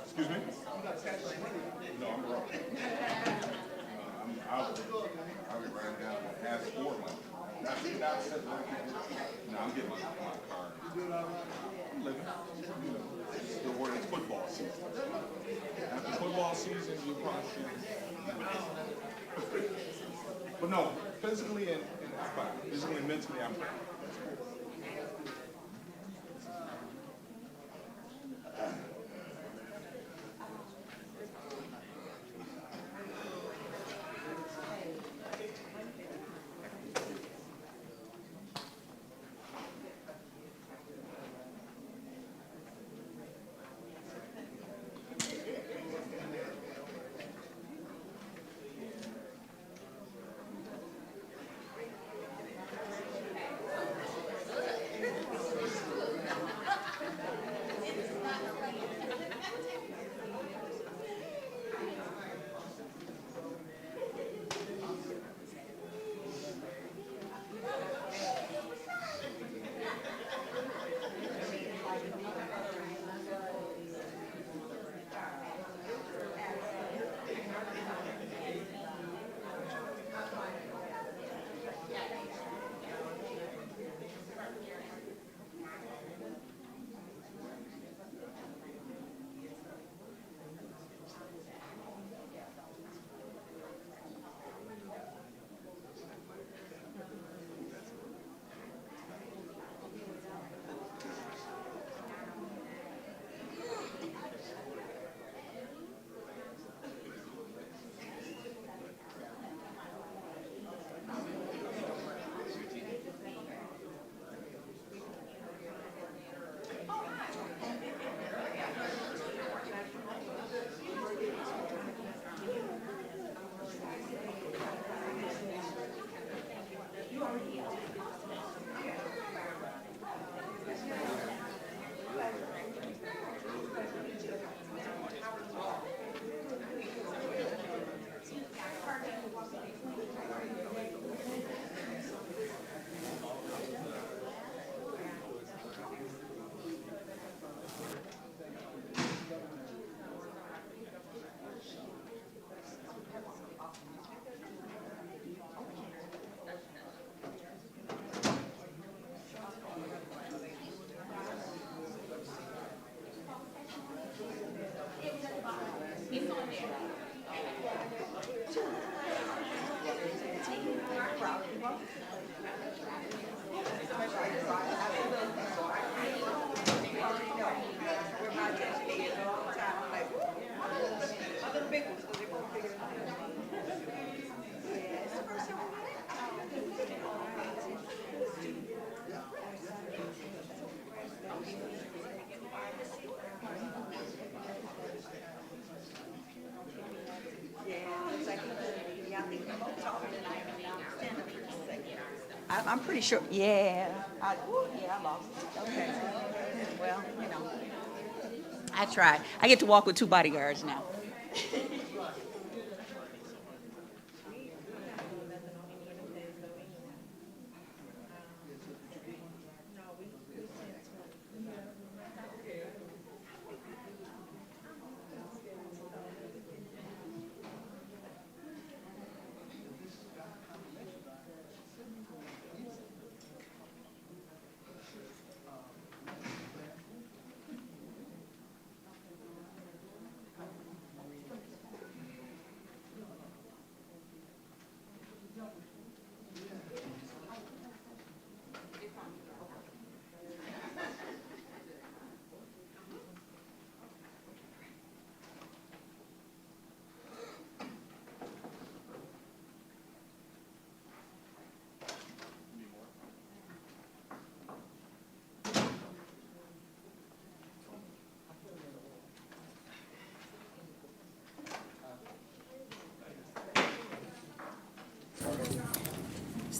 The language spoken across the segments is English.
Excuse me? No, I'm wrong. I'll be running down and ask for money. No, I'm getting my car. I'm living. It's football season. After football season, you probably should. But no, physically and I'm fine. Physically and mentally, I'm fine. I'm pretty sure, yeah. I lost it. Okay. Well, I tried. I get to walk with 2 bodyguards now.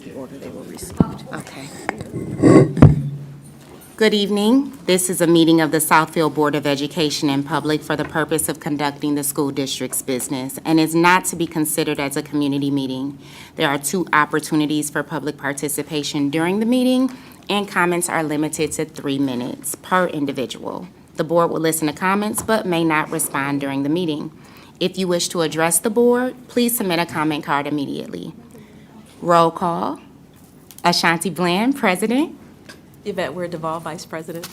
The order they were received. Okay. Good evening. This is a meeting of the Southfield Board of Education in public for the purpose of conducting the school district's business and is not to be considered as a community meeting. There are 2 opportunities for public participation during the meeting. and comments are limited to 3 minutes per individual. The board will listen to comments but may not respond during the meeting. If you wish to address the board, please submit a comment card immediately. Roll call. Ashanti Bland, President. Yvette Ware Duvall, Vice President.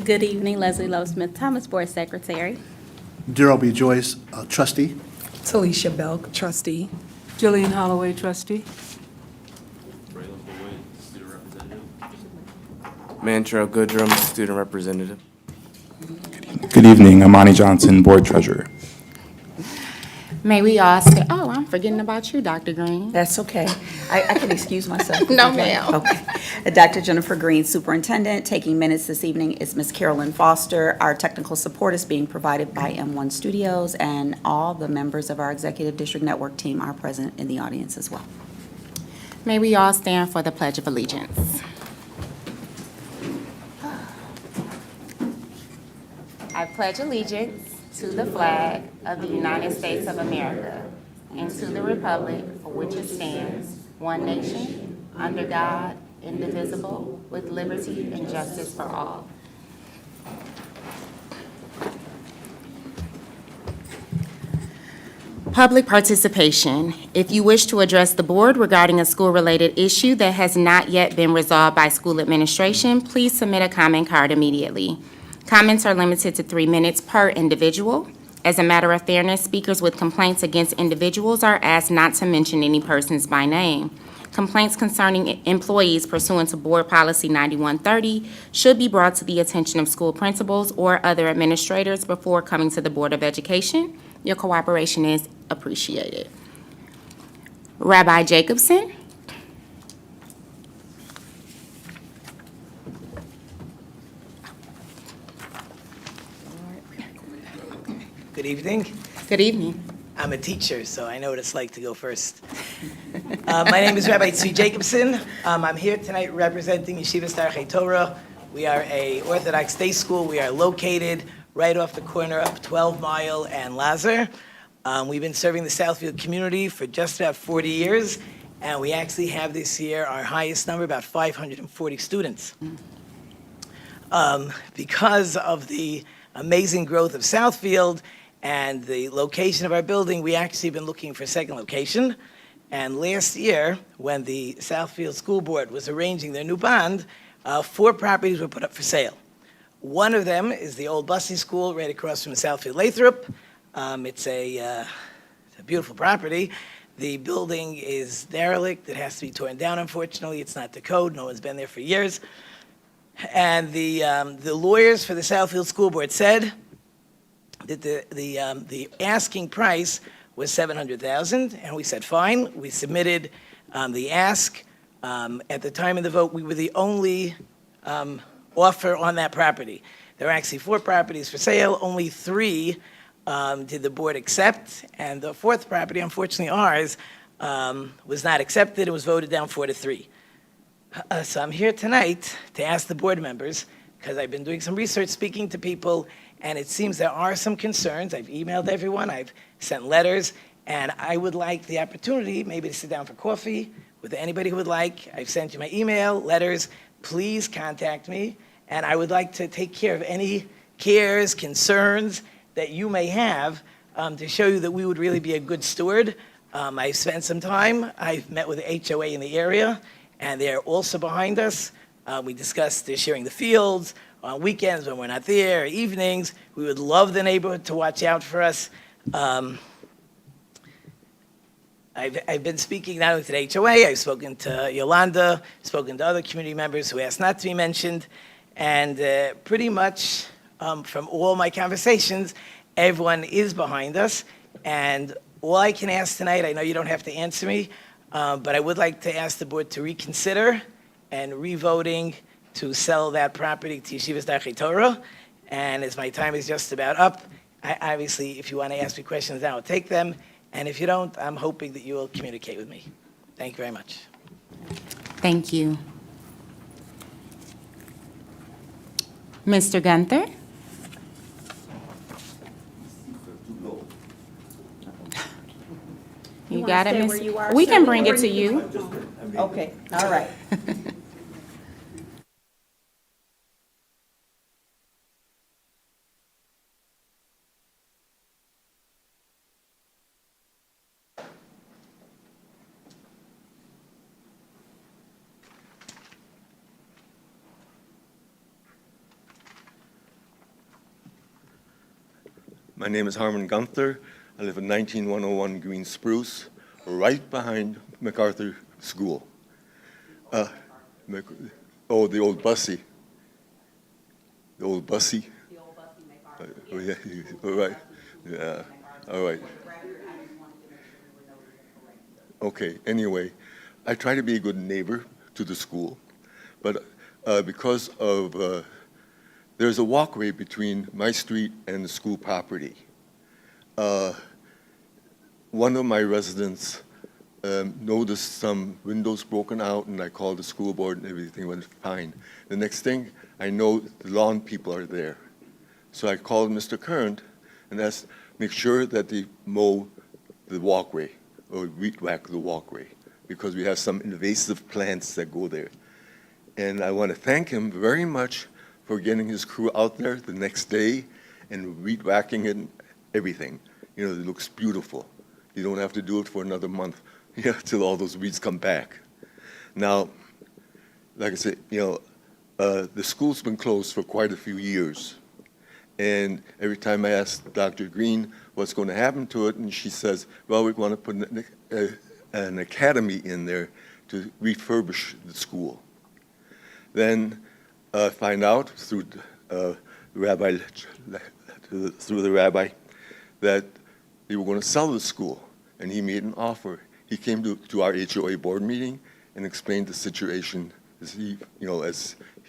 Good evening, Leslie Lowe Smith Thomas, Board Secretary. Darrell B. Joyce, trustee. Talisha Belk, trustee. Jillian Holloway, Trustee. Mantrell Goodrum, Student Representative. Good evening, Amani Johnson, Board Treasurer. May we all stay, oh, I'm forgetting about you, Dr. Green. That's okay. I can excuse myself. No, ma'am. Okay. Dr. Jennifer Green, Superintendent. Taking minutes this evening is Ms. Carolyn Foster. Our technical support is being provided by M1 Studios, and all the members of our Executive District Network team are present in the audience as well. May we all stand for the Pledge of Allegiance. I pledge allegiance to the flag of the United States of America and to the republic for which it stands, one nation, under God, indivisible, with liberty and justice for all. Public participation. If you wish to address the board regarding a school-related issue that has not yet been resolved by school administration, please submit a comment card immediately. Comments are limited to 3 minutes per individual. As a matter of fairness, speakers with complaints against individuals are asked not to mention any persons by name. Complaints concerning employees pursuant to Board Policy 9130 should be brought to the attention of school principals or other administrators before coming to the Board of Education. Your cooperation is appreciated. Rabbi Jacobson. Good evening. Good evening. I'm a teacher, so I know what it's like to go first. My name is Rabbi C Jacobson. I'm here tonight representing Yeshiva Starchei Torah. We are a Orthodox day school. We are located right off the corner of 12 Mile and Lazar. We've been serving the Southfield community for just about 40 years, and we actually have this year our highest number, about 540 students. Because of the amazing growth of Southfield and the location of our building, we actually have been looking for a second location. And last year, when the Southfield School Board was arranging their new bond, 4 properties were put up for sale. One of them is the old busing school right across from Southfield Lathrop. It's a beautiful property. The building is derelict. It has to be torn down, unfortunately. It's not the code. No one's been there for years. And the lawyers for the Southfield School Board said that the asking price was $700,000, and we said fine. We submitted the ask. At the time of the vote, we were the only offer on that property. There are actually 4 properties for sale. Only 3 did the board accept, and the 4th property, unfortunately ours, was not accepted. It was voted down 4-3. So I'm here tonight to ask the board members, because I've been doing some research, speaking to people, and it seems there are some concerns. I've emailed everyone, I've sent letters, and I would like the opportunity maybe to sit down for coffee with anybody who would like. I've sent you my email, letters. Please contact me, and I would like to take care of any cares, concerns that you may have to show you that we would really be a good steward. I've spent some time. I've met with the HOA in the area, and they're also behind us. We discussed sharing the fields on weekends when we're not there, evenings. We would love the neighborhood to watch out for us. I've been speaking not only to the HOA, I've spoken to Yolanda, spoken to other community members who asked not to be mentioned, and pretty much from all my conversations, everyone is behind us. And all I can ask tonight, I know you don't have to answer me, but I would like to ask the board to reconsider and revoting to sell that property to Yeshiva Starchei Torah. And as my time is just about up, obviously, if you want to ask me questions now, I'll take them. And if you don't, I'm hoping that you will communicate with me. Thank you very much. Thank you. Mr. Gunther? You got it, wanna Miss? stay where you are, We sir? can bring it to you. Okay, all right. My name is Harmon Gunther. I live at 19101 Green Spruce, right behind MacArthur School. The old Bussy. The old Bussy. Oh, yeah, all right. Yeah, all right. Okay, anyway, I try to be a good neighbor to the school, but because of, there's a walkway between my street and the school property. One of my residents noticed some windows broken out, and I called the school board and everything went fine. The next thing I know, the lawn people are there. So I called Mr. Current and asked, make sure that they mow the walkway or weed whack the walkway, because we have some invasive plants that go there. And I want to thank him very much for getting his crew out there the next day and weed whacking it and everything. You know, it looks beautiful. You don't have to do it for another month till all those weeds come back. Now, like I said, the school's been closed for quite a few years. And every time I ask Dr. Green what's going to happen to it, and she says, well, we want to put an academy in there to refurbish the school. Then find out through the rabbi that they were going to sell the school, and he made an offer. He came to our HOA board meeting and explained the situation as he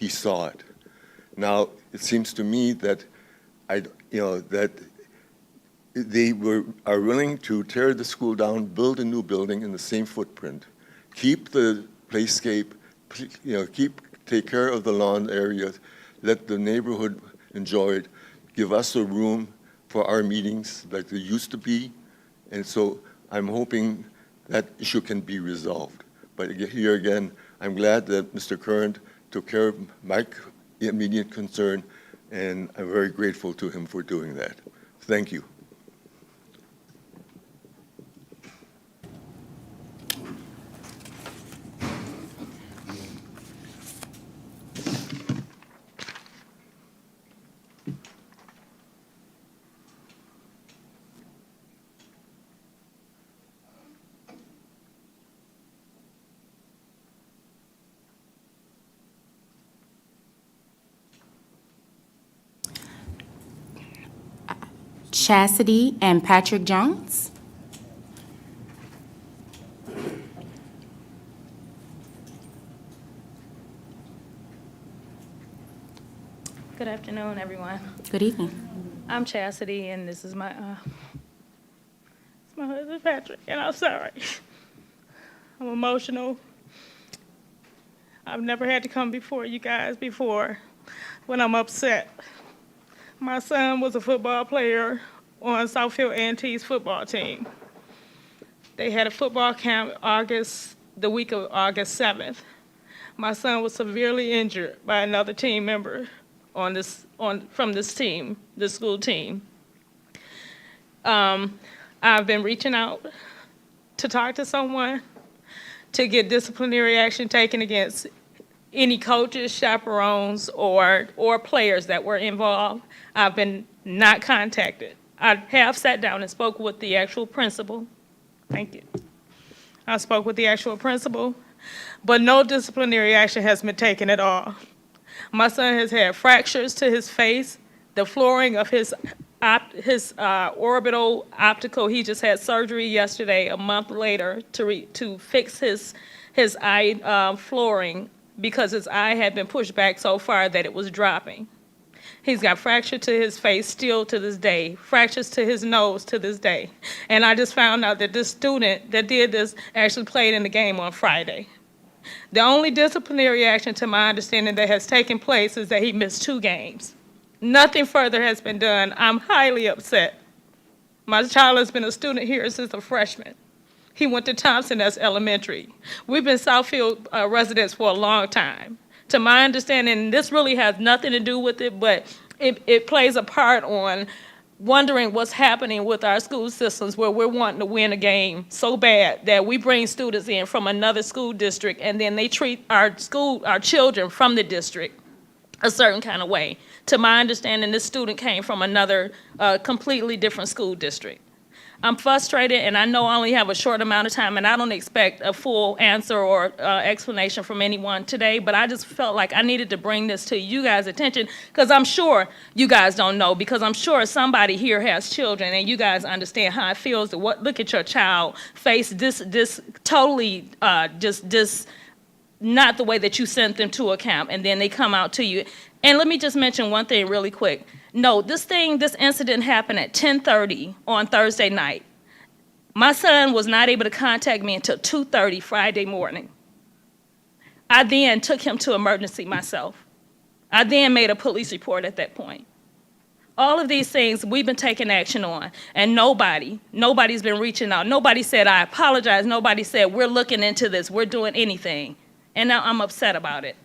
saw it. Now, it seems to me that that they are willing to tear the school down, build a new building in the same footprint, keep the playscape, take care of the lawn area, let the neighborhood enjoy it, give us a room for our meetings like there used to be. And so I'm hoping that issue can be resolved. But here again, I'm glad that Mr. Current took care of my immediate concern, and I'm very grateful to him for doing that. Thank you. Chasity and Patrick Jones. Good afternoon, everyone. Good evening. I'm Chasity, and this is my husband Patrick, and I'm sorry. I'm emotional. I've never had to come before you guys before when I'm upset. My son was a football player on Southfield A&T's football team. They had a football camp the week of August 7th. My son was severely injured by another team member from this team, the school team. I've been reaching out to talk to someone to get disciplinary action taken against any coaches, chaperones, or players that were involved. I've been not contacted. I have sat down and spoke with the actual principal. Thank you. I spoke with the actual principal, but no disciplinary action has been taken at all. My son has had fractures to his face, the flooring of his orbital optical. He just had surgery yesterday, a month later, to fix his eye flooring because his eye had been pushed back so far that it was dropping. He's got fracture to his face still to this day, fractures to his nose to this day. And I just found out that this student that did this actually played in the game on Friday. The only disciplinary action, to my understanding, that has taken place is that he missed 2 games. Nothing further has been done. I'm highly upset. My child has been a student here since a freshman. He went to Thompson as elementary. We've been Southfield residents for a long time. To my understanding, this really has nothing to do with it, but it plays a part on wondering what's happening with our school systems, where we're wanting to win a game so bad that we bring students in from another school district, and then they treat our children from the district a certain kind of way. To my understanding, this student came from another completely different school district. I'm frustrated, and I know I only have a short amount of time, and I don't expect a full answer or explanation from anyone today, but I just felt like I needed to bring this to you guys' attention, because I'm sure you guys don't know, because I'm sure somebody here has children, and you guys understand how it feels to look at your child face this totally just not the way that you sent them to a camp, and then they come out to you. And let me just mention one thing really quick. No, this incident happened at 10:30 on Thursday night. My son was not able to contact me until 2:30 Friday morning. I then took him to emergency myself. I then made a police report at that point. All of these things we've been taking action on, and nobody's been reaching out. Nobody said, I apologize. Nobody said, we're looking into this. We're doing anything. And now I'm upset about it.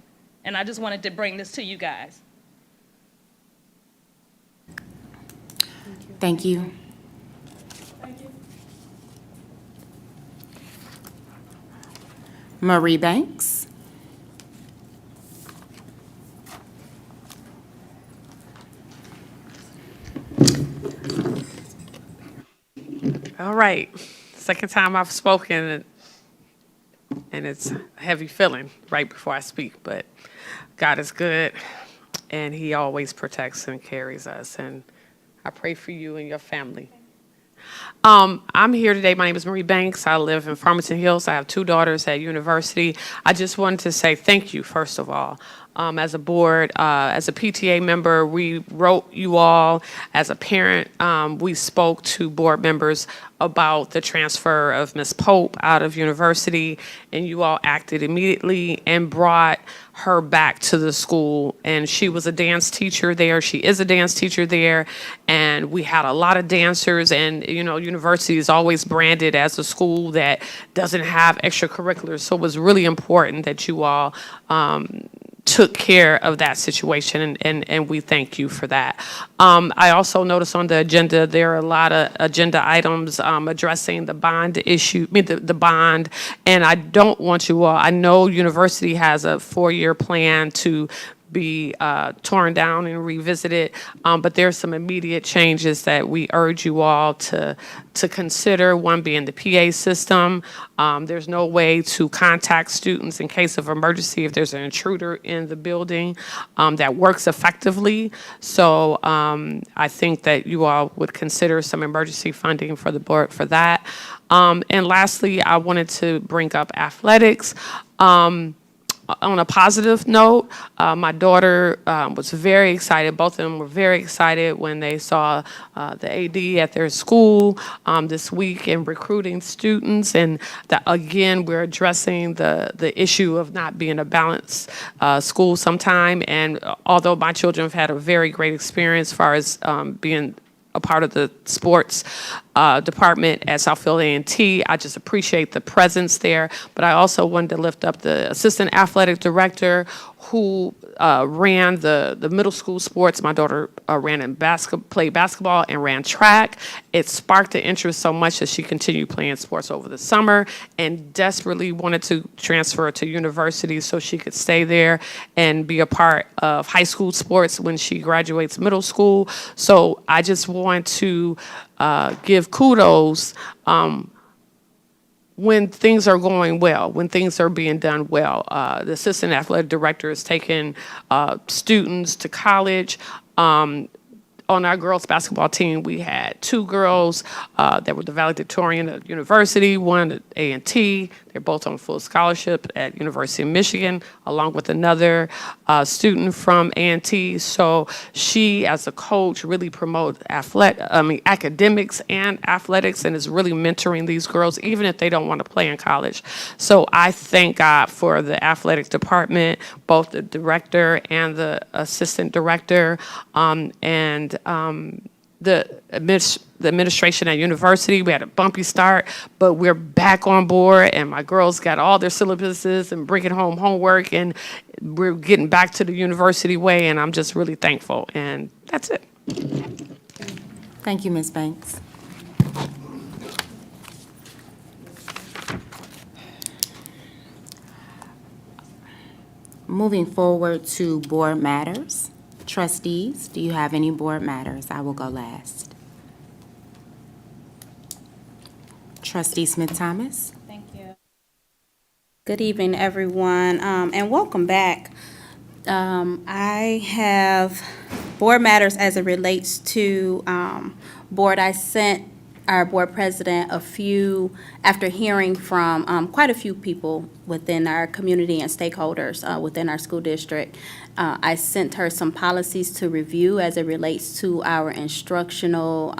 And I just wanted to bring this to you guys. Thank you. Marie Banks. All right, second time I've spoken, and it's a heavy feeling right before I speak, but God is good, and he always protects and carries us, and I pray for you and your family. I'm here today. My name is Marie Banks. I live in Farmington Hills. I have 2 daughters at university. I just wanted to say thank you, first of all. As a board, as a PTA member, we wrote you all. As a parent, we spoke to board members about the transfer of Ms. Pope out of university, and you all acted immediately and brought her back to the school. And she was a dance teacher there. She is a dance teacher there. And we had a lot of dancers, and, you know, university is always branded as a school that doesn't have extracurriculars. So it was really important that you all took care of that situation, and we thank you for that. I also noticed on the agenda, there are a lot of agenda items addressing the bond issue, the bond, and I don't want you all, I know university has a 4-year plan to be torn down and revisited, but there's some immediate changes that we urge you all to consider, one being the PA system. There's no way to contact students in case of emergency if there's an intruder in the building that works effectively. So I think that you all would consider some emergency funding for the board for that. And lastly, I wanted to bring up athletics. On a positive note, my daughter was very excited. Both of them were very excited when they saw the AD at their school this week and recruiting students. And that, again, we're addressing the issue of not being a balanced school sometime. And although my children have had a very great experience as far as being a part of the sports department at Southfield A&T. I just appreciate the presence there. But I also wanted to lift up the assistant athletic director who ran the middle school sports. My daughter played basketball and ran track. It sparked the interest so much that she continued playing sports over the summer and desperately wanted to transfer to university so she could stay there and be a part of high school sports when she graduates middle school. So I just want to give kudos when things are going well, when things are being done well. The assistant athletic director is taking students to college. On our girls' basketball team, we had 2 girls that were the valedictorian at university, one at A&T. They're both on full scholarship at University of Michigan, along with another student from A&T. So she, as a coach, really promotes academics and athletics, and is really mentoring these girls, even if they don't want to play in college. So I thank God for the athletic department, both the director and the assistant director, and the administration at university. We had a bumpy start, but we're back on board, and my girls got all their syllabuses and bringing home homework, and we're getting back to the university way, and I'm just really thankful, and that's it. Thank you, Ms. Banks. Moving forward to board matters. Trustees, do you have any board matters? I will go last. Trustee Smith-Thomas? Thank you. Good evening, everyone, and welcome back. I have board matters as it relates to board. I sent our board president after hearing from quite a few people within our community and stakeholders within our school district. I sent her some policies to review as it relates to our instructional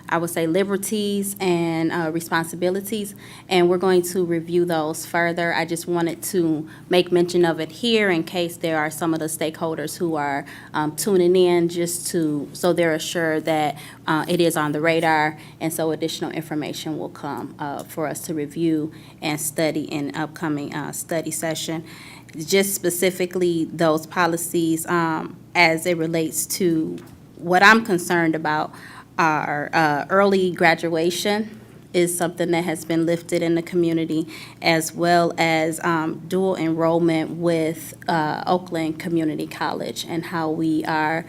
I would say liberties and responsibilities, and we're going to review those further. I just wanted to make mention of it here in case there are some of the stakeholders who are tuning in, so they're assured that it is on the radar, and so additional information will come for us to review and study in upcoming study session. Just specifically those policies as it relates to what I'm concerned about. Our early graduation is something that has been lifted in the community, as well as dual enrollment with Oakland Community College and how we are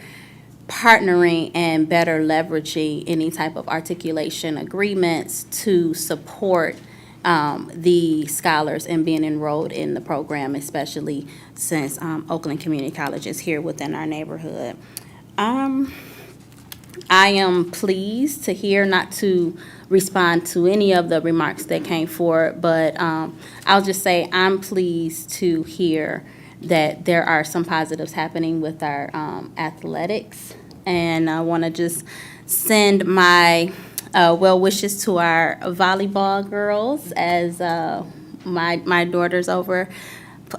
partnering and better leveraging any type of articulation agreements to support the scholars in being enrolled in the program, especially since Oakland Community College is here within our neighborhood. I am pleased to hear, not to respond to any of the remarks that came forward, but I'll just say I'm pleased to hear that there are some positives happening with our athletics. And I want to just send my well wishes to our volleyball girls as my daughter's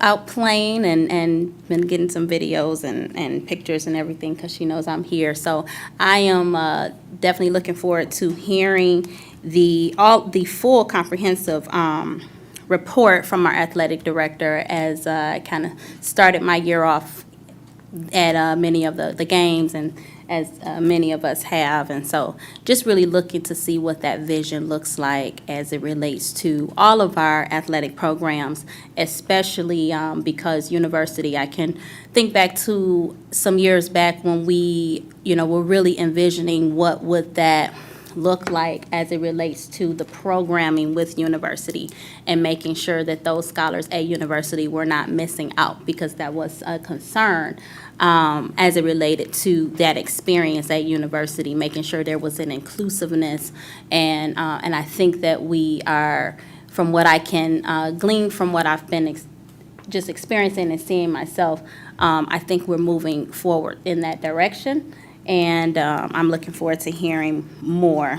out playing and been getting some videos and pictures and everything because she knows I'm here. So I am definitely looking forward to hearing the full comprehensive report from our athletic director as I kind of started my year off at many of the games, and as many of us have. And so just really looking to see what that vision looks like as it relates to all of our athletic programs, especially because university, I can think back to some years back when we, were really envisioning what would that look like as it relates to the programming with university and making sure that those scholars at university were not missing out, because that was a concern as it related to that experience at university, making sure there was an inclusiveness. And I think that we are, from what I can glean from what I've been just experiencing and seeing myself, I think we're moving forward in that direction. And I'm looking forward to hearing more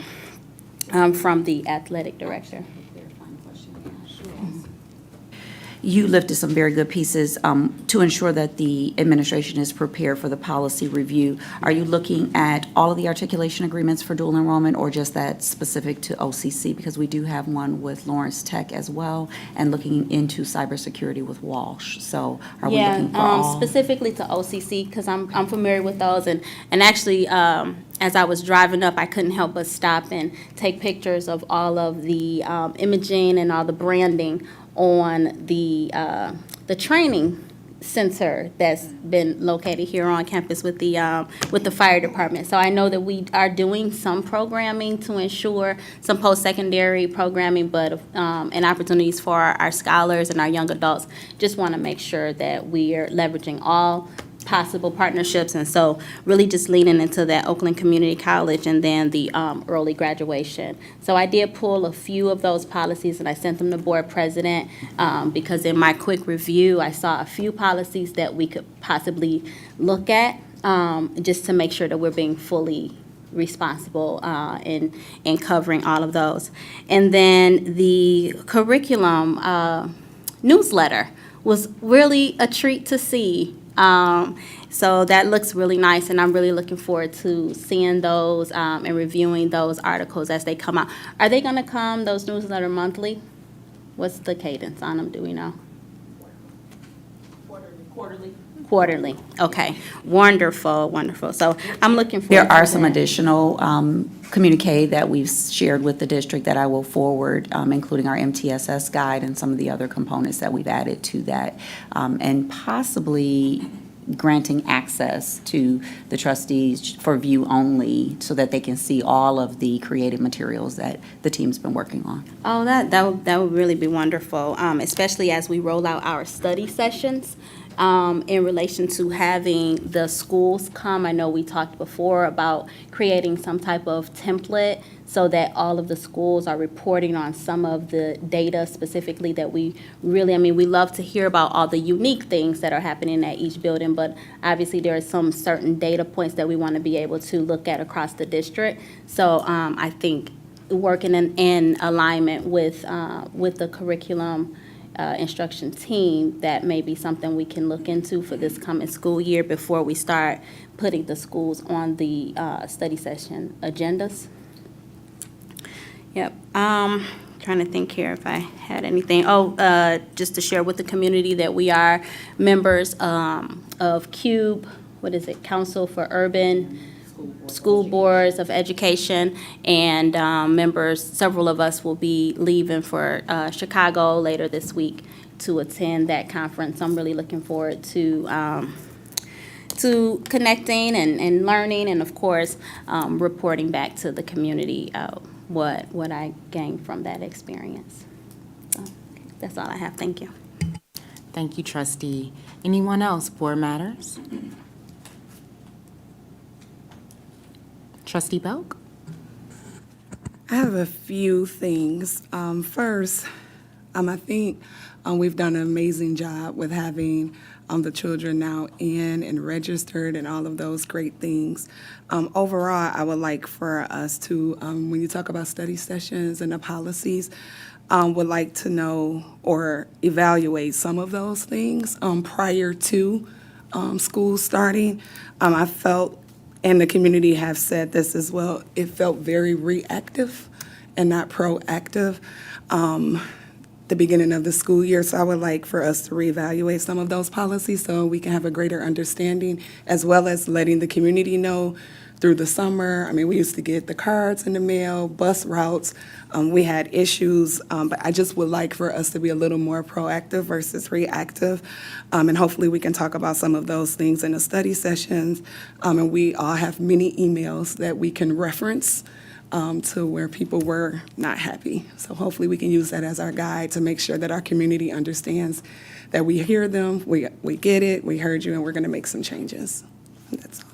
from the athletic director. You lifted some very good pieces to ensure that the administration is prepared for the policy review. Are you looking at all of the articulation agreements for dual enrollment, or just that specific to OCC? Because we do have one with Lawrence Tech as well, and looking into cybersecurity with Walsh. So are we looking for all? Specifically to OCC, because I'm familiar with those, and actually as I was driving up, I couldn't help but stop and take pictures of all of the imaging and all the branding on the training center that's been located here on campus with the fire department. So I know that we are doing some programming to ensure some post-secondary programming, but and opportunities for our scholars and our young adults. Just want to make sure that we are leveraging all possible partnerships, and so really just leaning into that Oakland Community College and then the early graduation. So I did pull a few of those policies and I sent them to board president because in my quick review I saw a few policies that we could possibly look at just to make sure that we're being fully responsible in covering all of those. And then the curriculum newsletter was really a treat to see. So that looks really nice, and I'm really looking forward to seeing those and reviewing those articles as they come out. Are they going to come, those newsletter monthly? What's the cadence on them, do we know? Quarterly. Quarterly, okay. Wonderful, wonderful. So I'm looking forward to There are some that. additional communique that we've shared with the district that I will forward, including our MTSS guide and some of the other components that we've added to that, and possibly granting access to the trustees for view only so that they can see all of the creative materials that the team's been working on. Oh, that would really be wonderful, especially as we roll out our study sessions in relation to having the schools come. I know we talked before about creating some type of template so that all of the schools are reporting on some of the data specifically that we really, I mean, we love to hear about all the unique things that are happening at each building, but obviously there are some certain data points that we want to be able to look at across the district. So I think working in alignment with the curriculum instruction team, that may be something we can look into for this coming school year before we start putting the schools on the study session agendas. Yep. Trying to think here if I had anything. Just to share with the community that we are members of CUBE, what is it, Council for Urban School Boards of Education, and members, several of us will be leaving for Chicago later this week to attend that conference. I'm really looking forward to connecting and learning, and of course, reporting back to the community what I gained from that experience. So that's all I have. Thank you. Thank you, trustee. Anyone else, board matters? Trustee Belk? I have a few things. First, I think we've done an amazing job with having the children now in and registered and all of those great things. Overall, I would like for us to, when you talk about study sessions and the policies, would like to know or evaluate some of those things prior to school starting. I felt, and the community have said this as well, it felt very reactive and not proactive the beginning of the school year. So I would like for us to reevaluate some of those policies so we can have a greater understanding, as well as letting the community know through the summer. I mean, we used to get the cards in the mail, bus routes. We had issues, but I just would like for us to be a little more proactive versus reactive. And hopefully we can talk about some of those things in the study sessions. And we all have many emails that we can reference to where people were not happy. So hopefully we can use that as our guide to make sure that our community understands that we hear them, we get it, we heard you, and we're going to make some changes. That's all.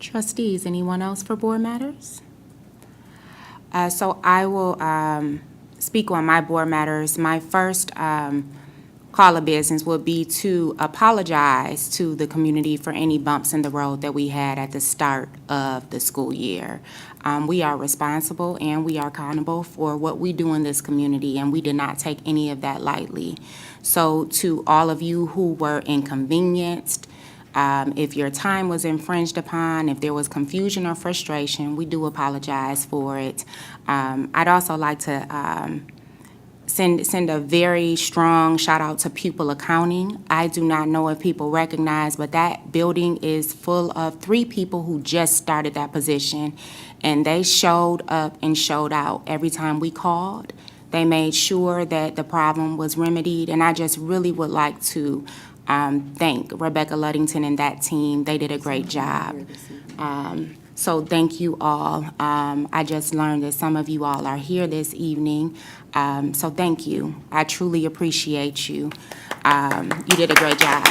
Trustees, anyone else for board matters? So I will speak on my board matters. My first call of business would be to apologize to the community for any bumps in the road that we had at the start of the school year. We are responsible and we are accountable for what we do in this community, and we did not take any of that lightly. So to all of you who were inconvenienced, if your time was infringed upon, if there was confusion or frustration, we do apologize for it. I'd also like to send a very strong shout out to pupil accounting. I do not know if people recognize, but that building is full of 3 people who just started that position, and they showed up and showed out every time we called. They made sure that the problem was remedied, and I just really would like to thank Rebecca Luddington and that team. They did a great job. So thank you all. I just learned that some of you all are here this evening. So thank you. I truly appreciate you. You did a great job.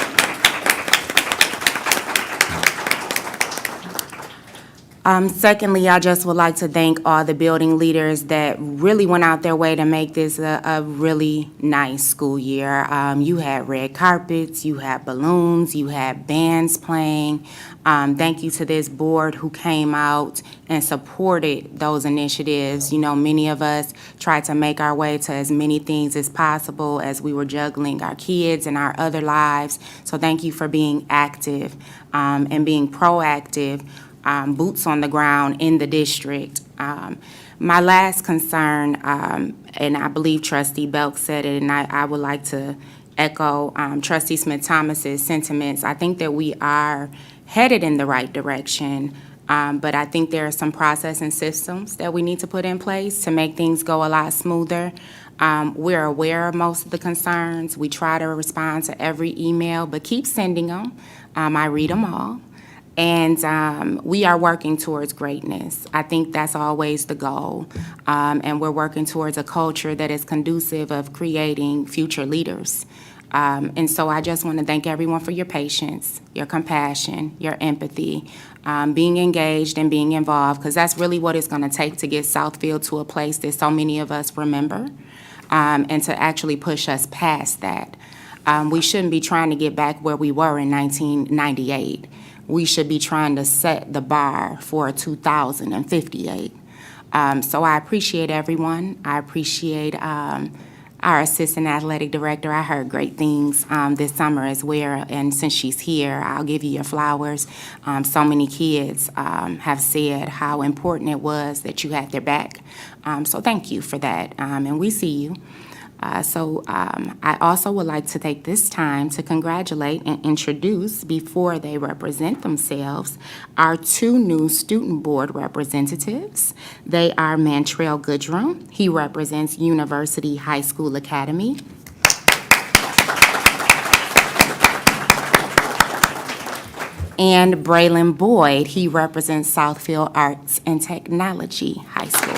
Secondly, I just would like to thank all the building leaders that really went out their way to make this a really nice school year. You had red carpets, you had balloons, you had bands playing. Thank you to this board who came out and supported those initiatives. You know, many of us tried to make our way to as many things as possible as we were juggling our kids and our other lives. So thank you for being active and being proactive. Boots on the ground in the district. My last concern, and I believe Trustee Belk said it, and I would like to echo Trustee Smith-Thomas's sentiments. I think that we are headed in the right direction, but I think there are some process and systems that we need to put in place to make things go a lot smoother. We're aware of most of the concerns. We try to respond to every email, but keep sending them. I read them all. And we are working towards greatness. I think that's always the goal. And we're working towards a culture that is conducive of creating future leaders. And so I just want to thank everyone for your patience, your compassion, your empathy, being engaged and being involved, because that's really what it's going to take to get Southfield to a place that so many of us remember, and to actually push us past that. We shouldn't be trying to get back where we were in 1998. We should be trying to set the bar for 2058. So I appreciate everyone. I appreciate our Assistant Athletic Director. I heard great things this summer as well, and since she's here, I'll give you your flowers. So many kids have said how important it was that you had their back. So thank you for that, and we see you. I also would like to take this time to congratulate and introduce, before they represent themselves, our two new student board representatives. They are Mantrell Goodrum. He represents University High School Academy. And Braylon Boyd. He represents Southfield Arts and Technology High School.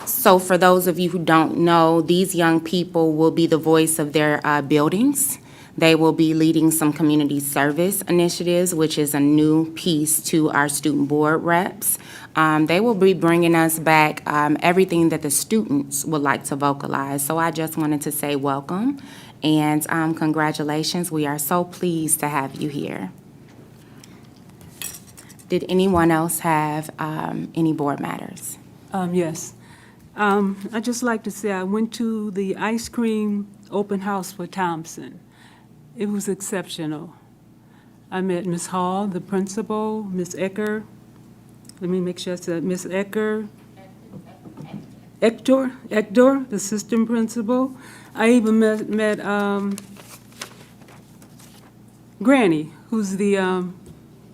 So for those of you who don't know, these young people will be the voice of their buildings. They will be leading some community service initiatives, which is a new piece to our student board reps. They will be bringing us back everything that the students would like to vocalize. So I just wanted to say welcome and congratulations. We are so pleased to have you here. Did anyone else have any board matters? Yes. I'd just like to say I went to the ice cream open house for Thompson. It was exceptional. I met Ms. Hall, the principal, Ms. Ecker. Let me make sure I said Ms. Ecker. Hector, the assistant principal. I even met Granny, who's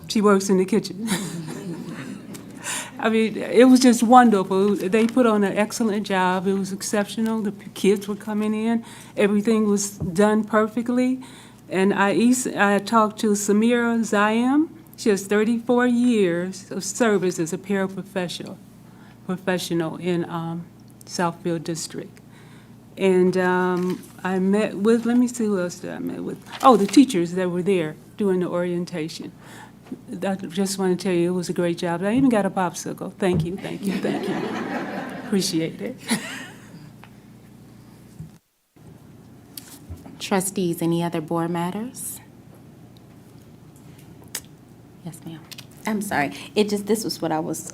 she works in the kitchen. I mean, it was just wonderful. They put on an excellent job. It was exceptional. The kids were coming in. Everything was done perfectly. And I talked to Samira Zayam. She has 34 years of service as a paraprofessional in Southfield District. And I met with, let me see who else did I met with. Oh, the teachers that were there doing the orientation. I just want to tell you, it was a great job. I even got a popsicle. Thank you, thank you, thank you. Appreciate it. Trustees, any other board matters? Yes, ma'am. I'm sorry. This was what I was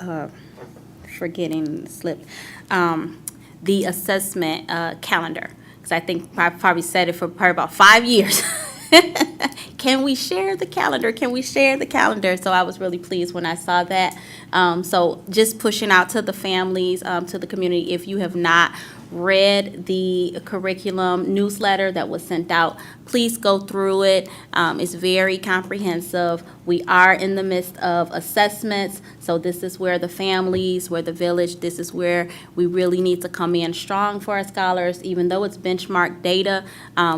forgetting, slipped. The assessment calendar, because I think I probably said it for probably about 5 years. Can we share the calendar? Can we share the calendar? So I was really pleased when I saw that. So just pushing out to the families, to the community, if you have not read the curriculum newsletter that was sent out, please go through it. It's very comprehensive. We are in the midst of assessments, so this is where the families, where the village, this is where we really need to come in strong for our scholars. Even though it's benchmark data,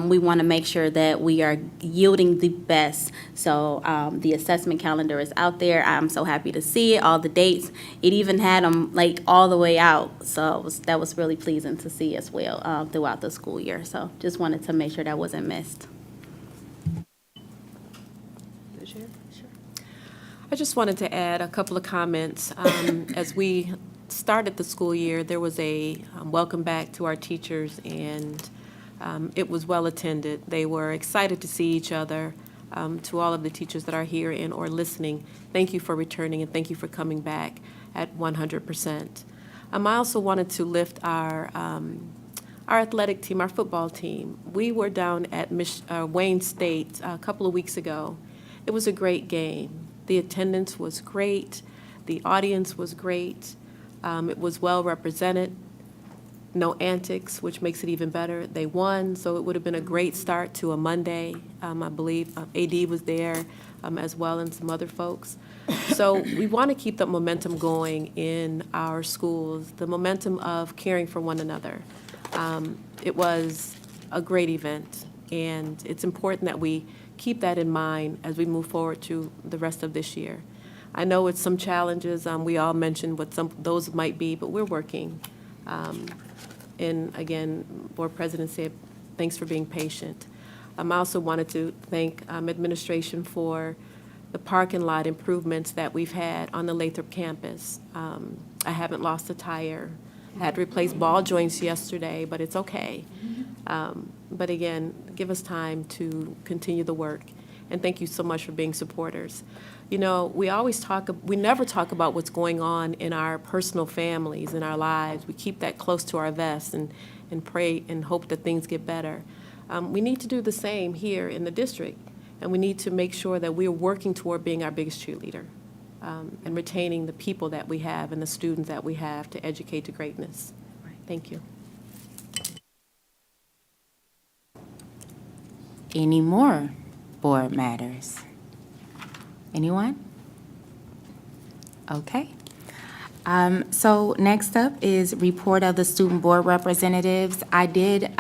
we want to make sure that we are yielding the best. So the assessment calendar is out there. I'm so happy to see it, all the dates. It even had them like all the way out, so that was really pleasing to see as well throughout the school year. So just wanted to make sure that wasn't missed. I just wanted to add a couple of comments. As we started the school year, there was a welcome back to our teachers, and it was well attended. They were excited to see each other. To all of the teachers that are here and or listening, thank you for returning and thank you for coming back at 100%. I also wanted to lift our athletic team, our football team. We were down at Wayne State a couple of weeks ago. It was a great game. The attendance was great. The audience was great. It was well represented. no antics, which makes it even better. They won, so it would have been a great start to a Monday. I believe AD was there as well, and some other folks. So we want to keep the momentum going in our schools, the momentum of caring for one another. It was a great event, and it's important that we keep that in mind as we move forward to the rest of this year. I know it's some challenges. We all mentioned what some those might be, but we're working. And again, Board President said, thanks for being patient. I also wanted to thank administration for the parking lot improvements that we've had on the Lathrop campus. I haven't lost a tire. I had to replace ball joints yesterday, but it's okay. But again, give us time to continue the work. And thank you so much for being supporters. You know, we never talk about what's going on in our personal families, in our lives. We keep that close to our vest and pray and hope that things get better. We need to do the same here in the district, and we need to make sure that we're working toward being our biggest cheerleader and retaining the people that we have and the students that we have to educate to greatness. Thank you. Any more board matters? Anyone? Okay. So next up is report of the student board representatives. I did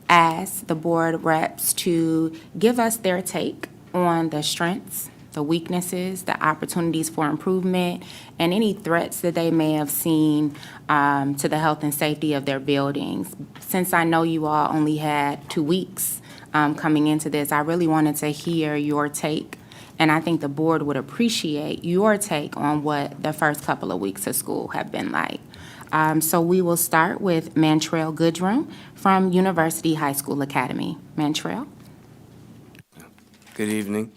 ask the board reps to give us their take on the strengths, the weaknesses, the opportunities for improvement, and any threats that they may have seen to the health and safety of their buildings. Since I know you all only had 2 weeks coming into this, I really wanted to hear your take. And I think the board would appreciate your take on what the first couple of weeks of school have been like. So we will start with Mantrell Goodrum from University High School Academy. Mantrell? Good evening.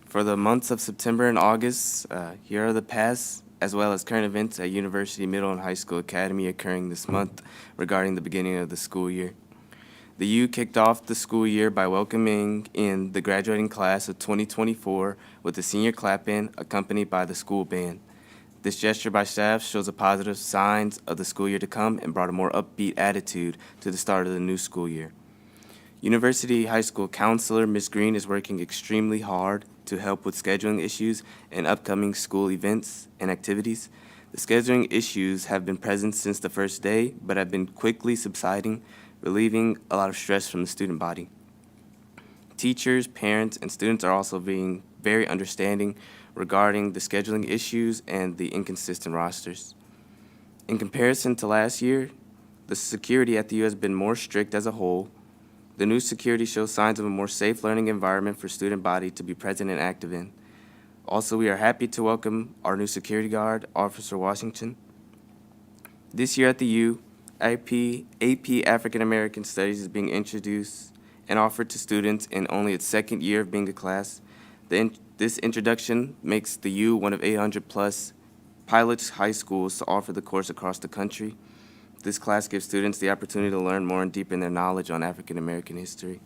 For the months of September and August, here are the past as well as current events at University Middle and High School Academy occurring this month regarding the beginning of the school year. The U kicked off the school year by welcoming in the graduating class of 2024 with a senior clap-in accompanied by the school band. This gesture by staff shows the positive signs of the school year to come and brought a more upbeat attitude to the start of the new school year. University High School counselor Ms. Green is working extremely hard to help with scheduling issues and upcoming school events and activities. The scheduling issues have been present since the first day, but have been quickly subsiding, relieving a lot of stress from the student body. Teachers, parents, and students are also being very understanding regarding the scheduling issues and the inconsistent rosters. In comparison to last year, the security at the U has been more strict as a whole. The new security shows signs of a more safe learning environment for student body to be present and active in. Also, we are happy to welcome our new security guard, Officer Washington. This year at the U, AP African American Studies is being introduced and offered to students in only its second year of being a class. This introduction makes the U one of 800+ pilot high schools to offer the course across the country. This class gives students the opportunity to learn more and deepen their knowledge on African American history.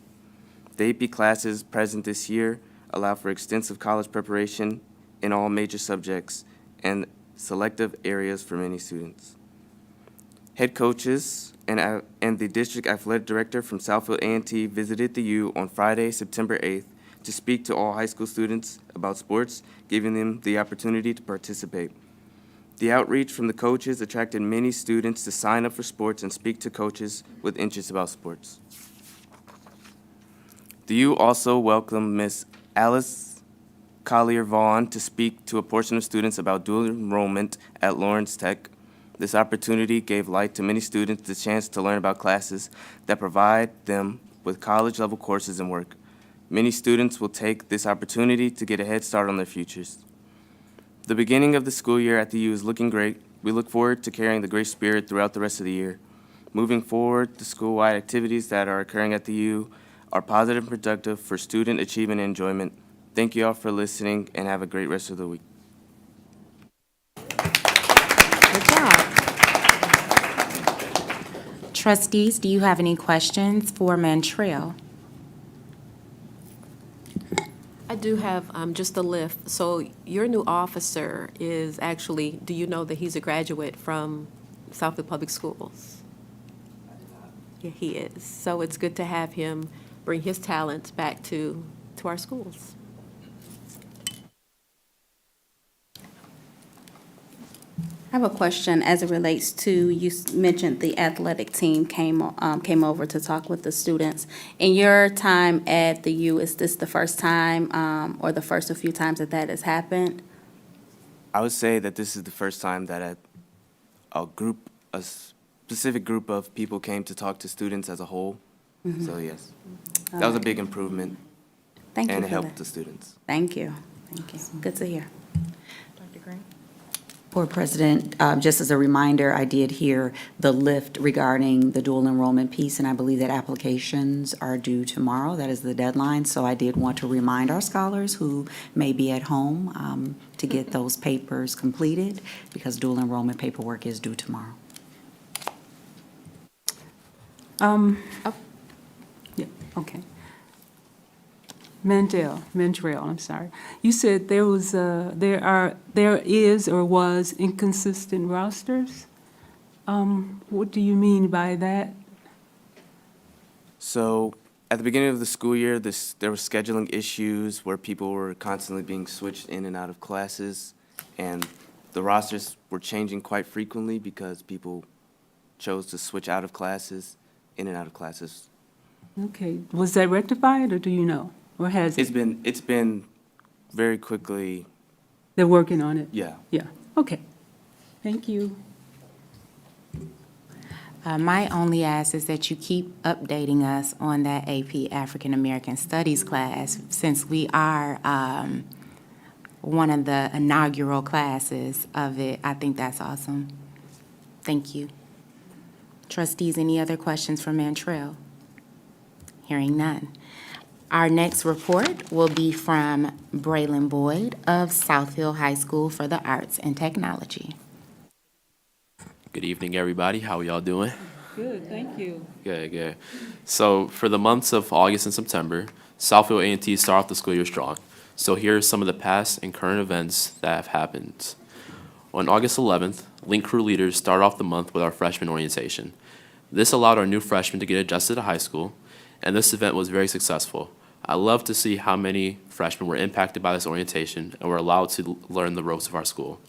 The AP classes present this year allow for extensive college preparation in all major subjects and selective areas for many students. Head coaches and the district athletic director from Southfield A&T visited the U on Friday, September 8th, to speak to all high school students about sports, giving them the opportunity to participate. The outreach from the coaches attracted many students to sign up for sports and speak to coaches with interests about sports. The U also welcomed Ms. Alice Collier-Vaughn to speak to a portion of students about dual enrollment at Lawrence Tech. This opportunity gave light to many students the chance to learn about classes that provide them with college-level courses and work. Many students will take this opportunity to get a head start on their futures. The beginning of the school year at the U is looking great. We look forward to carrying the great spirit throughout the rest of the year. Moving forward, the school-wide activities that are occurring at the U are positive and productive for student achievement and enjoyment. Thank you all for listening, and have a great rest of the week. Good job. Trustees, do you have any questions for Mantrell? I do have just a lift. So your new officer is actually, do you know that he's a graduate from Southfield Public Schools. Yeah, he is. So it's good to have him bring his talents back to our schools. I have a question as it relates to, you mentioned the athletic team came over to talk with the students. In your time at the U, is this the first time or the first a few times that has happened? I would say that this is the first time that a specific group of people came to talk to students as a whole. So yes, that was a big improvement. Thank you And it for helped that. the students. Thank you. Thank you. Good to hear. Dr. Green? Board President, just as a reminder, I did hear the lift regarding the dual enrollment piece, and I believe that applications are due tomorrow. That is the deadline, so I did want to remind our scholars who may be at home to get those papers completed, because dual enrollment paperwork is due tomorrow. Yeah, okay. Mantrell, I'm sorry. You said there is or was inconsistent rosters. What do you mean by that? So at the beginning of the school year, there were scheduling issues where people were constantly being switched in and out of classes, and the rosters were changing quite frequently because people chose to switch out of classes, in and out of classes. Okay, was that rectified, or do you know? Or has it? It's been very quickly, They're working on it? yeah. Yeah, okay. Thank you. My only ask is that you keep updating us on that AP African American Studies class, since we are one of the inaugural classes of it. I think that's awesome. Thank you. Trustees, any other questions for Mantrell? Hearing none. Our next report will be from Braylon Boyd of Southfield High School for the Arts and Technology. Good evening, everybody. How are y'all doing? Good, thank you. Good. So for the months of August and September, Southfield A&T started off the school year strong. So here are some of the past and current events that have happened. On August 11th, Link Crew leaders started off the month with our freshman orientation. This allowed our new freshmen to get adjusted to high school, and this event was very successful. I love to see how many freshmen were impacted by this orientation and were allowed to learn the ropes of our school.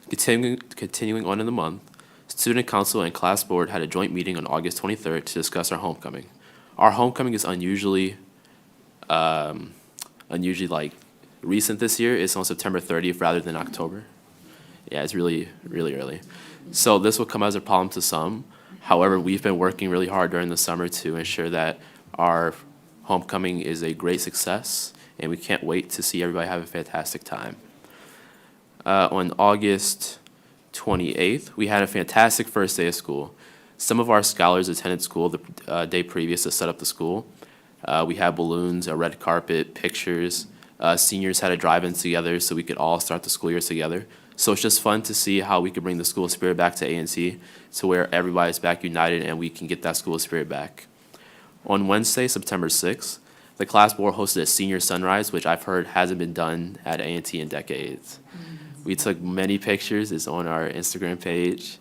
Continuing on in the month, Student Council and Class Board had a joint meeting on August 23rd to discuss our homecoming. Our homecoming is unusually recent this year. It's on September 30th rather than October. Yeah, it's really early. So this will come as a problem to some. However, we've been working really hard during the summer to ensure that our homecoming is a great success, and we can't wait to see everybody have a fantastic time. On August 28th, we had a fantastic first day of school. Some of our scholars attended school the day previous to set up the school. We had balloons, a red carpet, pictures. Seniors had a drive-in together so we could all start the school year together. So it's just fun to see how we could bring the school spirit back to A&T to where everybody's back united and we can get that school spirit back. On Wednesday, September 6th, the class board hosted a senior sunrise, which I've heard hasn't been done at A&T in decades. We took many pictures. It's on our Instagram page.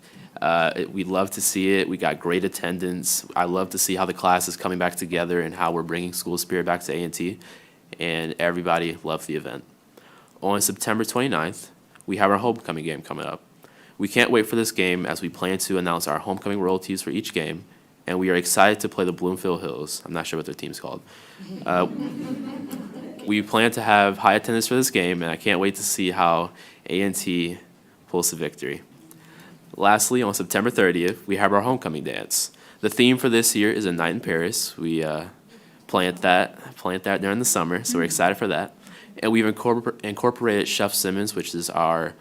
We love to see it. We got great attendance. I love to see how the class is coming back together and how we're bringing school spirit back to A&T, and everybody loved the event. On September 29th, we have our homecoming game coming up. We can't wait for this game as we plan to announce our homecoming royalties for each game, and we are excited to play the Bloomfield Hills. I'm not sure what their team's called. We plan to have high attendance for this game, and I can't wait to see how A&T pulls the victory. Lastly, on September 30th, we have our homecoming dance. The theme for this year is A Night in Paris. We planned that during the summer, so we're excited for that. And we've incorporated Chef Simmons, which is our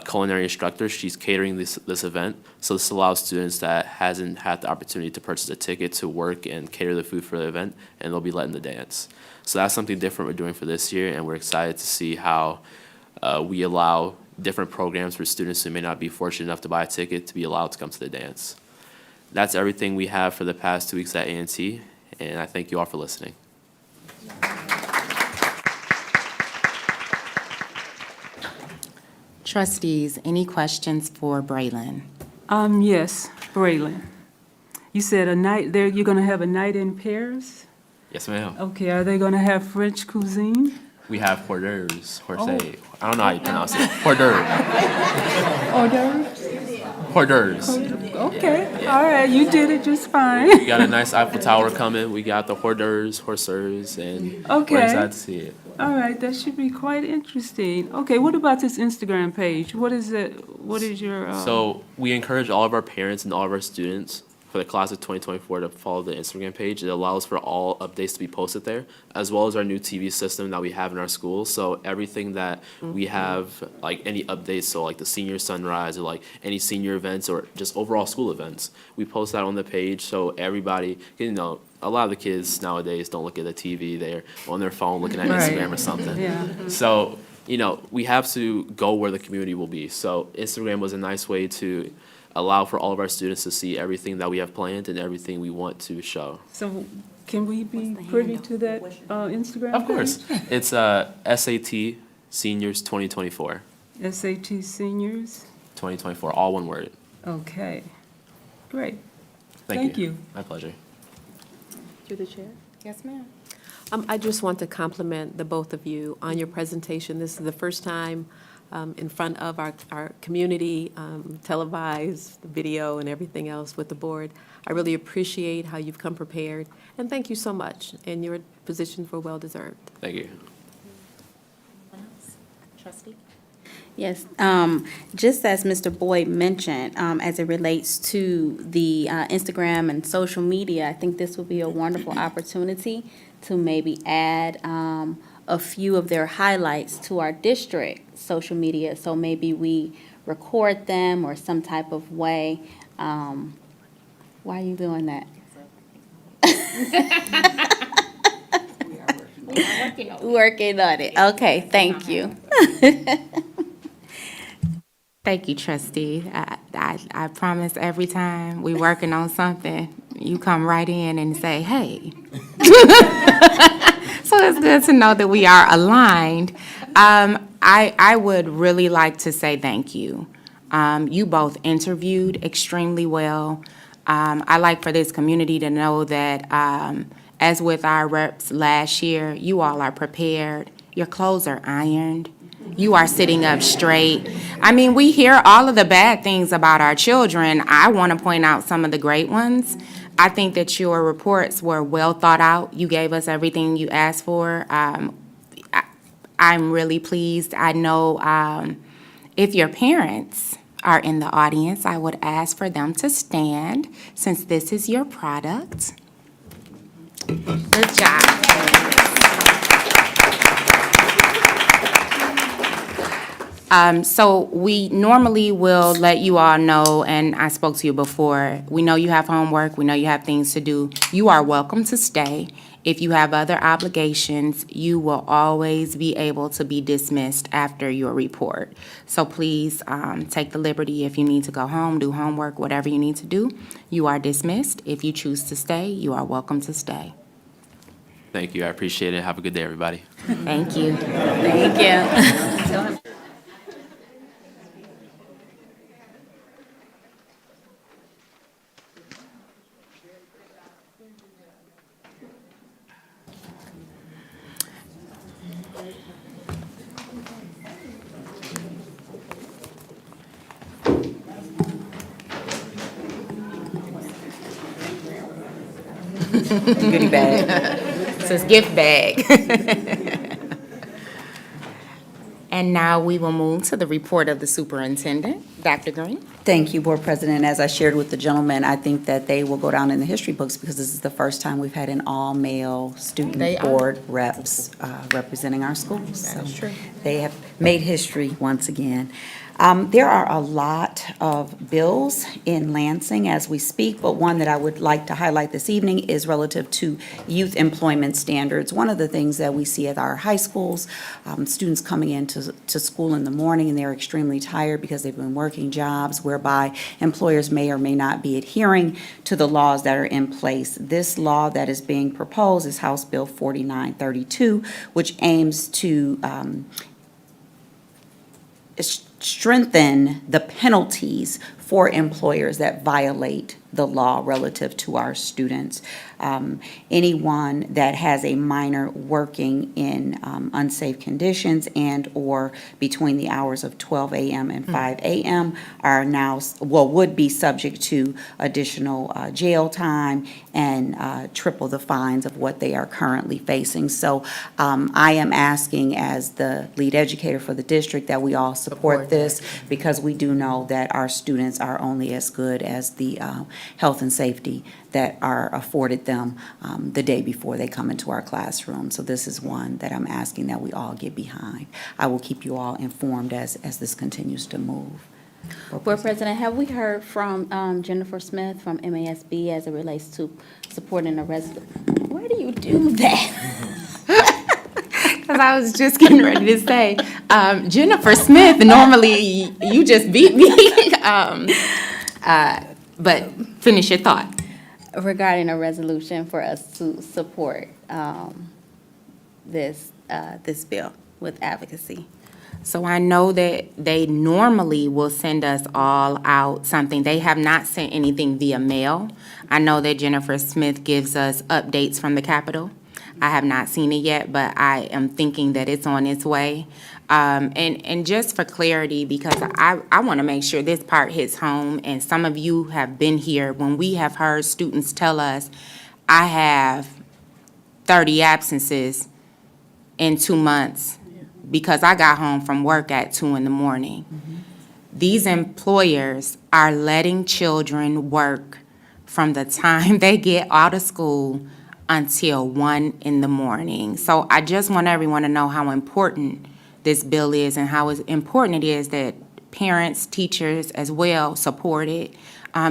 culinary instructor. She's catering this event, so this allows students that hasn't had the opportunity to purchase a ticket to work and cater the food for the event, and they'll be letting the dance. So that's something different we're doing for this year, and we're excited to see how we allow different programs for students who may not be fortunate enough to buy a ticket to be allowed to come to the dance. That's everything we have for the past 2 weeks at A&T, and I thank you all for listening. Trustees, any questions for Braylon? Yes, Braylon. You said a night there, you're gonna have a night in Paris? Yes, ma'am. Okay, are they gonna have French cuisine? We have hors d'oeuvres, I don't know how you pronounce it. Hors d'oeuvres. Hors d'oeuvres? Hors d'oeuvres. Okay, all right, you did it just We fine. got a nice Eiffel Tower coming. We got the hors d'oeuvres, hors d'oeuvres, and Okay. we're excited to see it. All right, that should be quite interesting. Okay, what about this Instagram page? What is it, what is your, So we encourage all of our parents and all of our students for the class of 2024 to follow the Instagram page. It allows for all updates to be posted there, as well as our new TV system that we have in our school. So everything that we have, like any updates, so like the senior sunrise or like any senior events or just overall school events, we post that on the page so everybody, you know, a lot of the kids nowadays don't look at the TV, they're on their phone looking at Right. Instagram or something. Yeah. So, you know, we have to go where the community will be. So Instagram was a nice way to allow for all of our students to see everything that we have planned and everything we want to show. so can we be privy to that Instagram page? Of course. It's SAT Seniors 2024. SAT seniors? 2024, all one word. Okay, great. Thank Thank you. My pleasure. Through the chair. Yes, ma'am. I just want to compliment the both of you on your presentation. This is the first time in front of our community, televised, the video and everything else with the board. I really appreciate how you've come prepared, and thank you so much, and your positions were well-deserved. Thank you. Trustee? Yes, just as Mr. Boyd mentioned, as it relates to the Instagram and social media, I think this would be a wonderful opportunity to maybe add a few of their highlights to our district social media. So maybe we record them or some type of way. Why are you doing that? Working on it. Okay, thank you. Thank you, trustee. I promise every time we working on something, you come right in and say, hey. So it's good to know that we are aligned. I would really like to say thank you. You both interviewed extremely well. I like for this community to know that, as with our reps last year, you all are prepared. Your clothes are ironed. You are sitting up straight. I mean, we hear all of the bad things about our children. I want to point out some of the great ones. I think that your reports were well thought out. You gave us everything you asked for. I'm really pleased. I know if your parents are in the audience, I would ask for them to stand since this is your product. Good job. So we normally will let you all know, and I spoke to you before, we know you have homework, we know you have things to do. You are welcome to stay. If you have other obligations, you will always be able to be dismissed after your report. So please take the liberty, if you need to go home, do homework, whatever you need to do, you are dismissed. If you choose to stay, you are welcome to stay. Thank you. I appreciate it. Have a good day, everybody. Thank you. Thank you. Goodie bag. It says gift bag. And now we will move to the report of the superintendent. Dr. Green? Thank you, Board President. As I shared with the gentleman, I think that they will go down in the history books because this is the first time we've had an all-male They student are. board reps representing our schools. That is So true. They have made history once again. There are a lot of bills in Lansing as we speak, but one that I would like to highlight this evening is relative to youth employment standards. One of the things that we see at our high schools, students coming into school in the morning and they're extremely tired because they've been working jobs whereby employers may or may not be adhering to the laws that are in place. This law that is being proposed is House Bill 4932, which aims to strengthen the penalties for employers that violate the law relative to our students. Anyone that has a minor working in unsafe conditions and/or between the hours of 12 a.m. and 5 a.m. are now, would be subject to additional jail time and triple the fines of what they are currently facing. So I am asking, as the lead educator for the district, that we all support this, because we do know that our students are only as good as the health and safety that are afforded them the day before they come into our classroom. So this is one that I'm asking that we all get behind. I will keep you all informed as this continues to move. Board President, have we heard from Jennifer Smith from MASB as it relates to supporting a resident? Why do you do that? Because I was just getting ready to say, Jennifer Smith, normally you just beat me. But finish your thought. Regarding a resolution for us to support this bill with advocacy. So I know that they normally will send us all out something. They have not sent anything via mail. I know that Jennifer Smith gives us updates from the Capitol. I have not seen it yet, but I am thinking that it's on its way. And just for clarity, because I want to make sure this part hits home, and some of you have been here when we have heard students tell us, I have 30 absences in 2 months because I got home from work at 2 in the morning. These employers are letting children work from the time they get out of school until 1 in the morning. So I just want everyone to know how important this bill is and how important it is that parents, teachers as well support it,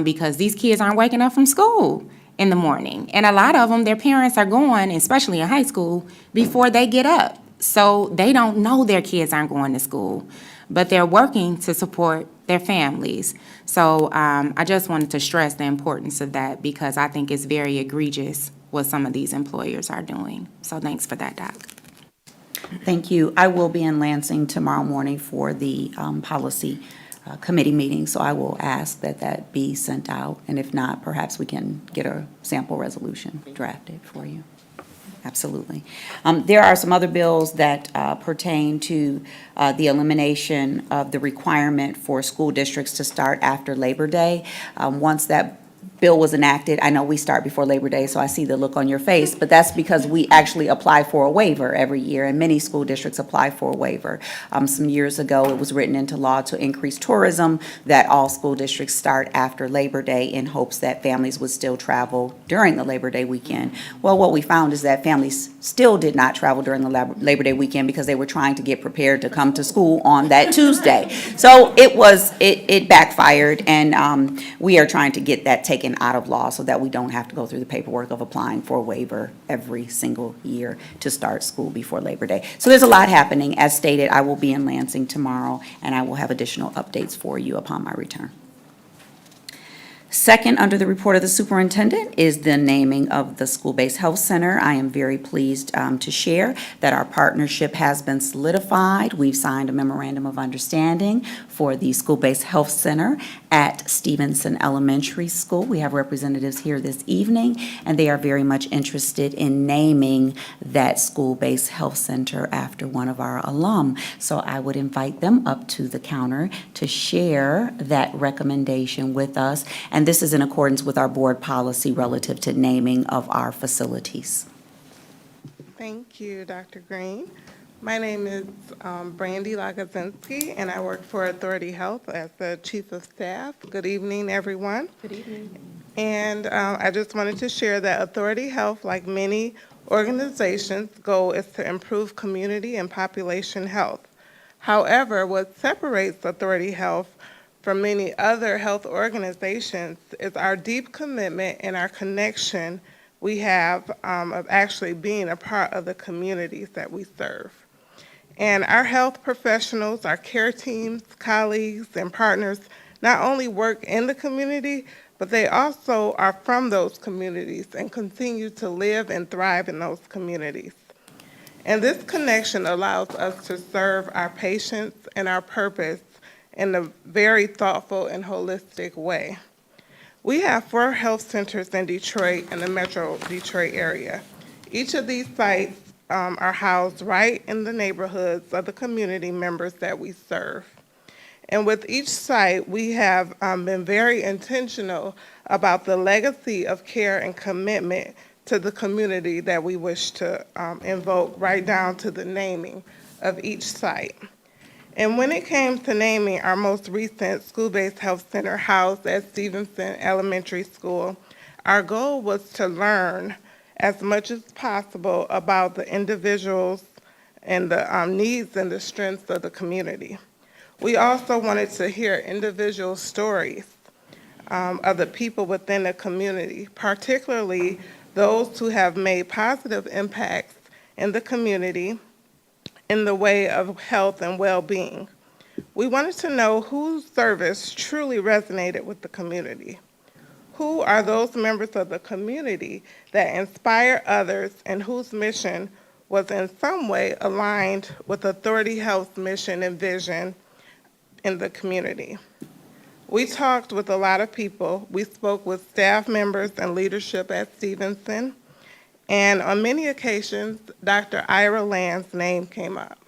because these kids aren't waking up from school in the morning. And a lot of them, their parents are going, especially in high school, before they get up. So they don't know their kids aren't going to school, but they're working to support their families. So I just wanted to stress the importance of that, because I think it's very egregious what some of these employers are doing. So thanks for that, Doc. Thank you. I will be in Lansing tomorrow morning for the policy committee meeting, so I will ask that that be sent out, and if not, perhaps we can get a sample resolution drafted for you. Absolutely. There are some other bills that pertain to the elimination of the requirement for school districts to start after Labor Day. Once that bill was enacted, I know we start before Labor Day, so I see the look on your face, but that's because we actually apply for a waiver every year, and many school districts apply for a waiver. Some years ago, it was written into law to increase tourism, that all school districts start after Labor Day in hopes that families would still travel during the Labor Day weekend. Well, what we found is that families still did not travel during the Labor Day weekend because they were trying to get prepared to come to school on that Tuesday. So it backfired, and we are trying to get that taken out of law so that we don't have to go through the paperwork of applying for a waiver every single year to start school before Labor Day. So there's a lot happening. As stated, I will be in Lansing tomorrow, and I will have additional updates for you upon my return. Second, under the report of the superintendent, is the naming of the school-based health center. I am very pleased to share that our partnership has been solidified. We've signed a memorandum of understanding for the school-based health center at Stevenson Elementary School. We have representatives here this evening, and they are very much interested in naming that school-based health center after one of our alum. So I would invite them up to the counter to share that recommendation with us. And this is in accordance with our board policy relative to naming of our facilities. Thank you, Dr. Green. My name is Brandy Lagazinski, and I work for Authority Health as the Chief of Staff. Good evening, everyone. Good evening. And I just wanted to share that Authority Health, like many organizations, goal is to improve community and population health. However, what separates Authority Health from many other health organizations is our deep commitment and our connection we have of actually being a part of the communities that we serve. And our health professionals, our care teams, colleagues, and partners not only work in the community, but they also are from those communities and continue to live and thrive in those communities. And this connection allows us to serve our patients and our purpose in a very thoughtful and holistic way. We have 4 health centers in Detroit and the Metro Detroit area. Each of these sites are housed right in the neighborhoods of the community members that we serve. And with each site, we have been very intentional about the legacy of care and commitment to the community that we wish to invoke, right down to the naming of each site. And when it came to naming our most recent school-based health center housed at Stevenson Elementary School, our goal was to learn as much as possible about the individuals and the needs and the strengths of the community. We also wanted to hear individual stories of the people within the community, particularly those who have made positive impacts in the community in the way of health and well-being. We wanted to know whose service truly resonated with the community. Who are those members of the community that inspire others and whose mission was in some way aligned with Authority Health's mission and vision in the community? We talked with a lot of people. We spoke with staff members and leadership at Stevenson, and on many occasions, Dr. Ira Land's name came up.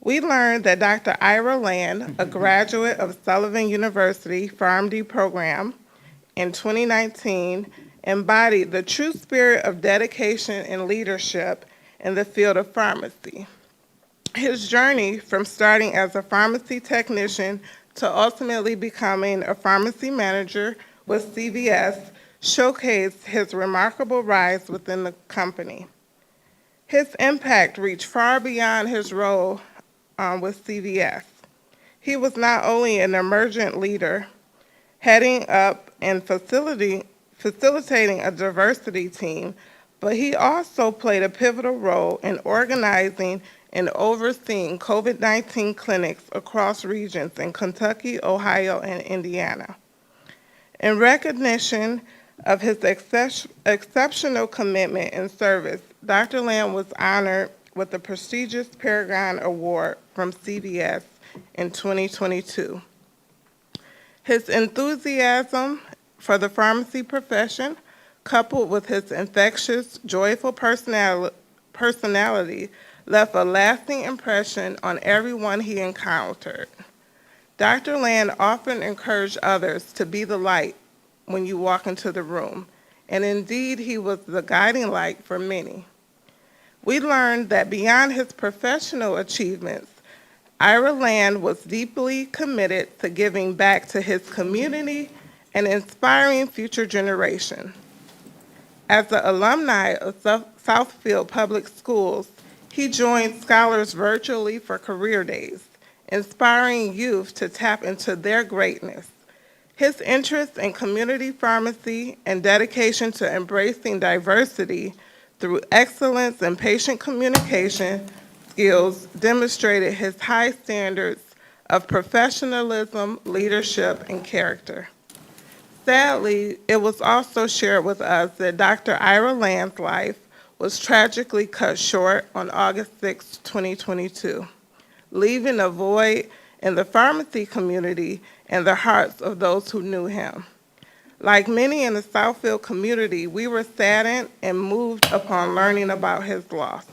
We learned that Dr. Ira Land, a graduate of Sullivan University PharmD program in 2019, embodied the true spirit of dedication and leadership in the field of pharmacy. His journey from starting as a pharmacy technician to ultimately becoming a pharmacy manager with CVS showcased his remarkable rise within the company. His impact reached far beyond his role with CVS. He was not only an emergent leader, heading up and facilitating a diversity team, but he also played a pivotal role in organizing and overseeing COVID-19 clinics across regions in Kentucky, Ohio, and Indiana. In recognition of his exceptional commitment and service, Dr. Land was honored with the prestigious Paragon Award from CVS in 2022. His enthusiasm for the pharmacy profession, coupled with his infectious, joyful personality, left a lasting impression on everyone he encountered. Dr. Land often encouraged others to be the light when you walk into the room, and indeed he was the guiding light for many. We learned that beyond his professional achievements, Ira Land was deeply committed to giving back to his community and inspiring future generations. As an alumni of Southfield Public Schools, he joined scholars virtually for career days, inspiring youth to tap into their greatness. His interest in community pharmacy and dedication to embracing diversity through excellence in patient communication skills demonstrated his high standards of professionalism, leadership, and character. Sadly, it was also shared with us that Dr. Ira Land's life was tragically cut short on August 6, 2022, leaving a void in the pharmacy community and the hearts of those who knew him. Like many in the Southfield community, we were saddened and moved upon learning about his loss.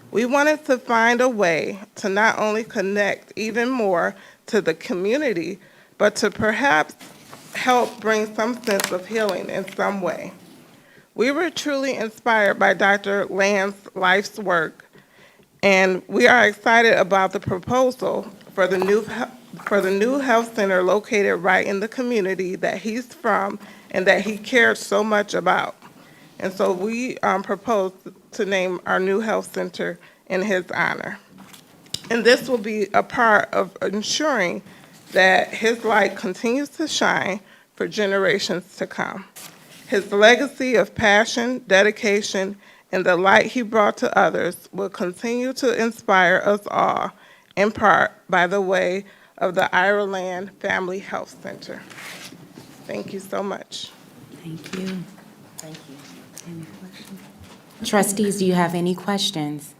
We wanted to find a way to not only connect even more to the community, but to perhaps help bring some sense of healing in some way. We were truly inspired by Dr. Land's life's work, and we are excited about the proposal for the new health center located right in the community that he's from and that he cared so much about. And so we propose to name our new health center in his honor. And this will be a part of ensuring that his light continues to shine for generations to come. His legacy of passion, dedication, and the light he brought to others will continue to inspire us all, in part by the way of the Ira Land Family Health Center. Thank you so much. Thank you. Thank you. Any questions? Trustees, do you have any questions?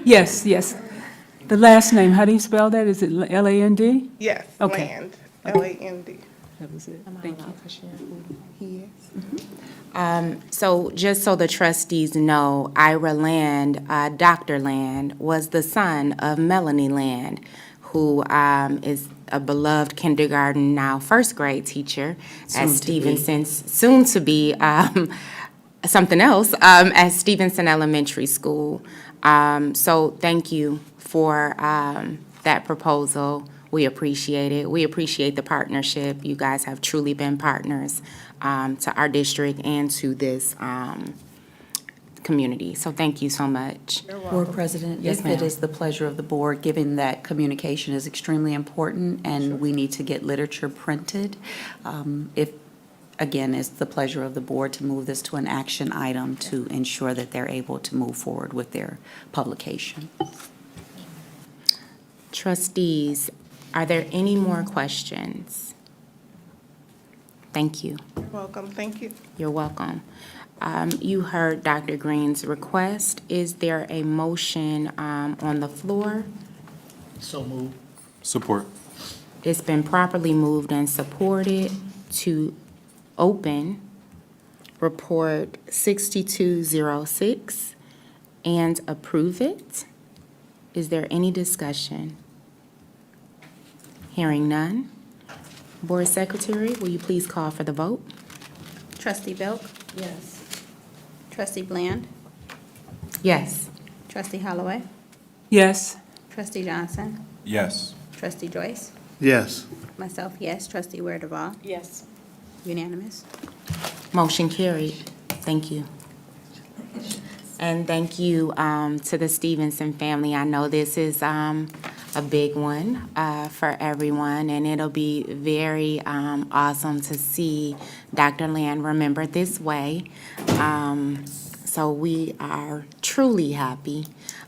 Yes. The last name, how do you spell that? Is it L-A-N-D? Yes, Okay. Land, Land. That was it. Thank you. So just so the trustees know, Ira Land, Dr. Land, was the son of Melanie Land, who is a beloved kindergarten, now first grade teacher at Stevenson, soon to be something else, at Stevenson Elementary School. So thank you for that proposal. We appreciate it. We appreciate the partnership. You guys have truly been partners to our district and to this community. So thank you so much. Board President, Yes, if it ma'am. is the pleasure of the board, given that communication is extremely important and we need to get literature printed, if, again, it's the pleasure of the board to move this to an action item to ensure that they're able to move forward with their publication. Trustees, are there any more questions? Thank you. You're welcome, thank you. You're welcome. You heard Dr. Green's request. Is there a motion on the floor? So moved. Support. It's been properly moved and supported to open Report 6206 and approve it. Is there any discussion? Hearing none. Board Secretary, will you please call for the vote? Trustee Belk? Yes. Trustee Bland? Yes. Trustee Holloway? Yes. Trustee Johnson? Yes. Trustee Joyce? Yes. Myself, yes. Trustee Ware Duval? Yes. Unanimous. Motion carried. Thank you. And thank you to the Stevenson family. I know this is a big one for everyone, and it'll be very awesome to see Dr. Land remembered this way. So we are truly happy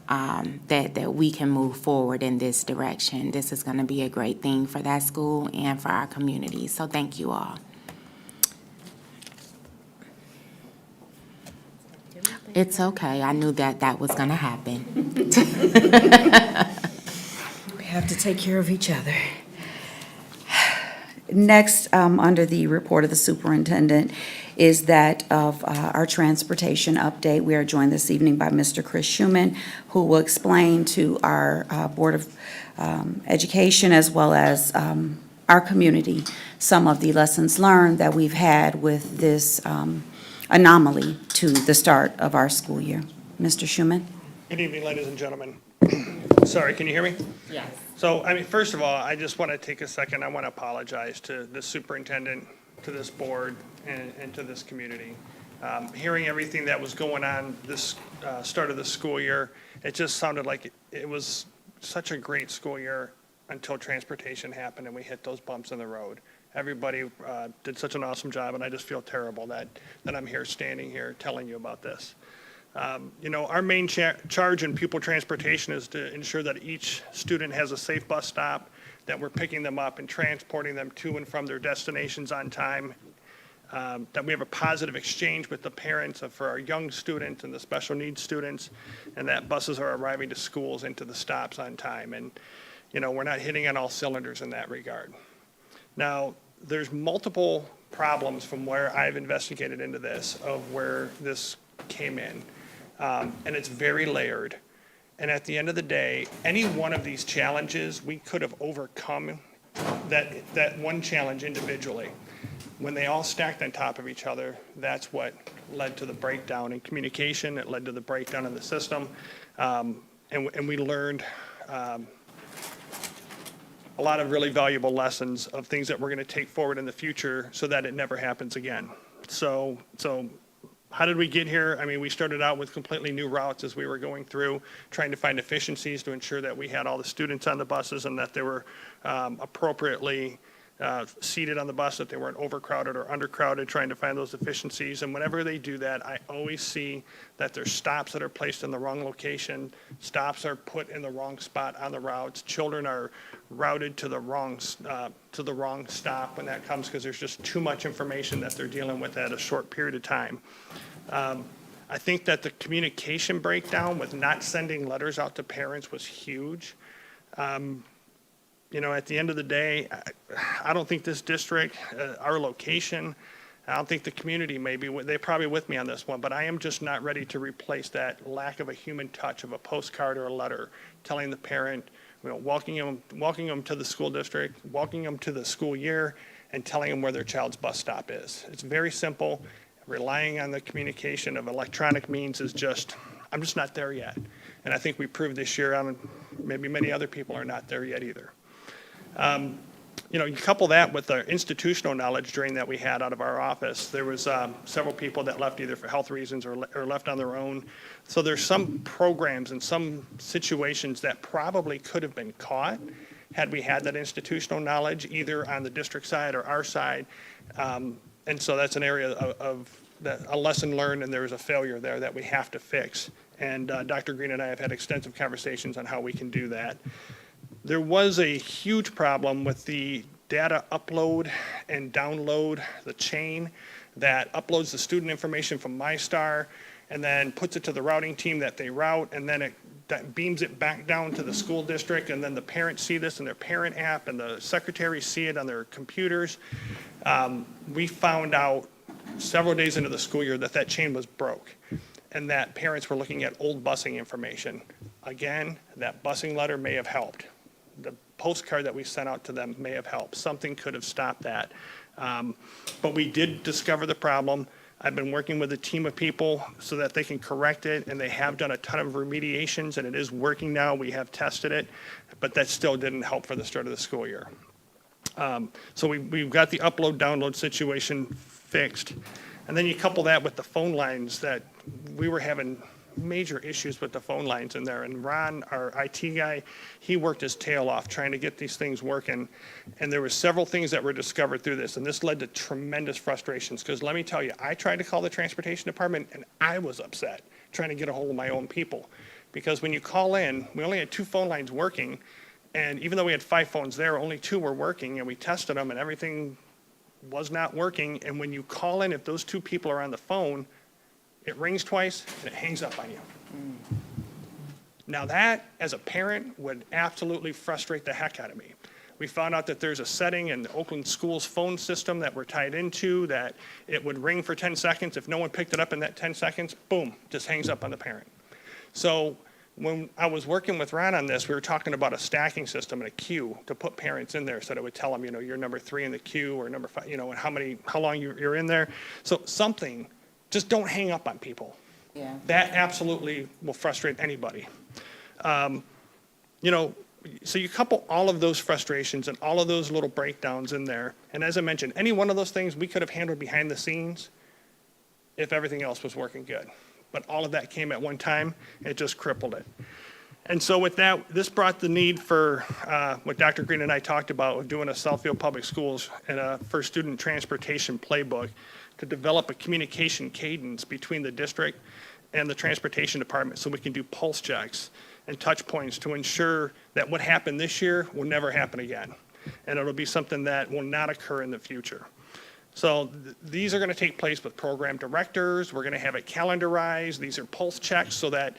that we can move forward in this direction. This is going to be a great thing for that school and for our community. So thank you all. It's okay. I knew that was going to happen. We have to take care of each other. Next, under the report of the superintendent, is that of our transportation update. We are joined this evening by Mr. Chris Schuman, who will explain to our Board of Education as well as our community some of the lessons learned that we've had with this anomaly to the start of our school year. Mr. Schuman? Good evening, ladies and gentlemen. Sorry, can you hear me? Yes. So, first of all, I just want to take a second. I want to apologize to the superintendent, to this board, and to this community. Hearing everything that was going on this start of the school year, it just sounded like it was such a great school year until transportation happened and we hit those bumps in the road. Everybody did such an awesome job, and I just feel terrible that I'm here, standing here, telling you about this. Our main charge in pupil transportation is to ensure that each student has a safe bus stop, that we're picking them up and transporting them to and from their destinations on time, that we have a positive exchange with the parents for our young students and the special needs students, and that buses are arriving to schools and to the stops on time. And, we're not hitting on all cylinders in that regard. Now, there's multiple problems from where I've investigated into this, of where this came in. And it's very layered. And at the end of the day, any one of these challenges, we could have overcome that one challenge individually. When they all stacked on top of each other, that's what led to the breakdown in communication. It led to the breakdown in the system. And we learned a lot of really valuable lessons of things that we're going to take forward in the future so that it never happens again. So how did we get here? We started out with completely new routes as we were going through, trying to find efficiencies to ensure that we had all the students on the buses and that they were appropriately seated on the bus, that they weren't overcrowded or undercrowded, trying to find those efficiencies. And whenever they do that, I always see that there's stops that are placed in the wrong location, stops are put in the wrong spot on the routes, children are routed to the wrong stop when that comes, because there's just too much information that they're dealing with at a short period of time. I think that the communication breakdown with not sending letters out to parents was huge. You know, at the end of the day, I don't think this district, our location, I don't think the community they're probably with me on this one, but I am just not ready to replace that lack of a human touch of a postcard or a letter telling the parent, you know, walking them to the school district, walking them to the school year, and telling them where their child's bus stop is. It's very simple. Relying on the communication of electronic means I'm just not there yet. And I think we proved this year, maybe many other people are not there yet either. You know, you couple that with the institutional knowledge drain that we had out of our office. There was several people that left either for health reasons or left on their own. So there's some programs and some situations that probably could have been caught had we had that institutional knowledge, either on the district side or our side. And so that's an area of a lesson learned, and there is a failure there that we have to fix. And Dr. Green and I have had extensive conversations on how we can do that. There was a huge problem with the data upload and download, the chain that uploads the student information from MyStar and then puts it to the routing team that they route, and then that beams it back down to the school district, and then the parents see this in their parent app, and the secretaries see it on their computers. We found out several days into the school year that chain was broke, and that parents were looking at old busing information. Again, that busing letter may have helped. The postcard that we sent out to them may have helped. Something could have stopped that. But we did discover the problem. I've been working with a team of people so that they can correct it, and they have done a ton of remediations, and it is working now. We have tested it, but that still didn't help for the start of the school year. So we've got the upload-download situation fixed. And then you couple that with the phone lines that we were having major issues with the phone lines in there. And Ron, our IT guy, he worked his tail off trying to get these things working. And there were several things that were discovered through this. And this led to tremendous frustrations. Because let me tell you, I tried to call the transportation department, and I was upset trying to get a hold of my own people. Because when you call in, we only had 2 phone lines working. And even though we had 5 phones there, only 2 were working. And we tested them, and everything was not working. And when you call in, if those 2 people are on the phone, it rings twice and it hangs up on you. Now that, as a parent, would absolutely frustrate the heck out of me. We found out that there's a setting in the Oakland Schools phone system that we're tied into that it would ring for 10 seconds. If no one picked it up in that 10 seconds, boom, just hangs up on the parent. So when I was working with Ron on this, we were talking about a stacking system and a queue to put parents in there so that it would tell them, you know, you're number 3 in the queue or number 5, you know, and how long you're in there. So something. Just don't hang up on people. Yeah. That absolutely will frustrate anybody. You know, so you couple all of those frustrations and all of those little breakdowns in there, and as I mentioned, any one of those things we could have handled behind the scenes if everything else was working good. But all of that came at one time, it just crippled it. And so with that, this brought the need for what Dr. Green and I talked about of doing a Southfield Public Schools and a for student transportation playbook to develop a communication cadence between the district and the transportation department so we can do pulse checks and touch points to ensure that what happened this year will never happen again. And it'll be something that will not occur in the future. So these are going to take place with program directors. We're going to have it calendarized. These are pulse checks so that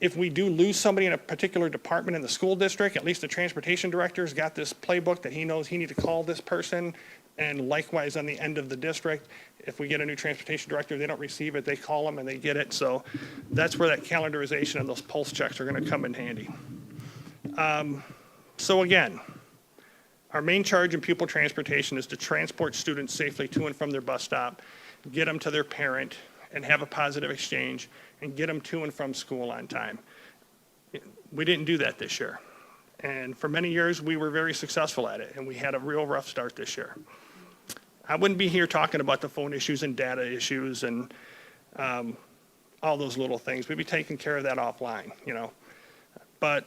if we do lose somebody in a particular department in the school district, at least the transportation director's got this playbook that he knows he needs to call this person. And likewise on the end of the district, if we get a new transportation director, they don't receive it, they call them and they get it. So that's where that calendarization and those pulse checks are going to come in handy. So again, our main charge in pupil transportation is to transport students safely to and from their bus stop, get them to their parent, and have a positive exchange, and get them to and from school on time. We didn't do that this year. And for many years, we were very successful at it, and we had a real rough start this year. I wouldn't be here talking about the phone issues and data issues and all those little things. We'd be taking care of that offline, you know. But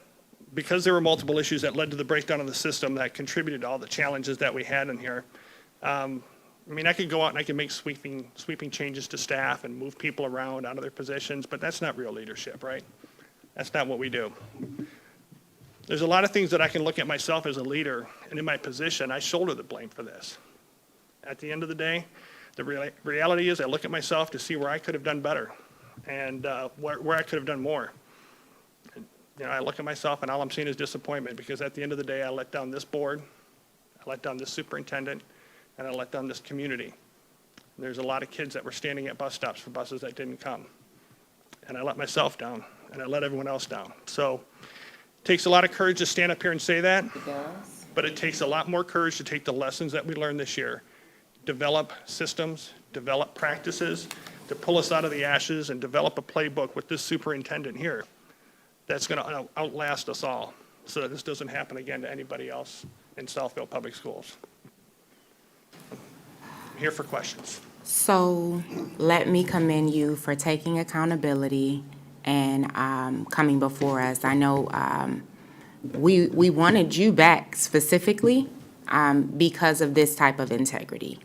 because there were multiple issues that led to the breakdown of the system that contributed to all the challenges that we had in here, I mean, I could go out and I could make sweeping changes to staff and move people around out of their positions, but that's not real leadership, right? That's not what we do. There's a lot of things that I can look at myself as a leader, and in my position, I shoulder the blame for this. At the end of the day, the reality is I look at myself to see where I could have done better and where I could have done more. You know, I look at myself and all I'm seeing is disappointment because at the end of the day, I let down this board, I let down this superintendent, and I let down this community. There's a lot of kids that were standing at bus stops for buses that didn't come. And I let myself down, and I let everyone else down. So it takes a lot of courage to stand up here and say that. It does. But it takes a lot more courage to take the lessons that we learned this year, develop systems, develop practices to pull us out of the ashes and develop a playbook with this superintendent here that's going to outlast us all so that this doesn't happen again to anybody else in Southfield Public Schools. I'm here for questions. So let me commend you for taking accountability and coming before us. I know we wanted you back specifically because of this type of integrity.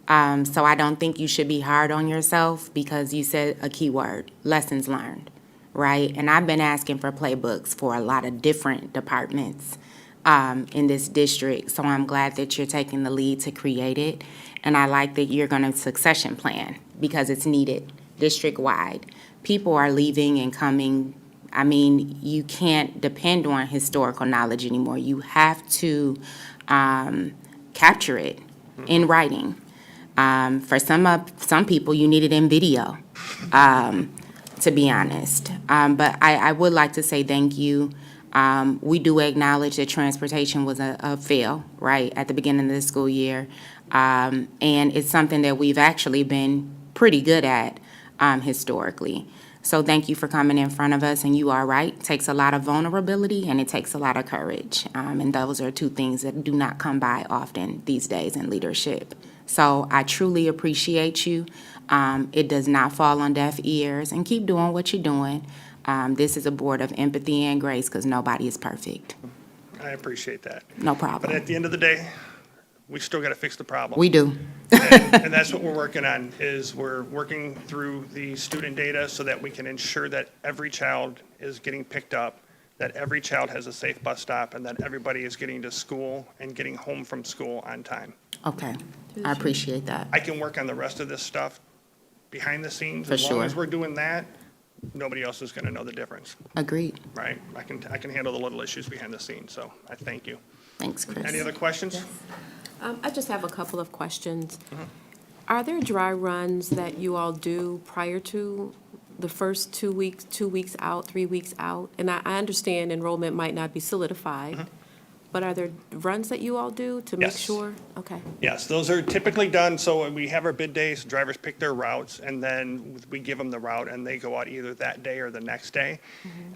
So I don't think you should be hard on yourself because you said a key word, lessons learned, right? And I've been asking for playbooks for a lot of different departments in this district. So I'm glad that you're taking the lead to create it. And I like that you're going to succession plan because it's needed district-wide. People are leaving and coming. I mean, you can't depend on historical knowledge anymore. You have to capture it in writing. For some people, you need it in video, to be honest. But I would like to say thank you. We do acknowledge that transportation was a fail, right, at the beginning of the school year. And it's something that we've actually been pretty good at historically. So thank you for coming in front of us, and you are right. It takes a lot of vulnerability, and it takes a lot of courage. And those are two things that do not come by often these days in leadership. So I truly appreciate you. It does not fall on deaf ears, and keep doing what you're doing. This is a board of empathy and grace because nobody is perfect. I appreciate that. No problem. But at the end of the day, we still got to fix the problem. We do. And that's what we're working on, is we're working through the student data so that we can ensure that every child is getting picked up, that every child has a safe bus stop, and that everybody is getting to school and getting home from school on time. Okay, I appreciate that. I can work on the rest of this stuff behind the scenes. For As long sure. as we're doing that, nobody else is going to know the difference, Agreed. right? I can handle the little issues behind the scenes, so I thank you. Thanks, Chris. Any other questions? I just have a couple of questions. Are there dry runs that you all do prior to the first 2 weeks, 2 weeks out, 3 weeks out? And I understand enrollment might not be solidified, but are there runs that you all do to make Yes. sure? Okay. Yes, those are typically done, so we have our bid days, drivers pick their routes, and then we give them the route, and they go out either that day or the next day.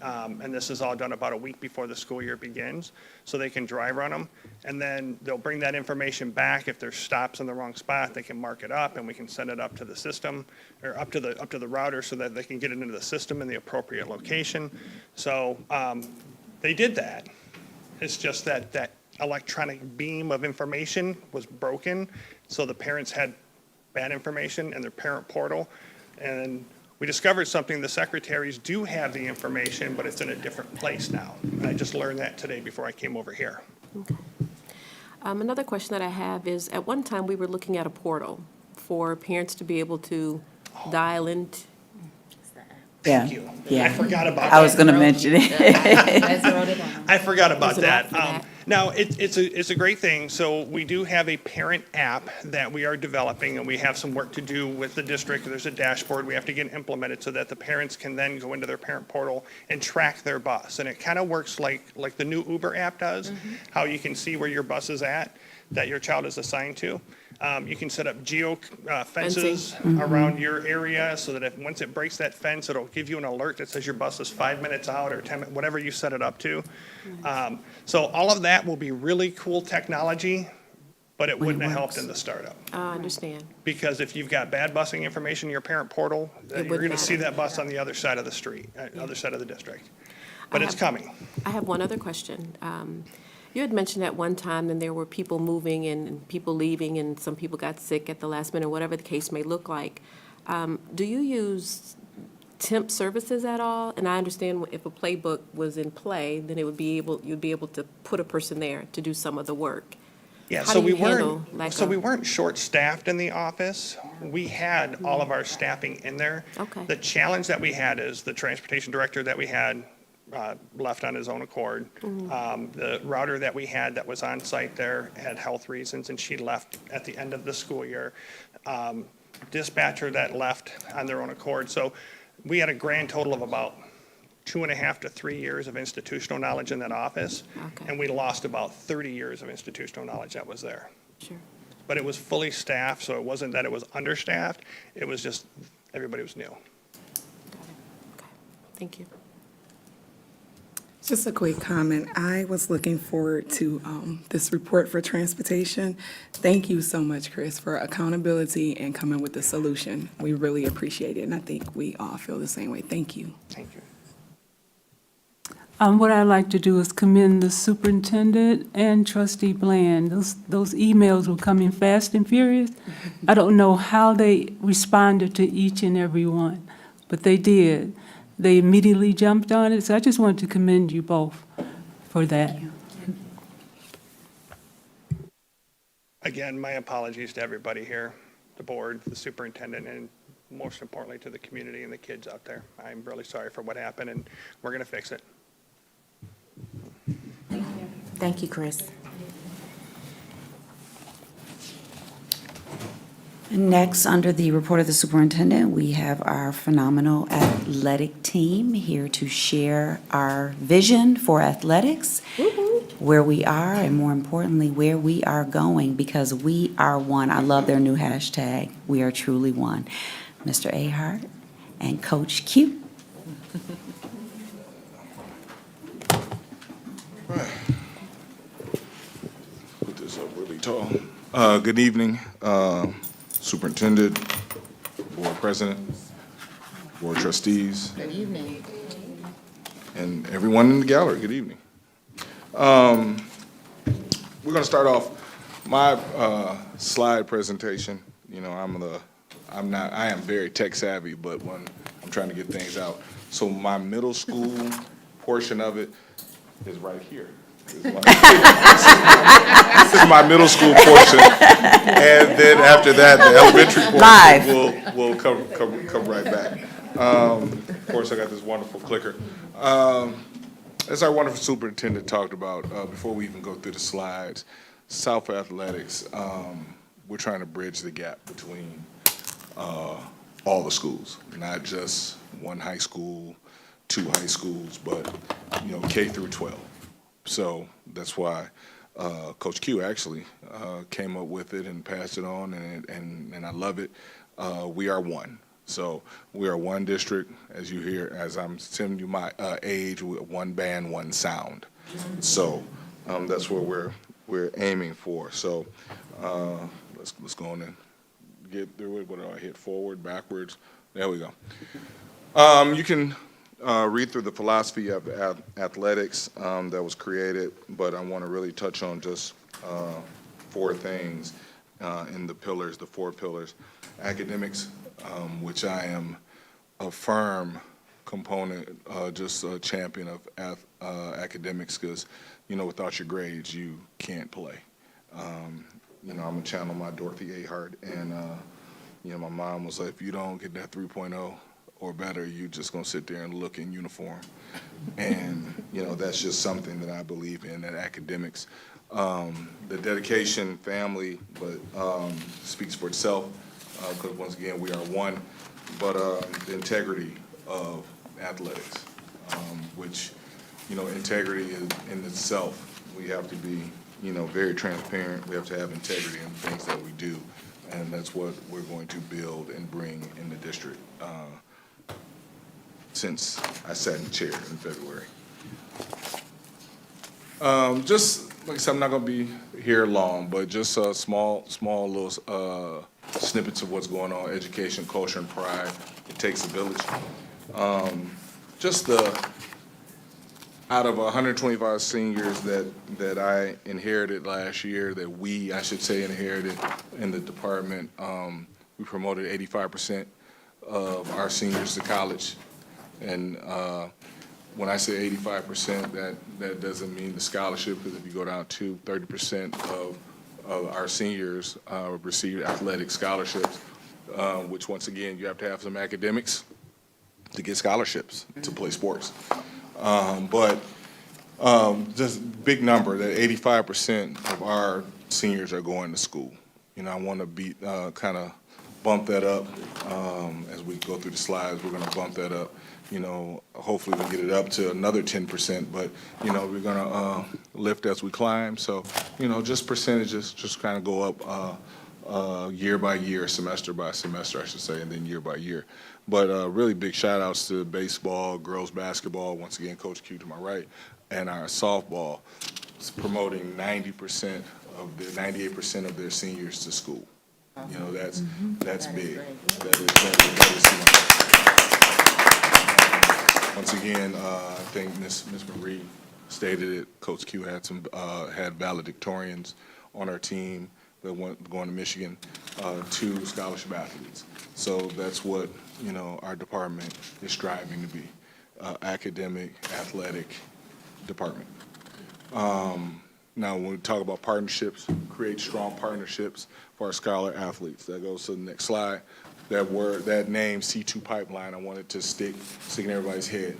And this is all done about a week before the school year begins, so they can dry run them. And then they'll bring that information back. If there's stops in the wrong spot, they can mark it up, and we can send it up to the system, or up to the router, so that they can get it into the system in the appropriate location. So they did that. It's just that electronic beam of information was broken, so the parents had bad information in their parent portal. And we discovered something, the secretaries do have the information, but it's in a different place now. And I just learned that today before I came over here. Okay. Another question that I have is, at one time, we were looking at a portal for parents to be able to dial in. Thank you. Yeah. I forgot about that. I was going to mention it. I forgot about There's an app that. for that. Now, it's a great thing. So we do have a parent app that we are developing, and we have some work to do with the district. There's a dashboard we have to get implemented so that the parents can then go into their parent portal and track their bus. And it kind of works like the new Uber app does, how you can see where your bus is at, that your child is assigned to. You can set up fences around your area so that once it breaks that fence, it'll give you an alert that says your bus is 5 minutes out or 10 minutes, whatever you set it up to. So all of that will be really cool technology, but it wouldn't have helped in the startup. I understand. Because if you've got bad busing information in your parent portal, you're wouldn't going to see matter. that bus on the other side of the street, other side of the district. But it's coming. I have one other question. You had mentioned at one time that there were people moving and people leaving, and some people got sick at the last minute, whatever the case may look like. Do you use temp services at all? And I understand if a playbook was in play, then you'd be able to put a person there to do some of the work. Yeah, How so do we you handle we weren't short-staffed in the office. We had all of our staffing in there. Okay. The challenge that we had is the transportation director that we had left on his own accord. The router that we had that was on site there had health reasons, and she left at the end of the school year. Dispatcher that left on their own accord. So we had a grand total of about 2.5 to 3 years of institutional knowledge in that office, and we lost about 30 years of institutional knowledge that was there. Sure. But it was fully staffed, so it wasn't that it was understaffed. It was just everybody was new. Got it. Okay. Thank you. Just a quick comment. I was looking forward to this report for transportation. Thank you so much, Chris, for accountability and coming with the solution. We really appreciate it, and I think we all feel the same way. Thank you. Thank you. What I'd like to do is commend the superintendent and Trustee Bland. Those emails were coming fast and furious. I don't know how they responded to each and every one, but they did. They immediately jumped on it, so I just wanted to commend you both for that. Again, my apologies to everybody here, the board, the superintendent, and most importantly to the community and the kids out there. I'm really sorry for what happened, and we're going to fix it. Thank you, Chris. Next, under the report of the superintendent, we have our phenomenal athletic team here to share our vision for athletics, where we are, and more importantly, where we are going, because we are one. I love their new hashtag, we are truly one. Mr. Ahart and Coach Q. Put this up really tall. Good evening, Superintendent, Board President, Board Trustees. Good evening. And everyone in the gallery, good evening. We're going to start off my slide presentation. You know, I am very tech savvy, but when I'm trying to get things out. So my middle school portion of it is right here. This is my middle school portion, and then after that, the elementary portion will come right back. Of course, I got this wonderful clicker. As our wonderful superintendent talked about, before we even go through the slides, Southfield Athletics, we're trying to bridge the gap between all the schools, not just one high school, 2 high schools, but K through 12. So that's why Coach Q actually came up with it and passed it on, and I love it. We are one. So we are one district, as you hear, as I'm telling you my age, one band, one sound. So that's what we're aiming for. So let's go on and get through it. What do I hit? Forward, backwards. There we go. You can read through the philosophy of athletics that was created, but I want to really touch on just 4 things in the pillars, the 4 pillars. Academics, which I am a firm component, just a champion of academics, because, without your grades, you can't play. I'm going to channel my Dorothy Ahart, and, my mom was like, if you don't get that 3.0 or better, you just going to sit there and look in uniform. And, that's just something that I believe in, that academics, the dedication, family, but speaks for itself, because once again, we are one, but the integrity of athletics, which, integrity in itself, we have to be, very transparent. We have to have integrity in the things that we do, and that's what we're going to build and bring in the district since I sat in the chair in February. Just like I said, I'm not going to be here long, but just a small little snippets of what's going on, education, culture, and pride. It takes a village. Just out of 125 seniors that I inherited last year, that I should say, inherited in the department, we promoted 85% of our seniors to college. And when I say 85%, that doesn't mean the scholarship, because if you go down to 30% of our seniors receive athletic scholarships, which once again, you have to have some academics to get scholarships to play sports. Just big number that 85% of our seniors are going to school. I want to kind of bump that up as we go through the slides. We're going to bump that up. Hopefully we get it up to another 10%, but, we're going to lift as we climb. So, just percentages just kind of go up year by year, semester by semester, I should say, and then year by year. But really big shout outs to baseball, girls basketball, once again, Coach Q to my right, and our softball. It's promoting 90% of their, 98% of their seniors to school. That's big. That is once again, I think Ms. Marie stated it. Coach Q had had valedictorians on our team that went going to Michigan, 2 scholarship athletes. So that's what our department is striving to be, academic, athletic department. Now, when we talk about partnerships, create strong partnerships for our scholar athletes. That goes to the next slide. That name, C2 Pipeline, I wanted to stick in everybody's head.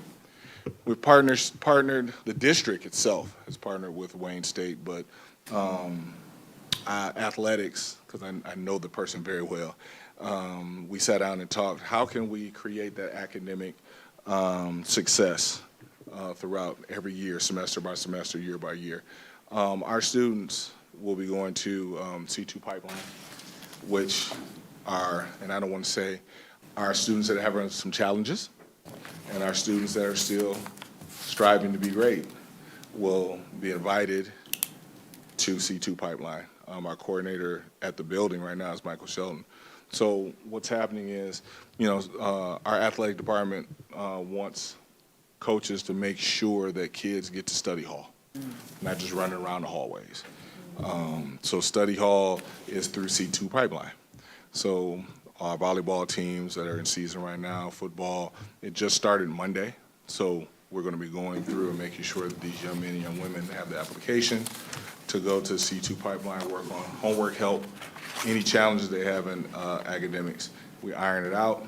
We've partnered, the district itself has partnered with Wayne State, but athletics, because I know the person very well, we sat down and talked, how can we create that academic success throughout every year, semester by semester, year by year. Our students will be going to C2 Pipeline, which are, and I don't want to say, our students that are having some challenges and our students that are still striving to be great will be invited to C2 Pipeline. Our coordinator at the building right now is Michael Shelton. So what's happening is, our athletic department wants coaches to make sure that kids get to study hall, not just running around the hallways. So study hall is through C2 Pipeline. So our volleyball teams that are in season right now, football, it just started Monday. So we're going to be going through and making sure that these young men and young women have the application to go to C2 Pipeline, work on homework help, any challenges they have in academics. We iron it out,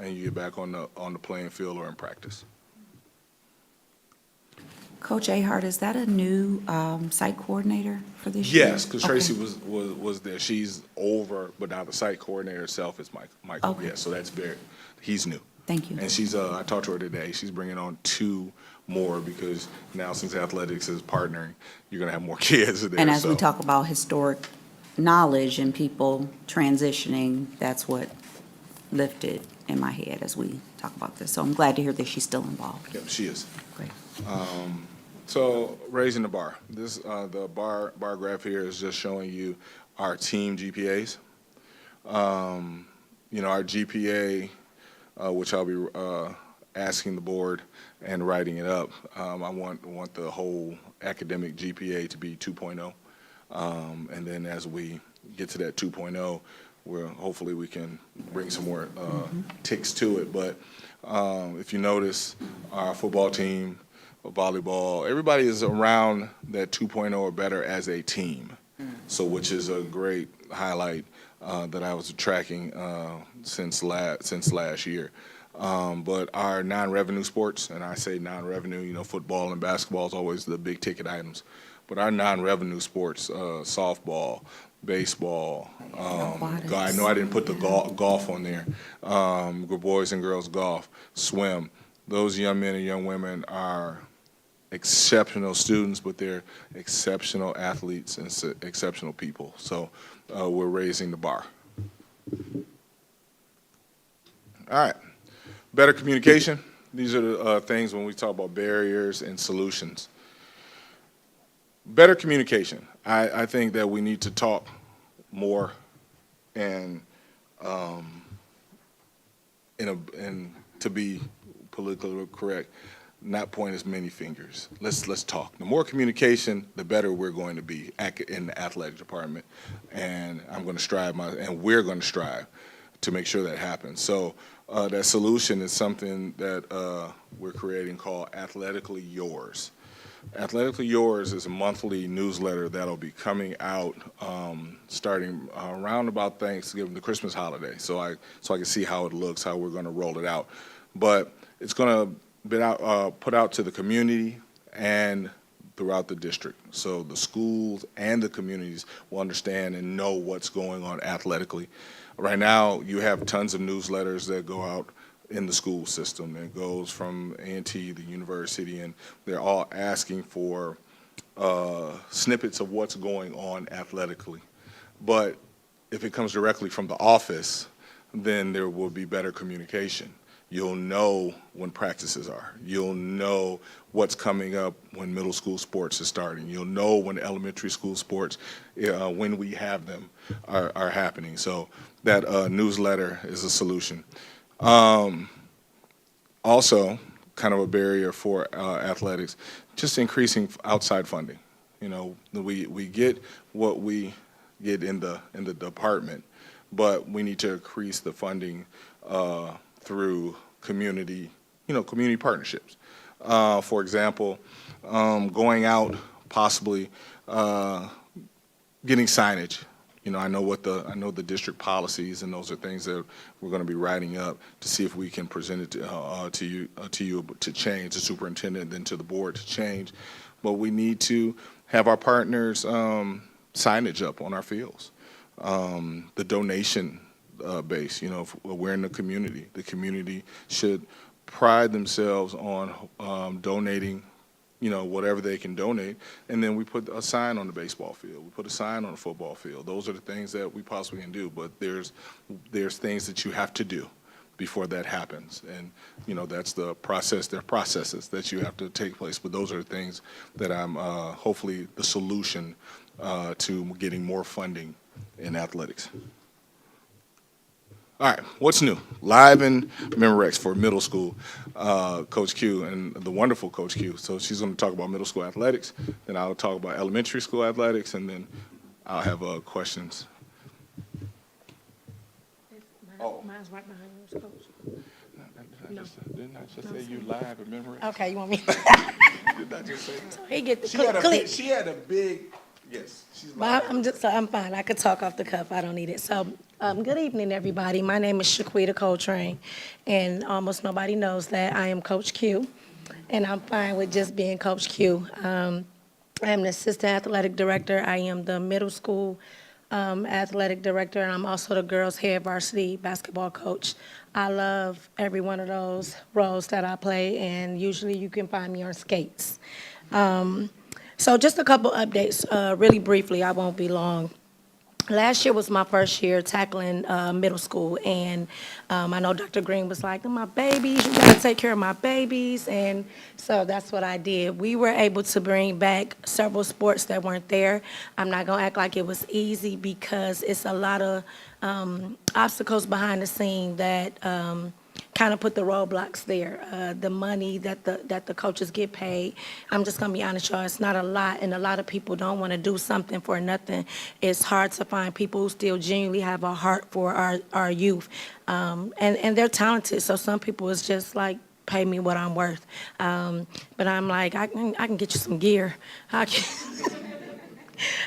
and you get back on the playing field or in practice. Coach Ahart, is that a new site coordinator for this year? Yes, because Tracy was there. She's over, but now the site coordinator herself is Michael. Okay. Yeah, so he's new. Thank you. And she's, I talked to her today, she's bringing on 2 more because now since athletics is partnering, you're going to have more kids there. And as we talk about historic knowledge and people transitioning, that's what lifted in my head as we talk about this. So I'm glad to hear that she's still involved. Yep, she is. Great. So raising the bar. This the bar graph here is just showing you our team GPAs. Our GPA, which I'll be asking the board and writing it up. I want the whole academic GPA to be 2.0, and then as we get to that 2.0, hopefully we can bring some more ticks to it. But if you notice, our football team, volleyball, everybody is around that 2.0 or better as a team. So, which is a great highlight that I was tracking since last year. But our non-revenue sports, and I say non-revenue, football and basketball is always the big ticket items. But our non-revenue sports, softball, baseball, I know I didn't put the golf on there, boys and girls golf, swim. Those young men and young women are exceptional students, but they're exceptional athletes and exceptional people. So we're raising the bar. All right. Better communication. These are the things when we talk about barriers and solutions. Better communication. I think that we need to talk more and to be politically correct, not point as many fingers. Let's talk. The more communication, the better we're going to be in the athletic department, and we're going to strive to make sure that happens. So that solution is something that we're creating called Athletically Yours. Athletically Yours is a monthly newsletter that'll be coming out starting around about Thanksgiving, the Christmas holiday. So I can see how it looks, how we're going to roll it out. But it's going to put out to the community and throughout the district. So the schools and the communities will understand and know what's going on athletically. Right now, you have tons of newsletters that go out in the school system. It goes from A&T, the university, and they're all asking for snippets of what's going on athletically. But if it comes directly from the office, then there will be better communication. You'll know when practices are. You'll know what's coming up when middle school sports is starting. You'll know when elementary school sports, when we have them, are happening. So that newsletter is a solution. Also, kind of a barrier for athletics, just increasing outside funding. You know, we get what we get in the department, but we need to increase the funding through community partnerships. For example, going out, possibly getting signage. You know, I know the district policies, and those are things that we're going to be writing up to see if we can present it to you to change, the superintendent, then to the board to change. But we need to have our partners signage up on our fields. The donation base, you know, if we're in the community should pride themselves on donating, you know, whatever they can donate, and then we put a sign on the baseball field, we put a sign on the football field. Those are the things that we possibly can do, but there's things that you have to do before that happens, and you know, that's the process. There are processes that you have to take place, but those are the things that I'm hopefully the solution to getting more funding in athletics. All right, what's new? Live in Memorex for middle school, Coach Q and the wonderful Coach Q. So she's going to talk about middle school athletics, then I'll talk about elementary school athletics, and then I'll have questions. Mine's right behind yours, Coach. Didn't I just say you live in Memorex? Okay, you want me? Didn't I just say that? He get the She click. had a big, yes, she's But I'm fine. I could talk off the cuff. I don't need it. So, good evening, everybody. My name is Shaquita Coltrane, and almost nobody knows that I am Coach Q, and I'm fine with just being Coach Q. I am the assistant athletic director. I am the middle school athletic director, and I'm also the girls' head varsity basketball coach. I love every one of those roles that I play, and usually you can find me on skates. So just a couple updates, really briefly, I won't be long. Last year was my first year tackling middle school, and I know Dr. Green was like, my babies, you gotta take care of my babies, and so that's what I did. We were able to bring back several sports that weren't there. I'm not gonna act like it was easy because it's a lot of obstacles behind the scene that kind of put the roadblocks there. The money that the coaches get paid, I'm just gonna be honest, y'all, it's not a lot, and a lot of people don't want to do something for nothing. It's hard to find people who still genuinely have a heart for our youth, and they're talented. So some people is just like, pay me what I'm worth. But I'm like, I can get you some gear. I can.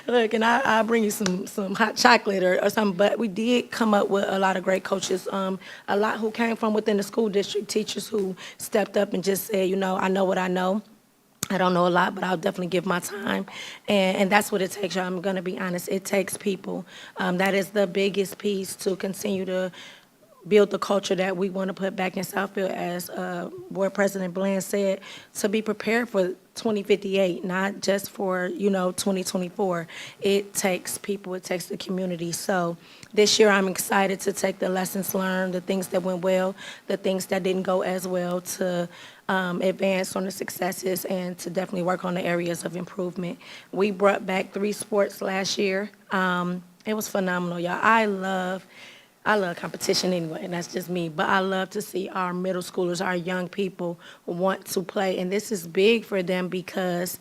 Look, and I'll bring you some hot chocolate or something. But we did come up with a lot of great coaches, a lot who came from within the school district, teachers who stepped up and just said, you know, I know what I know. I don't know a lot, but I'll definitely give my time. And that's what it takes, y'all. I'm going to be honest. It takes people. That is the biggest piece to continue to build the culture that we want to put back in Southfield, as Board President Bland said, to be prepared for 2058, not just for, 2024. It takes people, it takes the community. So this year I'm excited to take the lessons learned, the things that went well, the things that didn't go as well, to advance on the successes and to definitely work on the areas of improvement. We brought back 3 sports last year. It was phenomenal, y'all. I love competition anyway, and that's just me. But I love to see our middle schoolers, our young people want to play. And this is big for them because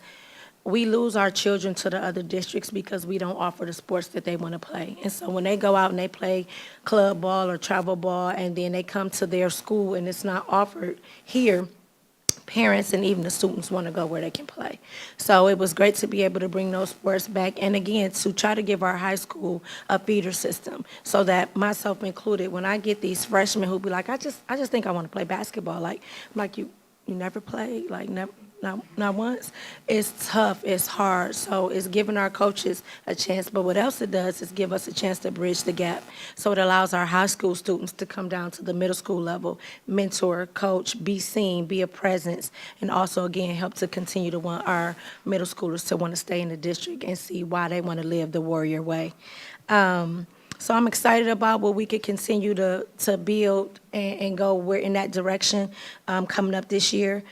we lose our children to the other districts because we don't offer the sports that they want to play. And so when they go out and they play club ball or travel ball, and then they come to their school and it's not offered here, parents and even the students want to go where they can play. So it was great to be able to bring those sports back, and again, to try to give our high school a feeder system so that, myself included, when I get these freshmen who be like, I just think I want to play basketball, like, I'm like, you never played, like not once. It's tough, it's hard, so it's giving our coaches a chance. But what else it does is give us a chance to bridge the gap. So it allows our high school students to come down to the middle school level, mentor, coach, be seen, be a presence, and also, again, help to continue to want our middle schoolers to want to stay in the district and see why they want to live the Warrior way. So I'm excited about what we could continue to build and go we're in that direction coming up this year.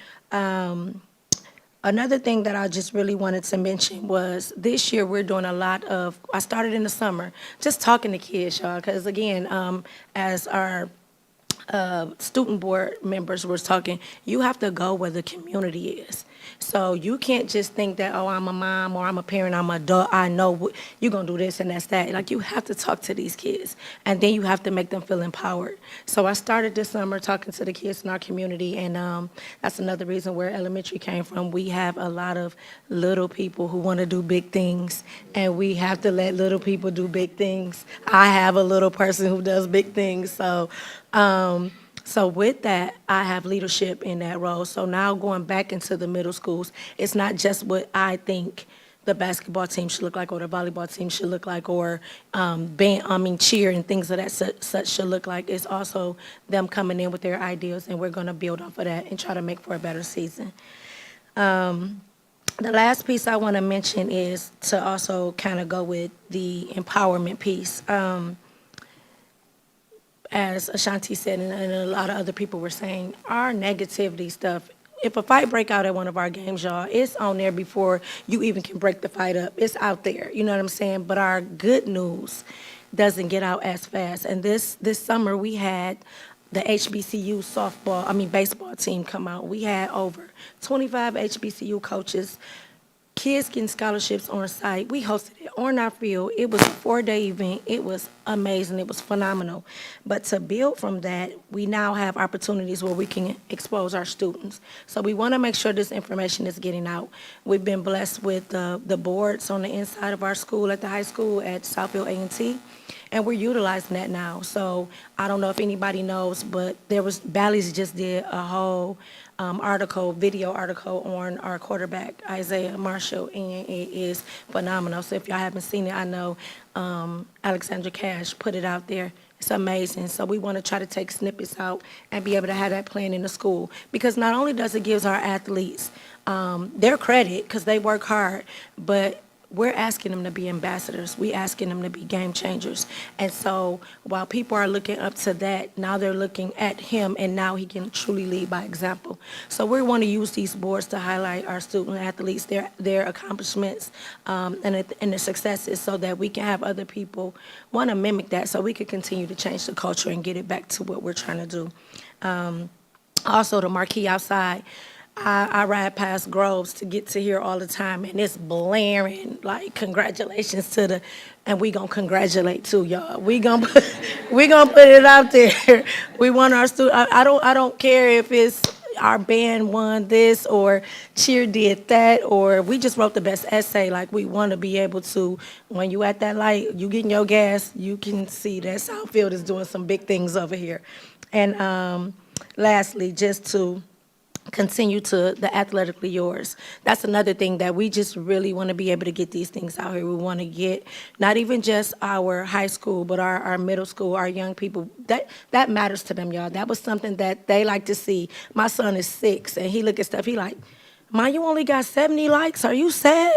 Another thing that I just really wanted to mention was this year we're doing a lot of, I started in the summer, just talking to kids, y'all, because again, as our student board members were talking, you have to go where the community is. So you can't just think that, oh, I'm a mom or I'm a parent, I'm an adult, I know you're going to do this and that's that. Like, you have to talk to these kids, and then you have to make them feel empowered. So I started this summer talking to the kids in our community, and that's another reason where elementary came from. We have a lot of little people who want to do big things, and we have to let little people do big things. I have a little person who does big things, so with that, I have leadership in that role. So now going back into the middle schools, it's not just what I think the basketball team should look like or the volleyball team should look like or cheer and things of that such should look like. It's also them coming in with their ideas, and we're going to build off of that and try to make for a better season. The last piece I want to mention is to also kind of go with the empowerment piece. As Ashanti said, and a lot of other people were saying, our negativity stuff, if a fight break out at one of our games, y'all, it's on there before you even can break the fight up. It's out there, you know what I'm saying? But our good news doesn't get out as fast. And this summer, we had the HBCU baseball team come out. We had over 25 HBCU coaches, kids getting scholarships on site. We hosted it on our field. It was a 4-day event. It was amazing. It was phenomenal. But to build from that, we now have opportunities where we can expose our students. So we want to make sure this information is getting out. We've been blessed with the boards on the inside of our school at the high school at Southfield A&T, and we're utilizing that now. So I don't know if anybody knows, but Bally's just did a whole video article on our quarterback, Isaiah Marshall, and it is phenomenal. So if y'all haven't seen it, I know Alexandra Cash put it out there. It's amazing. So we want to try to take snippets out and be able to have that playing in the school, because not only does it give our athletes their credit because they work hard, but we're asking them to be ambassadors. We're asking them to be game changers. And so while people are looking up to that, now they're looking at him, and now he can truly lead by example. So we want to use these boards to highlight our student athletes, their accomplishments, and their successes, so that we can have other people want to mimic that, so we can continue to change the culture and get it back to what we're trying to do. Also, the marquee outside, I ride past Groves to get to here all the time, and it's blaring, like, congratulations and we gonna congratulate too, y'all. We gonna put it out there. We want our students, I don't care if it's our band won this or cheer did that, or we just wrote the best essay. Like, we want to be able to, when you at that light, you getting your gas, you can see that Southfield is doing some big things over here. And lastly, just to continue to the Athletically Yours. That's another thing that we just really want to be able to get these things out here. We want to get not even just our high school, but our middle school, our young people. That matters to them, y'all. That was something that they like to see. My son is 6, and he look at stuff, he like, "Ma, you only got 70 likes? Are you sad?"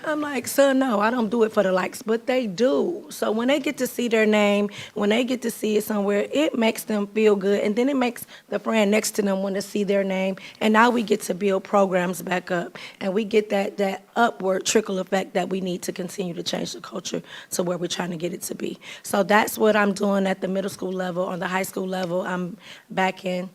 I'm like, "Son, no, I don't do it for the likes," but they do. So when they get to see their name, when they get to see it somewhere, it makes them feel good, and then it makes the friend next to them want to see their name, and now we get to build programs back up, and we get that upward trickle effect that we need to continue to change the culture to where we're trying to get it to be. So that's what I'm doing at the middle school level. On the high school level, I'm backing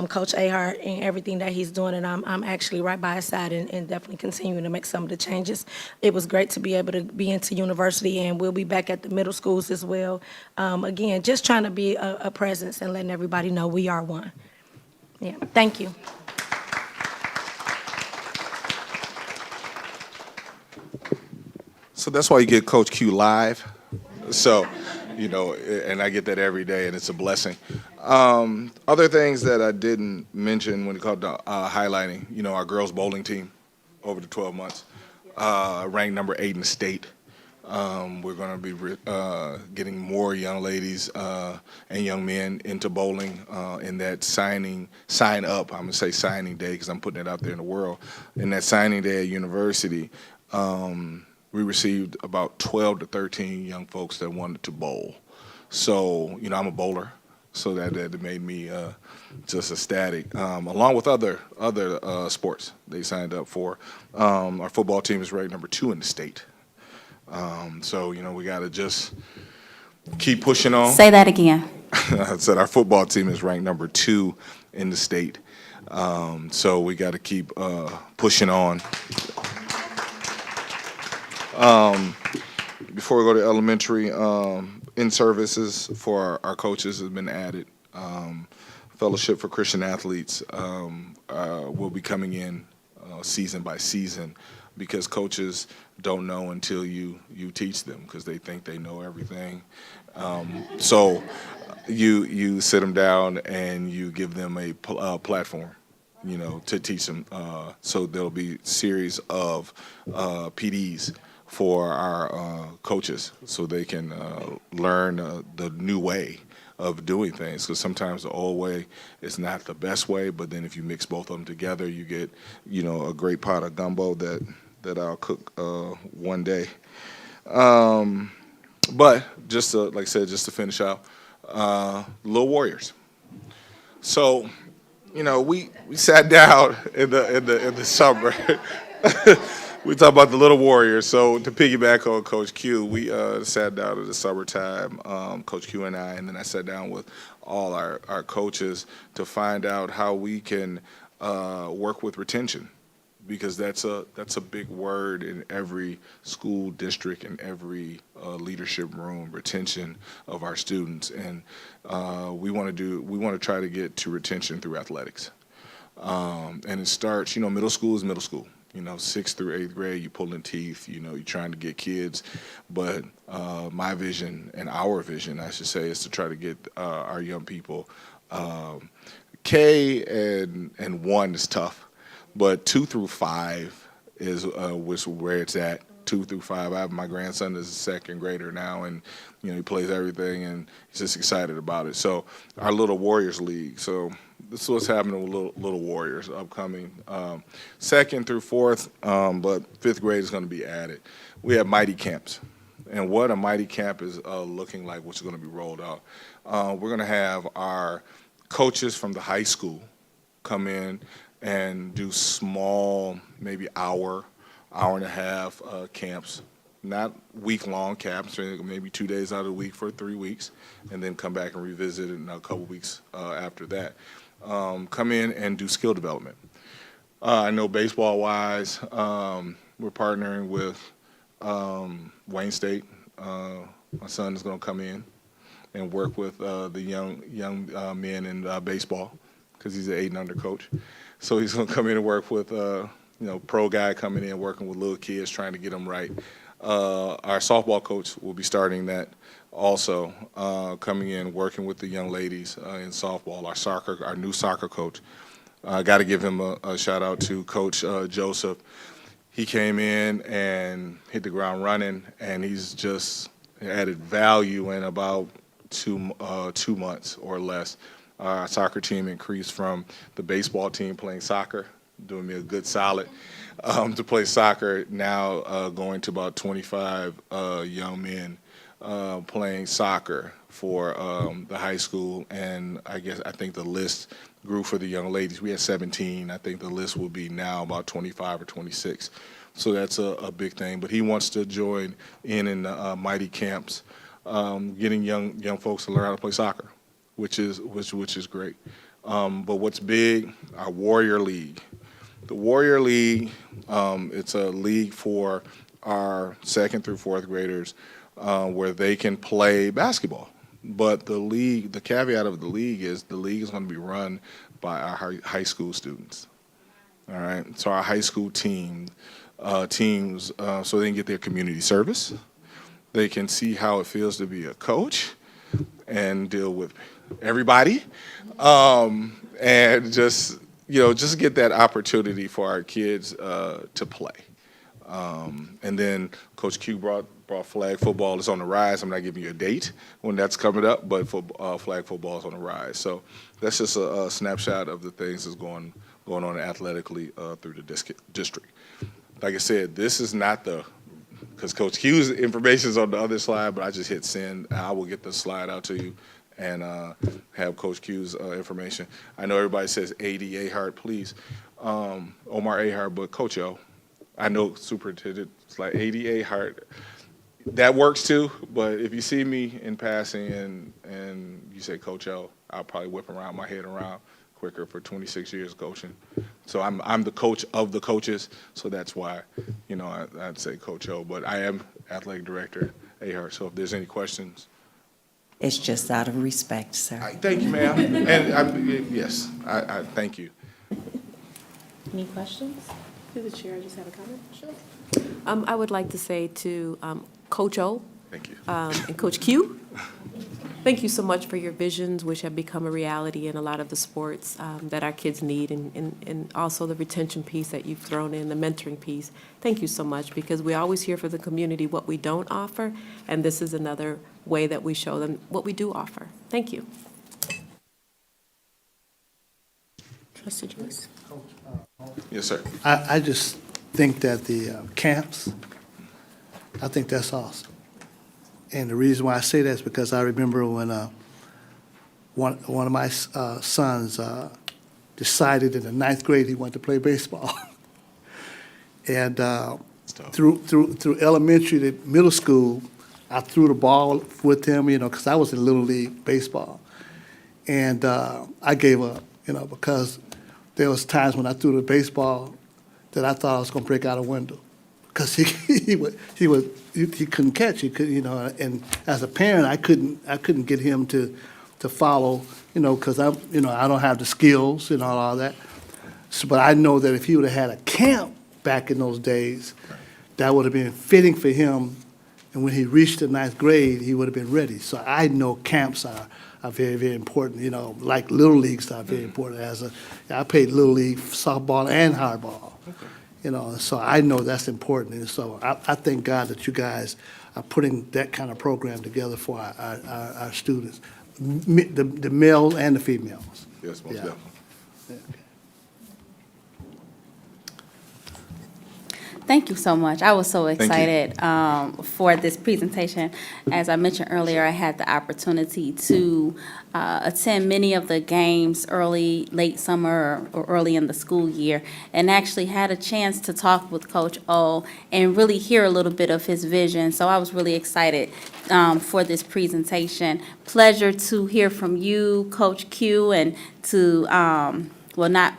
Coach Ahart and everything that he's doing, and I'm actually right by his side and definitely continuing to make some of the changes. It was great to be able to be into university, and we'll be back at the middle schools as well. Again, just trying to be a presence and letting everybody know we are one. Yeah, thank you. So that's why you get Coach Q live. So you know, and I get that every day, and it's a blessing. Other things that I didn't mention when it comes to highlighting, you know, our girls bowling team over the 12 months, ranked number 8 in the state. We're going to be getting more young ladies and young men into bowling in that sign up. I'm going to say signing day because I'm putting it out there in the world. In that signing day at university, we received about 12 to 13 young folks that wanted to bowl. So, you know, I'm a bowler, so that made me just ecstatic. Along with other sports they signed up for. Our football team is ranked number 2 in the state. So, you know, we got to just keep pushing on. Say that again. I said our football team is ranked number 2 in the state. So we got to keep pushing on. Before we go to elementary, in-services for our coaches has been added. Fellowship for Christian Athletes will be coming in season by season because coaches don't know until you teach them because they think they know everything. So you sit them down and you give them a platform, you know, to teach them. So there'll be a series of PDs for our coaches so they can learn the new way of doing things, because sometimes the old way is not the best way, but then if you mix both of them together, you get, you know, a great pot of gumbo that I'll cook one day. But just to, like I said, just to finish out, Little Warriors. So, you know, we sat down in the summer. We talked about the Little Warriors. So to piggyback on Coach Q, we sat down in the summertime, Coach Q and I, and then I sat down with all our coaches to find out how we can work with retention, because that's a big word in every school district and every leadership room, retention of our students. And we want to try to get to retention through athletics. And it starts, you know, middle school is middle school. You know, 6th through 8th grade, you're pulling teeth, you know, you're trying to get kids. But my vision, and our vision, I should say, is to try to get our young people. K and 1 is tough, but 2 through 5 is where it's at. 2 through 5. My grandson is a second grader now, and you know he plays everything, and he's just excited about it. So our Little Warriors League. So this is what's happening with Little Warriors upcoming. 2nd through 4th, but 5th grade is going to be added. We have Mighty Camps, and what a Mighty Camp is looking like, which is going to be rolled out. We're going to have our coaches from the high school come in and do small, maybe hour and a half camps, not week-long camps, maybe 2 days out of the week for 3 weeks, and then come back and revisit it in a couple weeks after that. Come in and do skill development. I know baseball-wise, we're partnering with Wayne State. My son is going to come in and work with the young men in baseball because he's an 8 and under coach. So he's going to come in and work with you know, pro guy coming in, working with little kids, trying to get them right. Our softball coach will be starting that also, coming in, working with the young ladies in softball. Our new soccer coach. Got to give him a shout out to Coach Joseph. He came in and hit the ground running, and he's just added value in about 2 months or less. Our soccer team increased from the baseball team playing soccer, doing me a good solid, to play soccer, now going to about 25 young men playing soccer for the high school. And I think the list grew for the young ladies. We had 17. I think the list will be now about 25 or 26. So that's a big thing. But he wants to join in the Mighty Camps, getting young folks to learn how to play soccer, which is great. But what's big, our Warrior League. The Warrior League, it's a league for our 2nd through 4th graders where they can play basketball. But the caveat of the league is going to be run by our high school students. All right, so our high school teams, so they can get their community service. They can see how it feels to be a coach and deal with everybody, and just get that opportunity for our kids to play. And then Coach Q brought flag football is on the rise. I'm not giving you a date when that's coming up, but flag football is on the rise. So that's just a snapshot of the things that's going on athletically through the district. Like I said, this is not because Coach Q's information is on the other slide, but I just hit send. I will get the slide out to you and have Coach Q's information. I know everybody says AD Ahart, please. Omar Ahart, but Coach O. I know superintendent, it's like AD Ahart. That works too, but if you see me in passing and you say Coach O, I'll probably whip my head around quicker for 26 years coaching. So I'm the coach of the coaches, so that's why, I'd say Coach O, but I am athletic director Ahart, so if there's any questions. It's just out of respect, sir. Thank you, ma'am. And yes, I thank you. Any questions? Through the chair, I just have a comment. Sure. I would like to say to Coach O. Thank you. And Coach Q, thank you so much for your visions, which have become a reality in a lot of the sports that our kids need, and also the retention piece that you've thrown in, the mentoring piece. Thank you so much, because we always hear for the community what we don't offer, and this is another way that we show them what we do offer. Thank you. Trustee Joyce? Yes, sir. I just think that the camps, I think that's awesome. And the reason why I say that is because I remember when one of my sons decided in the 9th grade he wanted to play baseball. And through elementary to middle school, I threw the ball with him, because I was in Little League baseball. And I gave up, because there was times when I threw the baseball that I thought I was going to break out a window, because he couldn't catch. He could, and as a parent, I couldn't get him to follow, because I don't have the skills and all that. So, but I know that if he would have had a camp back in those days, that would have been fitting for him. And when he reached the 9th grade, he would have been ready. So I know camps are very, very important, like Little Leagues are very important. I played Little League softball and hardball, so I know that's important. And so I thank God that you guys are putting that kind of program together for our students, the males and the females. Yes, most definitely. Yeah. Thank you so much. I was so excited for this presentation. As I mentioned earlier, I had the opportunity to attend many of the games late summer or early in the school year, and actually had a chance to talk with Coach O and really hear a little bit of his vision. So I was really excited for this presentation. Pleasure to hear from you, Coach Q, and to, not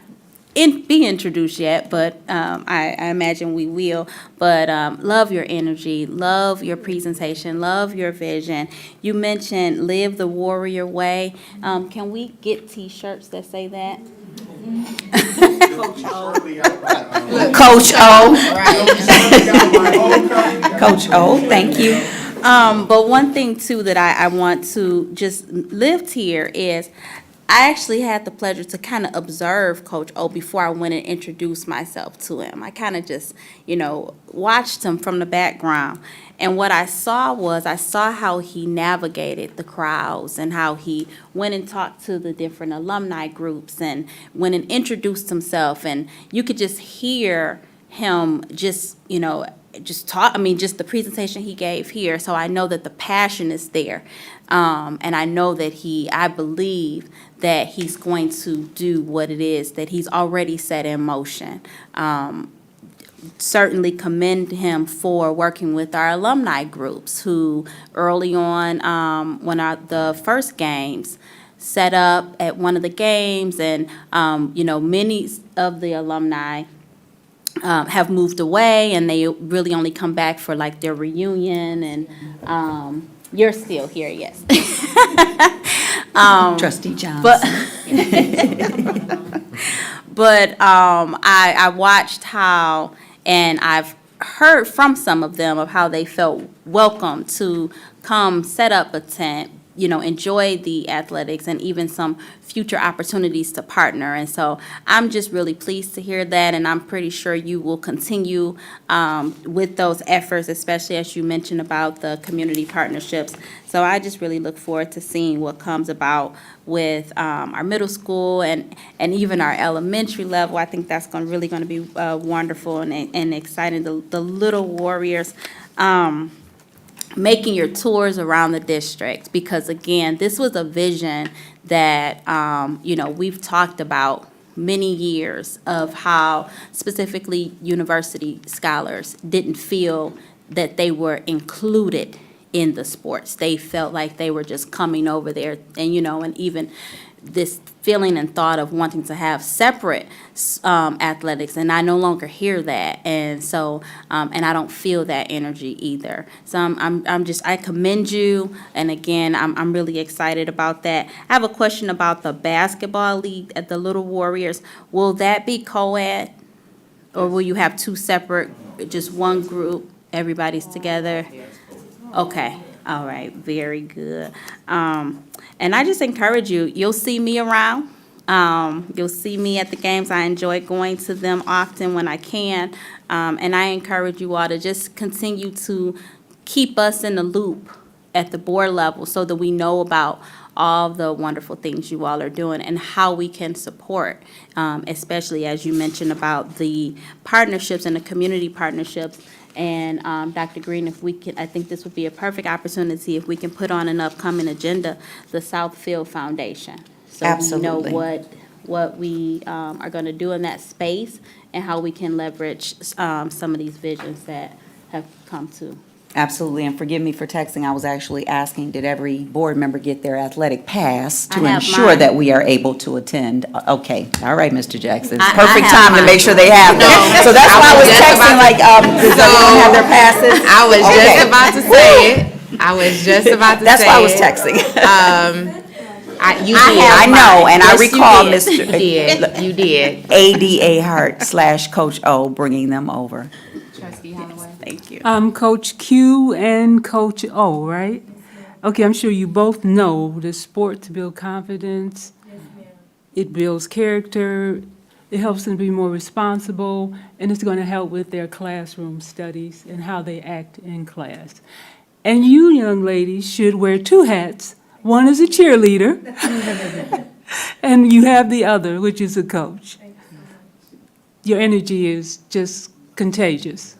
be introduced yet, but I imagine we will. But love your energy, love your presentation, love your vision. You mentioned live the warrior way. Can we get T-shirts that say that? Coach O. Coach O. Coach O, thank you. But one thing too that I want to just lift here is I actually had the pleasure to kind of observe Coach O before I went and introduced myself to him. I kind of just, watched him from the background. And what I saw how he navigated the crowds and how he went and talked to the different alumni groups and went and introduced himself. And you could just hear him just talk, just the presentation he gave here. So I know that the passion is there. And I know that I believe that he's going to do what it is that he's already set in motion. Certainly commend him for working with our alumni groups who early on, when the first games, set up at one of the games, and, many of the alumni have moved away, and they really only come back for like their reunion, and you're still here, yes. Trustee Johnson. But I watched how, and I've heard from some of them of how they felt welcome to come set up a tent, enjoy the athletics and even some future opportunities to partner. And so I'm just really pleased to hear that, and I'm pretty sure you will continue with those efforts, especially as you mentioned about the community partnerships. So I just really look forward to seeing what comes about with our middle school and even our elementary level. I think that's really going to be wonderful and exciting. The Little Warriors. Making your tours around the district, because again, this was a vision that, we've talked about many years of how specifically university scholars didn't feel that they were included in the sports. They felt like they were just coming over there and, and even this feeling and thought of wanting to have separate athletics, and I no longer hear that, and so and I don't feel that energy either. So I commend you, and again, I'm really excited about that. I have a question about the basketball league at the Little Warriors. Will that be co-ed, or will you have two separate, just one group, everybody's together? Okay. All right, very good. And I just encourage you, you'll see me around. You'll see me at the games. I enjoy going to them often when I can. And I encourage you all to just continue to keep us in the loop at the board level so that we know about all the wonderful things you all are doing and how we can support, especially as you mentioned about the partnerships and the community partnerships. And Dr. Green, if we can, I think this would be a perfect opportunity if we can put on an upcoming agenda, the Southfield Foundation. So Absolutely. we know what we are going to do in that space and how we can leverage some of these visions that have come to. Absolutely, and forgive me for texting. I was actually asking, did every board member get their athletic pass to I have ensure mine. that we are able to attend? Okay, all right, Mr. Jackson. I Perfect have time to mine. make sure they have them. No. So that's why I was just texting, about like, does everyone have their passes? I was Okay. just about to say it. I was just about to That's say why I was it. texting. You I did. have, I know, and I Yes, you recall did. Mr. You did. You did. ADA Hart / Coach O bringing them over. Trustee Holloway. Thank you. Coach Q and Coach O, right? Okay, I'm sure you both know the sport to build confidence. It builds character, it helps them be more responsible, and it's going to help with their classroom studies and how they act in class. And you young ladies should wear two hats. One is a cheerleader, and you have the other, which is a coach. Your energy is just contagious.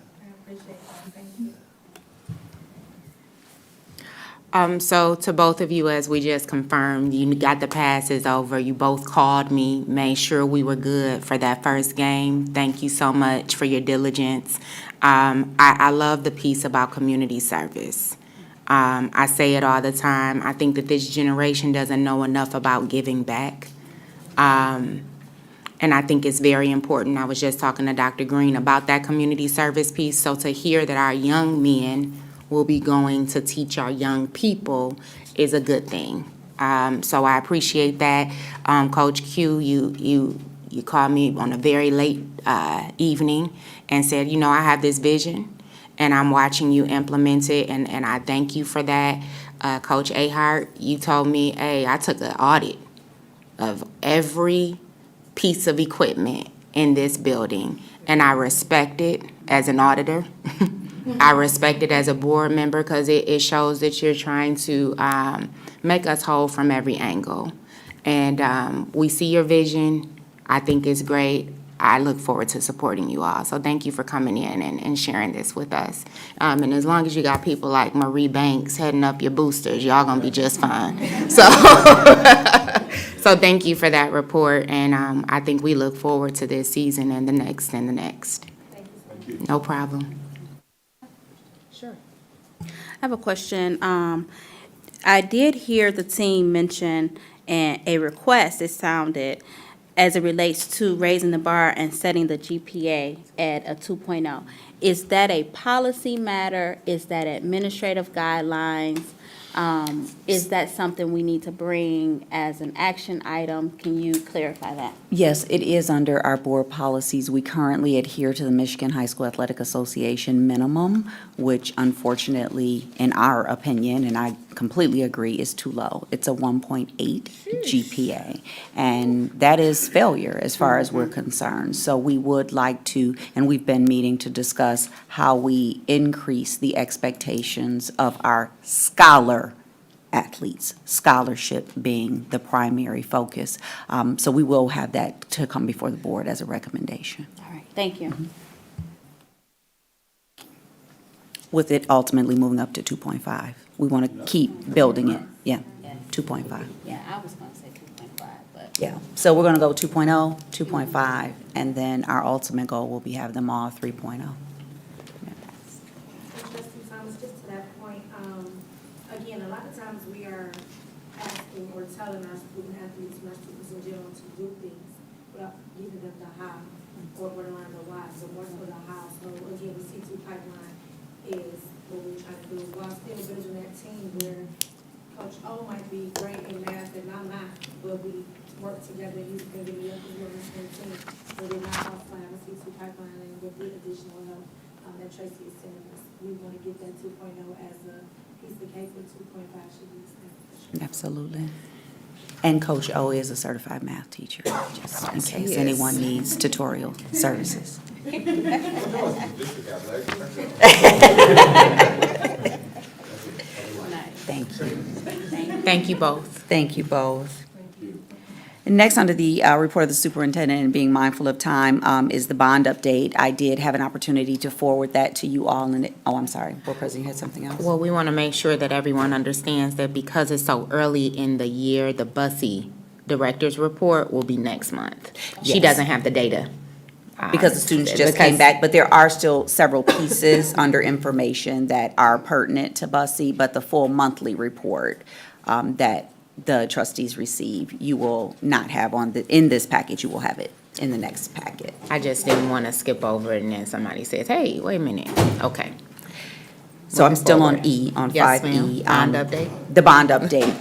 So to both of you, as we just confirmed, you got the passes over. You both called me, made sure we were good for that first game. Thank you so much for your diligence. I love the piece about community service. I say it all the time. I think that this generation doesn't know enough about giving back. And I think it's very important. I was just talking to Dr. Green about that community service piece. So to hear that our young men will be going to teach our young people is a good thing. So I appreciate that. Coach Q, you called me on a very late evening and said, I have this vision and I'm watching you implement it, and I thank you for that. Coach A. Hart, you told me, hey, I took an audit of every piece of equipment in this building, and I respect it as an auditor. I respect it as a board member because it shows that you're trying to make us whole from every angle. And we see your vision. I think it's great. I look forward to supporting you all. So thank you for coming in and sharing this with us. And as long as you got people like Marie Banks heading up your boosters, y'all gonna be just fine. So, so thank you for that report. And I think we look forward to this season and the next and the next. Thank you. No problem. I have a question. I did hear the team mention a request, it sounded, as it relates to raising the bar and setting the GPA at a 2.0. Is that a policy matter? Is that administrative guidelines? Is that something we need to bring as an action item? Can you clarify that? Yes, it is under our board policies. We currently adhere to the Michigan High School Athletic Association minimum, which unfortunately, in our opinion, and I completely agree, is too low. It's a 1.8 GPA, and that is failure as far as we're concerned. So we would like to, and we've been meeting to discuss how we increase the expectations of our scholar athletes, scholarship being the primary focus. So we will have that to come before the board as a recommendation. All right, thank you. With it ultimately moving up to 2.5. We want to keep building it, yeah, 2.5. Yeah, I was gonna say 2.5, but. Yeah, so we're going to go 2.0, 2.5, and then our ultimate goal will be have them all 3.0. Trustee Thomas, just to that point, again, a lot of times we are asking or telling our student athletes and our students in general to do things without giving them the how or borderline the why, so more so the how. So again, the C2 pipeline is what we're trying to do while still building that team where Coach O might be great in math and I'm not, but we work together. He's going to be up as well as the team. So we're not also have a C2 pipeline and with the additional help that Tracy is sending us. We want to get that 2.0 as a piece of cake, but 2.5 should be the same. Absolutely. And Coach O is a certified math teacher, just in case anyone needs tutorial services. Thank you. Thank you both. Thank you both. And next, under the report of the superintendent, and being mindful of time, is the bond update. I did have an opportunity to forward that to you all, and, I'm sorry, Board President, you had something else? Well, we want to make sure that everyone understands that because it's so early in the year, the BUSSY director's report will be next month. She Yes. doesn't have the data. Because the students just came back, but there are still several pieces under information that are pertinent to BUSSY, but the full monthly report that the trustees receive, you will not have in this package, you will have it in the next packet. I just didn't want to skip over it and then somebody says, hey, wait a minute. Okay. So I'm Moving still forward. on E, on Yes, 5E. ma'am. Bond update? The bond update.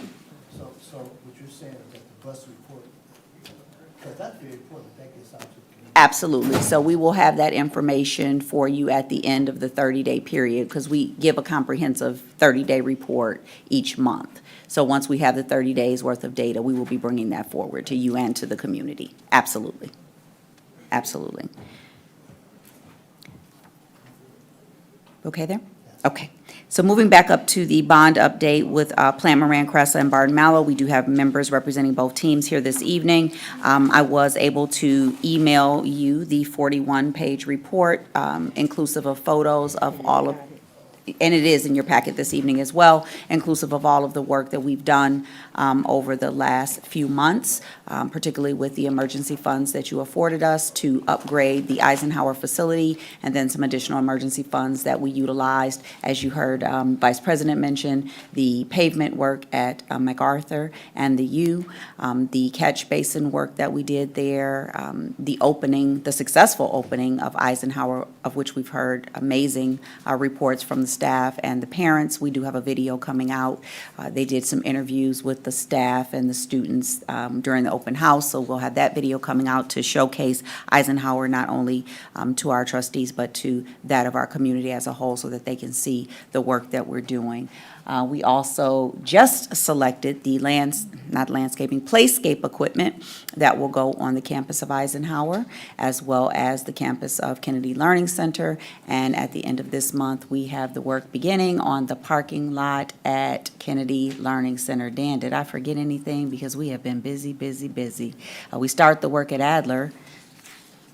So what you're saying is that the bus report, because that's very important, that gets out to the community. Absolutely. So we will have that information for you at the end of the 30-day period, because we give a comprehensive 30-day report each month. So once we have the 30 days worth of data, we will be bringing that forward to you and to the community. Absolutely. Absolutely. Okay there? Okay. So moving back up to the bond update with Plant Moran, Cressa, and Barton Mallow, we do have members representing both teams here this evening. I was able to email you the 41-page report, inclusive of photos of all of, and it is in your packet this evening as well, inclusive of all of the work that we've done over the last few months, particularly with the emergency funds that you afforded us to upgrade the Eisenhower facility, and then some additional emergency funds that we utilized. As you heard Vice President mention, the pavement work at MacArthur and the U, the catch basin work that we did there, the opening, the successful opening of Eisenhower, of which we've heard amazing reports from the staff and the parents. We do have a video coming out. They did some interviews with the staff and the students during the open house, so we'll have that video coming out to showcase Eisenhower not only to our trustees, but to that of our community as a whole, so that they can see the work that we're doing. We also just selected the playscape equipment that will go on the campus of Eisenhower, as well as the campus of Kennedy Learning Center. And at the end of this month, we have the work beginning on the parking lot at Kennedy Learning Center. Dan, did I forget anything? Because we have been busy, busy, busy. We start the work at Adler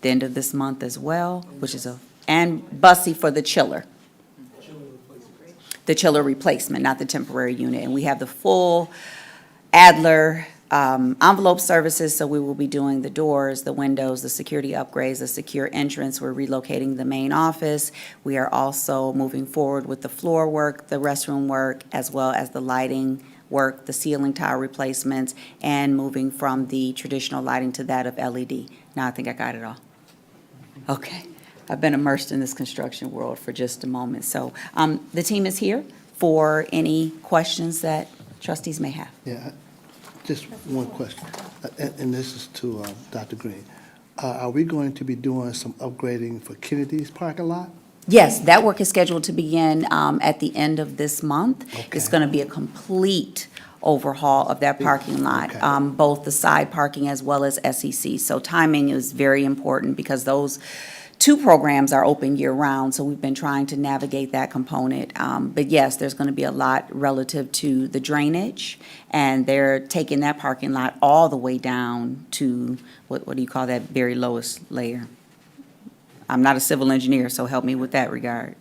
the end of this month as well, which is and BUSSY for the chiller. The chiller replacement, not the temporary unit. And we have the full Adler envelope services, so we will be doing the doors, the windows, the security upgrades, the secure entrance. We're relocating the main office. We are also moving forward with the floor work, the restroom work, as well as the lighting work, the ceiling tile replacements, and moving from the traditional lighting to that of LED. Now I think I got it all. Okay. I've been immersed in this construction world for just a moment. So the team is here for any questions that trustees may have. Yeah, just one question, and this is to Dr. Green. Are we going to be doing some upgrading for Kennedy's parking lot? Yes, that work is scheduled to begin at the end of this month. It's going to be a complete overhaul of that parking lot, both the side parking as well as SEC. So timing is very important because those two programs are open year-round, so we've been trying to navigate that component. But yes, there's going to be a lot relative to the drainage, and they're taking that parking lot all the way down to, what do you call that very lowest layer? I'm not a civil engineer, so help me with that regard.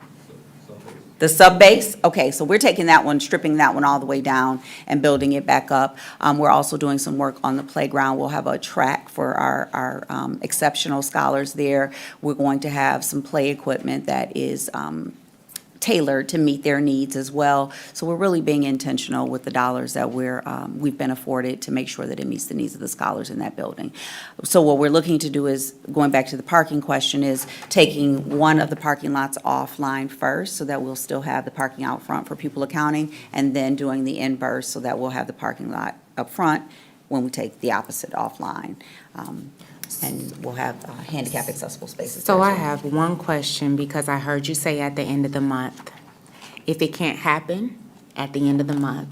The sub-base? Okay, so we're taking that one, stripping that one all the way down and building it back up. We're also doing some work on the playground. We'll have a track for our exceptional scholars there. We're going to have some play equipment that is tailored to meet their needs as well. So we're really being intentional with the dollars that we've been afforded to make sure that it meets the needs of the scholars in that building. So what we're looking to do is, going back to the parking question, is taking one of the parking lots offline first so that we'll still have the parking out front for pupil accounting, and then doing the inverse so that we'll have the parking lot up front when we take the opposite offline. And we'll have handicap accessible spaces. So there, I too. have one question, because I heard you say at the end of the month. If it can't happen at the end of the month,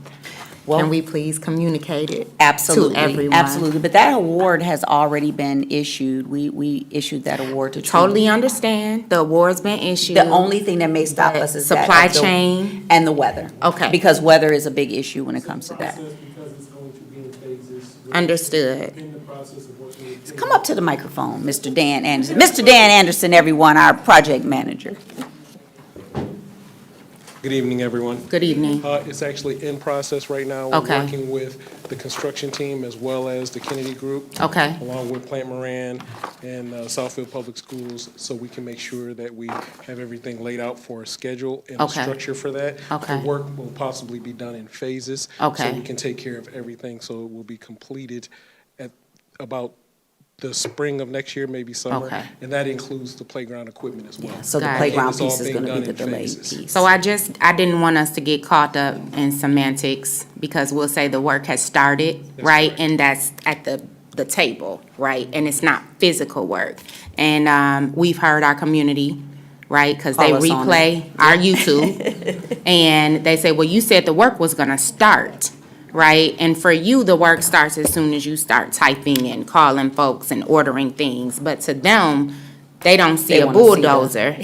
can we please communicate it Absolutely, to everyone? absolutely. But that award has already been issued. We issued that award to. Totally understand. The award's been issued. The only thing that may stop us is that supply of the- chain. and the weather. Okay. Because weather is a big issue when it comes to that. Because it's going to be in phases. Understood. In the process of working with. Come up to the microphone, Mr. Dan Anderson. Mr. Dan Anderson, everyone, our project manager. Good evening, everyone. Good evening. It's actually in process right now. Okay. We're working with the construction team as well as the Kennedy Group. Okay. Along with Plant Moran and Southfield Public Schools, so we can make sure that we have everything laid out for a schedule and a Okay. structure for that. Okay. The work will possibly be done in phases. Okay. So we can take care of everything, so it will be completed at about the spring of next year, maybe summer. Okay. And that includes the playground equipment as well. So the Got it. playground It's all piece is being going to be done the in delayed phases. piece. So I didn't want us to get caught up in semantics, because we'll say the work has started, right? And that's at the table, right? And it's not physical work. And we've heard our community, right? Because they Call us on replay our YouTube. And they say, well, you said the work was going to start, right? And for you, the work starts as soon as you start typing and calling folks and ordering things. But to them, they don't see They a wanna see bulldozer,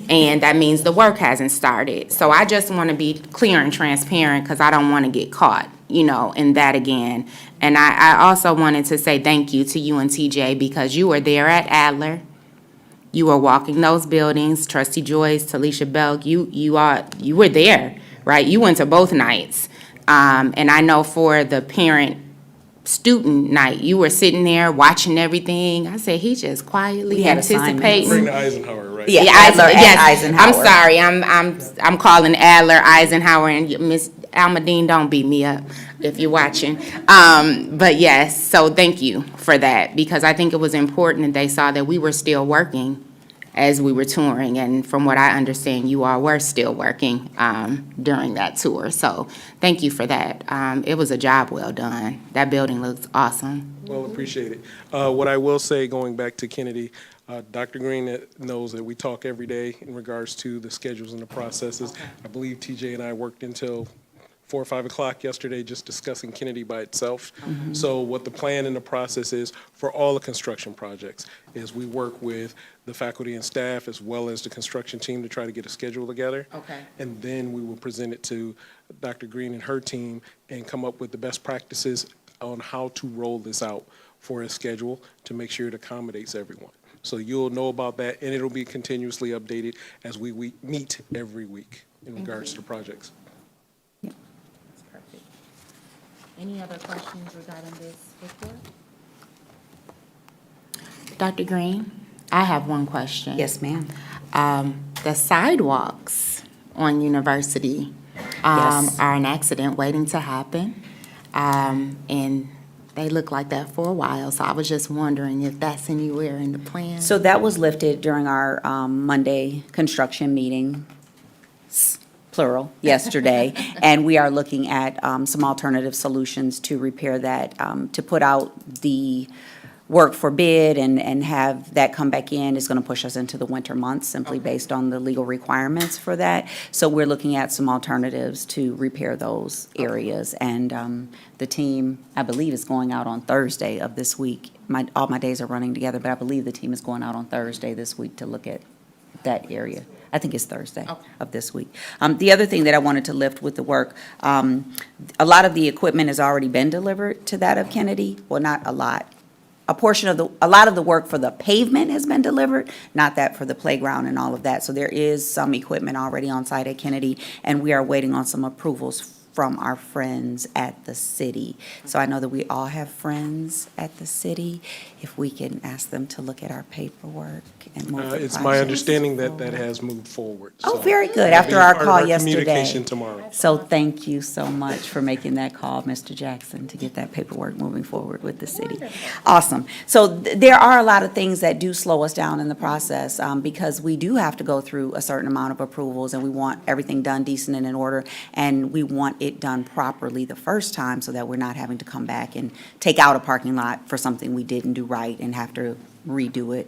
and that means the work hasn't started. So I just want to be clear and transparent, because I don't want to get caught, in that again. And I also wanted to say thank you to you and TJ, because you were there at Adler. You were walking those buildings, Trustee Joyce, Talisha Belk, you were there, right? You went to both nights. And I know for the parent-student night, you were sitting there watching everything. I said, he just quietly We had assignments. anticipating. Bring the Eisenhower, right? Yeah, I- Adler and yes, Eisenhower. I'm sorry, I'm calling Adler, Eisenhower, and Miss Almadine, don't beat me up if you're watching. But yes, so thank you for that, because I think it was important that they saw that we were still working as we were touring, and from what I understand, you all were still working during that tour. So thank you for that. It was a job well done. That building looks awesome. Well, appreciate it. What I will say, going back to Kennedy, Dr. Green knows that we talk every day in regards to the schedules and the processes. I believe TJ and I worked until 4 or 5 o'clock yesterday just discussing Kennedy by itself. So what the plan and the process is for all the construction projects is we work with the faculty and staff as well as the construction team to try to get a schedule together. Okay. And then we will present it to Dr. Green and her team and come up with the best practices on how to roll this out for a schedule to make sure it accommodates everyone. So you'll know about that, and it'll be continuously updated as we meet every week in regards to projects. Perfect. Any other questions regarding this report? Dr. Green, I have one question. Yes, ma'am. The sidewalks on University Yes. are an accident waiting to happen. And they look like that for a while, so I was just wondering if that's anywhere in the plan. So that was lifted during our Monday construction meeting. plural, yesterday, and we are looking at some alternative solutions to repair that, to put out the work for bid and have that come back in is going to push us into the winter months, simply based on the legal requirements for that. So we're looking at some alternatives to repair those areas. And the team, I believe, is going out on Thursday of this week. All my days are running together, but I believe the team is going out on Thursday this week to look at that area. I think it's Thursday of this week. The other thing that I wanted to lift with the work, a lot of the equipment has already been delivered to that of Kennedy. Well, not a lot. A lot of the work for the pavement has been delivered, not that for the playground and all of that. So there is some equipment already on site at Kennedy, and we are waiting on some approvals from our friends at the city. So I know that we all have friends at the city. If we can ask them to look at our paperwork and move the It's my projects understanding that forward. that has moved forward. Oh, So very good, that'll after be our part of call yesterday. Communication tomorrow. So thank you so much for making that call, Mr. Jackson, to get that paperwork moving forward with the city. Awesome. So there are a lot of things that do slow us down in the process, because we do have to go through a certain amount of approvals, and we want everything done decent and in order, and we want it done properly the first time so that we're not having to come back and take out a parking lot for something we didn't do right and have to redo it.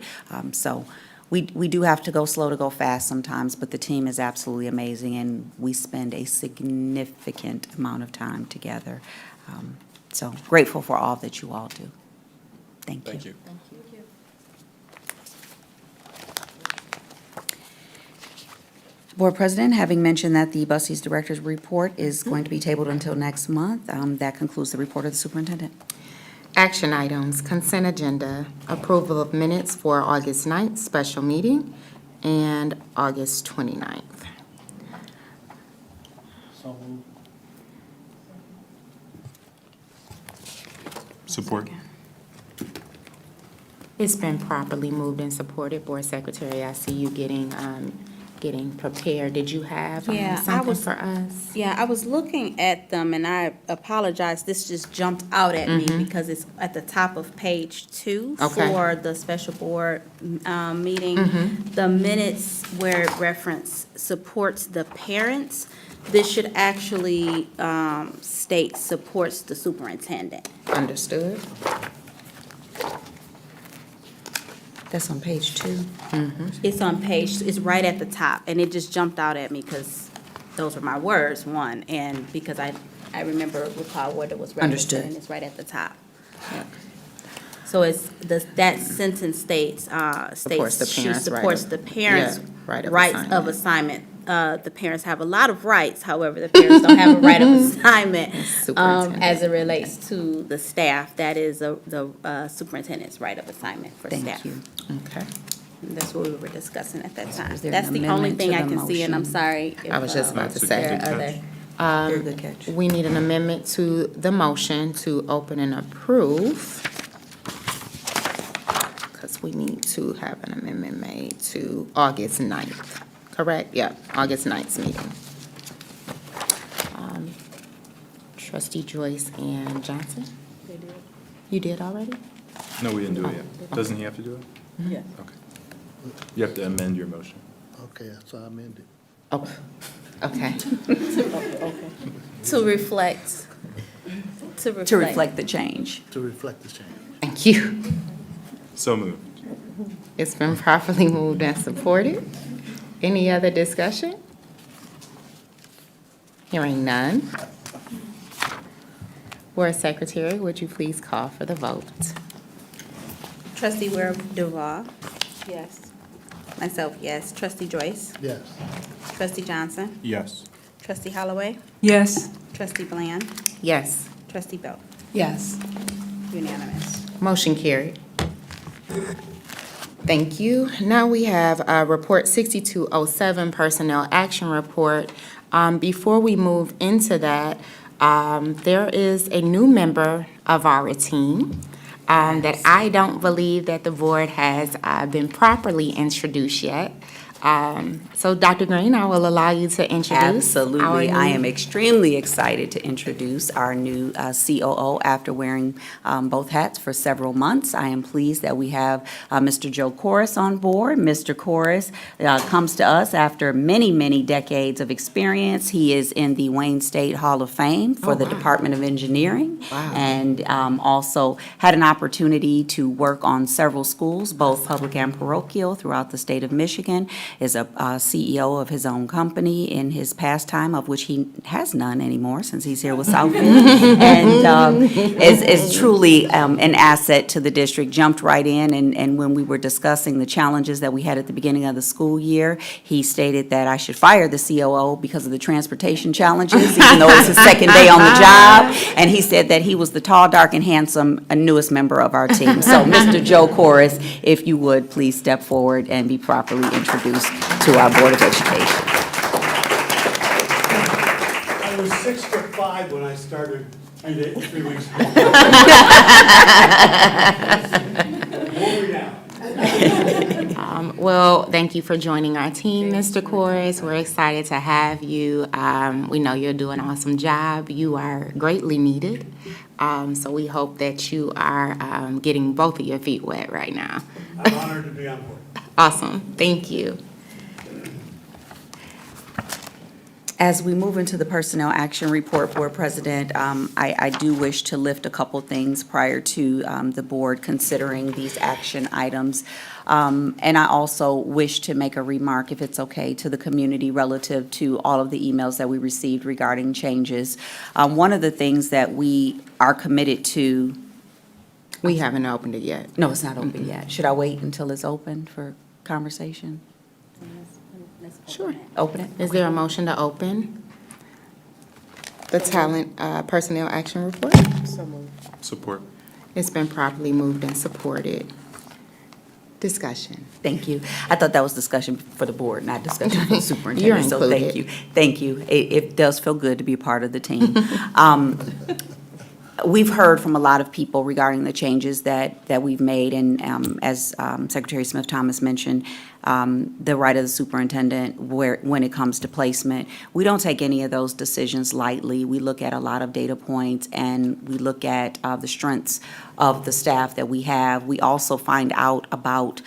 So we do have to go slow to go fast sometimes, but the team is absolutely amazing, and we spend a significant amount of time together. So grateful for all that you all do. Thank you. Thank you. Board President, having mentioned that the BUSI's Director's Report is going to be tabled until next month, that concludes the report of the superintendent. Action items, consent agenda, approval of minutes for August 9th, special meeting, and August 29th. Support. It's been properly moved and supported. Board Secretary, I see you getting prepared. Did you have something for us? Yeah, I was looking at them, and I apologize, this just jumped out at me because it's at the top of page 2 Okay. for the special board meeting. The minutes where it reference supports the parents, this should actually state supports the superintendent. Understood. That's on page 2. It's on page, it's right at the top, and it just jumped out at me because those are my words, one, and because I recall what it was referencing, Understood. and it's right at the top. So it's, that sentence states, Supports the she parents' right supports of- the parents' yeah, right of rights of assignment. assignment. The parents have a lot of rights, however, the parents don't have a right of assignment Superintendent. as it relates to the staff. That is the superintendent's right of assignment for staff. Thank you. Okay. And that's what we were discussing at that time. is there That's an the only amendment thing to I the can see, and I'm motion? sorry. I was just about to if say. there are other. Very good catch. We need an amendment to the motion to open and approve, because we need to have an amendment made to August 9th, correct? Yeah, August 9th meeting. Trustee Joyce and Johnson? You did already? No, we didn't do it yet. Doesn't he have to do it? Yeah. Okay. You have to amend your motion. Okay, so I amended. Oh, okay. To reflect. To reflect the change. To reflect the change. Thank you. So moved. It's been properly moved and supported. Any other discussion? Hearing none. Board Secretary, would you please call for the vote? Trustee Ware Duval? Yes. Myself, yes. Trustee Joyce? Yes. Trustee Johnson? Yes. Trustee Holloway? Yes. Trustee Bland? Yes. Trustee Belk? Yes. Unanimous. Motion carried. Thank you. Now we have Report 6207, Personnel Action Report. Before we move into that, there is a new member of our team that I don't believe that the board has been properly introduced yet. So Dr. Green, I will allow you to introduce. Absolutely. our I new- am extremely excited to introduce our new COO after wearing both hats for several months. I am pleased that we have Mr. Joe Corris on board. Mr. Corris comes to us after many, many decades of experience. He is in the Wayne State Hall of Fame for the Department of Engineering. And also had an opportunity to work on several schools, both public and parochial, throughout the state of Michigan. Is a CEO of his own company in his pastime, of which he has none anymore since he's here with Southfield. And is truly an asset to the district, jumped right in. And when we were discussing the challenges that we had at the beginning of the school year, he stated that I should fire the COO because of the transportation challenges, even though it's his second day on the job. And he said that he was the tall, dark, and handsome newest member of our team. So, Mr. Joe Corris, if you would, please step forward and be properly introduced to our Board of Education. I was 6'5" when I started, I did 3 weeks ago. Well, thank you for joining our team, Mr. Corris. We're excited to have you. We know you'll do an awesome job. You are greatly needed. So we hope that you are getting both of your feet wet right now. I'm honored to be on board. Awesome. Thank you. As we move into the Personnel Action Report, Board President, I do wish to lift a couple things prior to the board considering these action items. And I also wish to make a remark, if it's okay, to the community relative to all of the emails that we received regarding changes. One of the things that we are committed to. We haven't opened it yet. No, it's not open yet. Should I wait until it's open for conversation? Sure. Open it? Is there a motion to open the Talent Personnel Action Report? So moved. Support. It's been properly moved and supported. Discussion. Thank you. I thought that was discussion for the board, not discussion for the superintendent. You're So thank included. you. Thank you. It does feel good to be a part of the team. We've heard from a lot of people regarding the changes that we've made, and as Secretary Smith-Thomas mentioned, the right of the superintendent when it comes to placement. We don't take any of those decisions lightly. We look at a lot of data points, and we look at the strengths of the staff that we have. We also find out about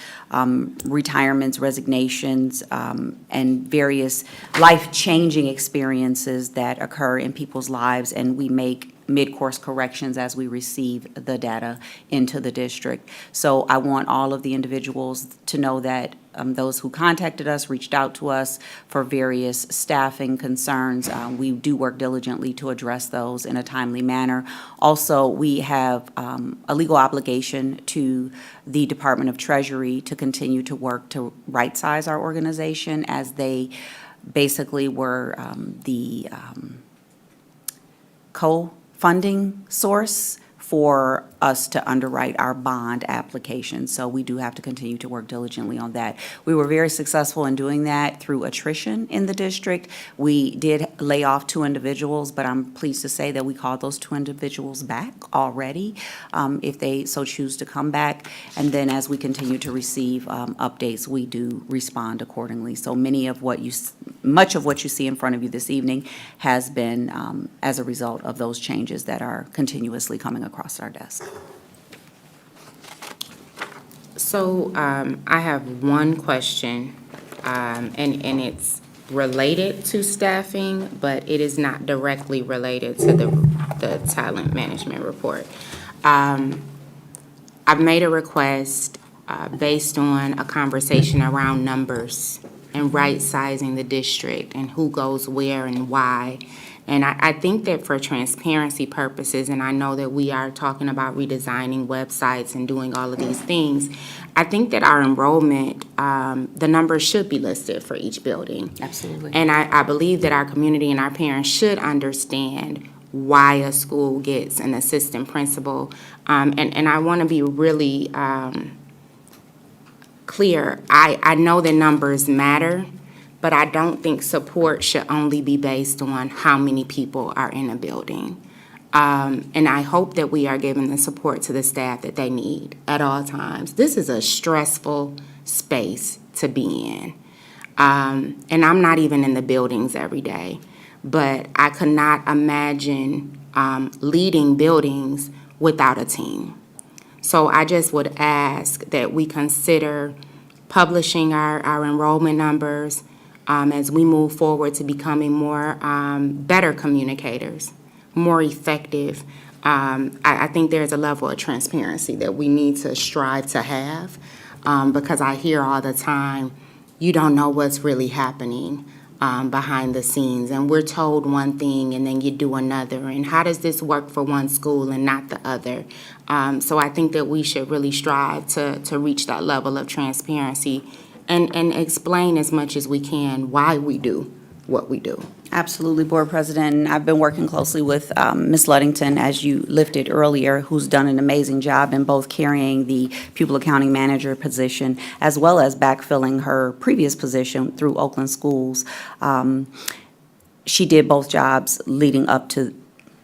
retirements, resignations, and various life-changing experiences that occur in people's lives, and we make mid-course corrections as we receive the data into the district. So I want all of the individuals to know that those who contacted us, reached out to us for various staffing concerns. We do work diligently to address those in a timely manner. Also, we have a legal obligation to the Department of Treasury to continue to work to right-size our organization, as they basically were the co-funding source for us to underwrite our bond application. So we do have to continue to work diligently on that. We were very successful in doing that through attrition in the district. We did lay off 2 individuals, but I'm pleased to say that we called those 2 individuals back already, if they so choose to come back. And then as we continue to receive updates, we do respond accordingly. So much of what you see in front of you this evening has been as a result of those changes that are continuously coming across our desk. So I have one question, and it's related to staffing, but it is not directly related to the talent management report. I've made a request based on a conversation around numbers and right-sizing the district and who goes where and why. And I think that for transparency purposes, and I know that we are talking about redesigning websites and doing all of these things, I think that our enrollment, the numbers should be listed for each building. Absolutely. And I believe that our community and our parents should understand why a school gets an assistant principal. And I want to be really clear. I know that numbers matter, but I don't think support should only be based on how many people are in a building. And I hope that we are giving the support to the staff that they need at all times. This is a stressful space to be in. And I'm not even in the buildings every day, but I could not imagine leading buildings without a team. So I just would ask that we consider publishing our enrollment numbers as we move forward to becoming more better communicators, more effective. I think there's a level of transparency that we need to strive to have because I hear all the time, you don't know what's really happening behind the scenes, and we're told one thing and then you do another, and how does this work for one school and not the other? So I think that we should really strive to reach that level of transparency and explain as much as we can why we do what we do. Absolutely, Board President. I've been working closely with Ms. Luddington, as you lifted earlier, who's done an amazing job in both carrying the pupil accounting manager position as well as backfilling her previous position through Oakland Schools. She did both jobs leading up to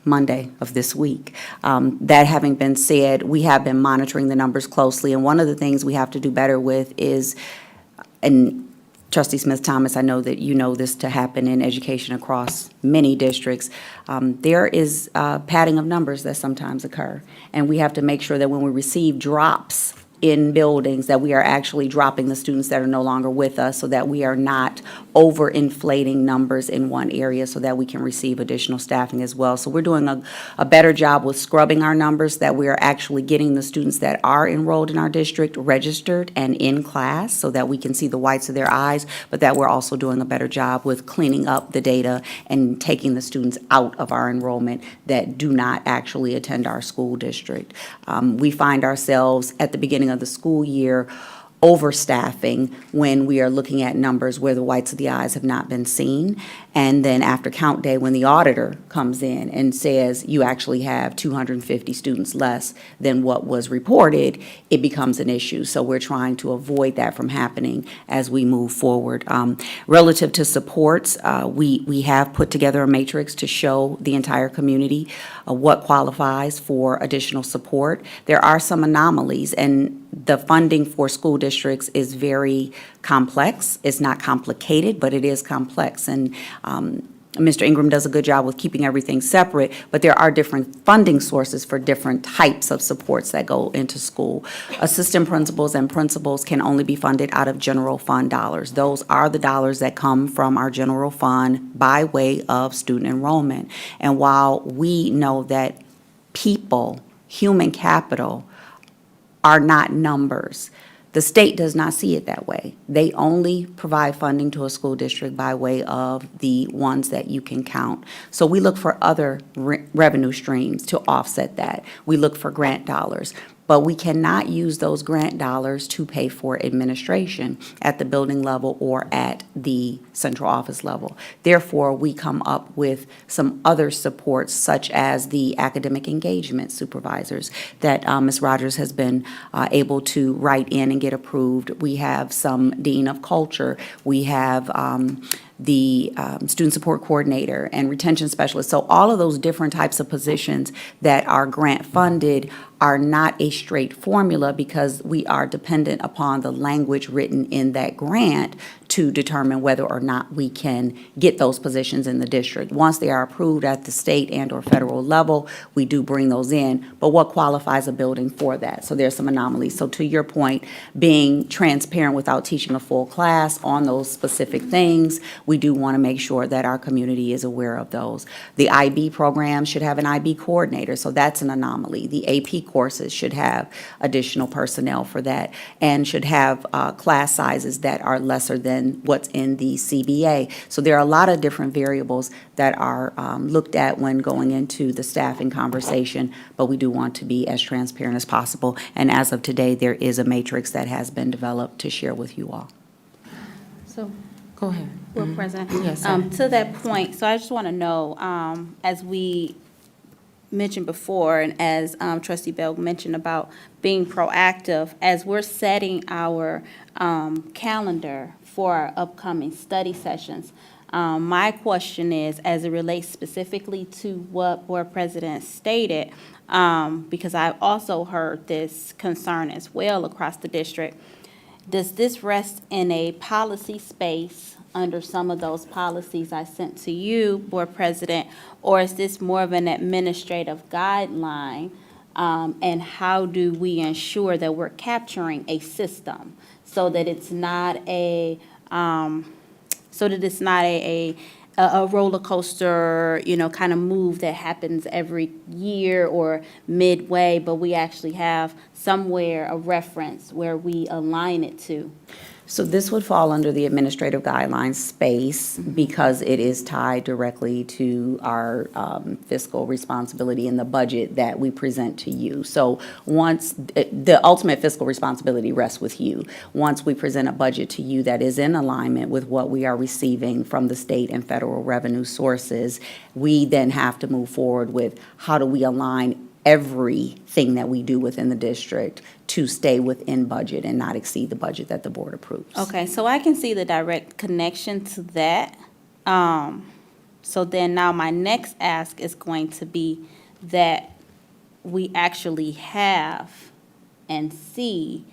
Monday of this week. That having been said, we have been monitoring the numbers closely, and one of the things we have to do better with is, and Trustee Smith-Thomas, I know that you know this to happen in education across many districts. There is padding of numbers that sometimes occur, and we have to make sure that when we receive drops in buildings, that we are actually dropping the students that are no longer with us so that we are not overinflating numbers in one area so that we can receive additional staffing as well. So we're doing a better job with scrubbing our numbers, that we are actually getting the students that are enrolled in our district registered and in class so that we can see the whites of their eyes, but that we're also doing a better job with cleaning up the data and taking the students out of our enrollment that do not actually attend our school district. We find ourselves at the beginning of the school year overstaffing when we are looking at numbers where the whites of the eyes have not been seen. And then after count day, when the auditor comes in and says you actually have 250 students less than what was reported, it becomes an issue. So we're trying to avoid that from happening as we move forward. Relative to supports, we have put together a matrix to show the entire community what qualifies for additional support. There are some anomalies, and the funding for school districts is very complex. It's not complicated, but it is complex. And Mr. Ingram does a good job with keeping everything separate, but there are different funding sources for different types of supports that go into school. Assistant principals and principals can only be funded out of general fund dollars. Those are the dollars that come from our general fund by way of student enrollment. And while we know that people, human capital, are not numbers, the state does not see it that way. They only provide funding to a school district by way of the ones that you can count. So we look for other revenue streams to offset that. We look for grant dollars. But we cannot use those grant dollars to pay for administration at the building level or at the central office level. Therefore, we come up with some other supports, such as the academic engagement supervisors that Ms. Rogers has been able to write in and get approved. We have some dean of culture. We have the student support coordinator and retention specialist. So all of those different types of positions that are grant funded are not a straight formula because we are dependent upon the language written in that grant to determine whether or not we can get those positions in the district. Once they are approved at the state and or federal level, we do bring those in, but what qualifies a building for that? So there's some anomalies. So to your point, being transparent without teaching a full class on those specific things, we do want to make sure that our community is aware of those. The IB program should have an IB coordinator, so that's an anomaly. The AP courses should have additional personnel for that and should have class sizes that are lesser than what's in the CBA. So there are a lot of different variables that are looked at when going into the staffing conversation, but we do want to be as transparent as possible. And as of today, there is a matrix that has been developed to share with you all. So, go ahead. Board President. Yes, to that point, so I just want to know, as we mentioned before, and as Trustee Belk mentioned about being proactive, as we're setting our calendar for our upcoming study sessions, my question is, as it relates specifically to what Board President stated, because I've also heard this concern as well across the district, Does this rest in a policy space under some of those policies I sent to you, Board President? Or is this more of an administrative guideline? And how do we ensure that we're capturing a system so that it's not a roller coaster, kind of move that happens every year or midway, but we actually have somewhere a reference where we align it to? So this would fall under the administrative guidelines space because it is tied directly to our fiscal responsibility in the budget that we present to you. So once, the ultimate fiscal responsibility rests with you. Once we present a budget to you that is in alignment with what we are receiving from the state and federal revenue sources, we then have to move forward with how do we align everything that we do within the district to stay within budget and not exceed the budget that the board approves. Okay, so I can see the direct connection to that. So then now my next ask is going to be that we actually have and see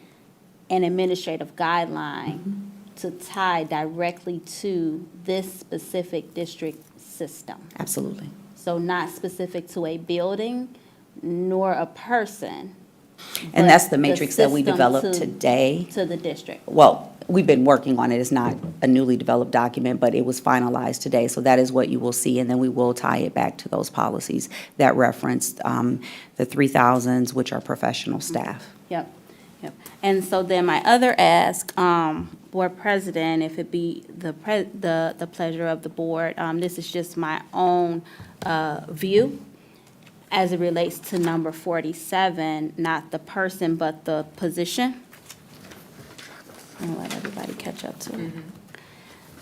an administrative guideline to tie directly to this specific district system. Absolutely. So not specific to a building nor a person. And that's the matrix that we system developed today. To the district. Well, we've been working on it. It's not a newly developed document, but it was finalized today. So that is what you will see, and then we will tie it back to those policies that referenced the 3,000s, which are professional staff. Yep. And so then my other ask, Board President, if it be the pleasure of the board, this is just my own view as it relates to number 47, not the person, but the position. I'm gonna let everybody catch up to it.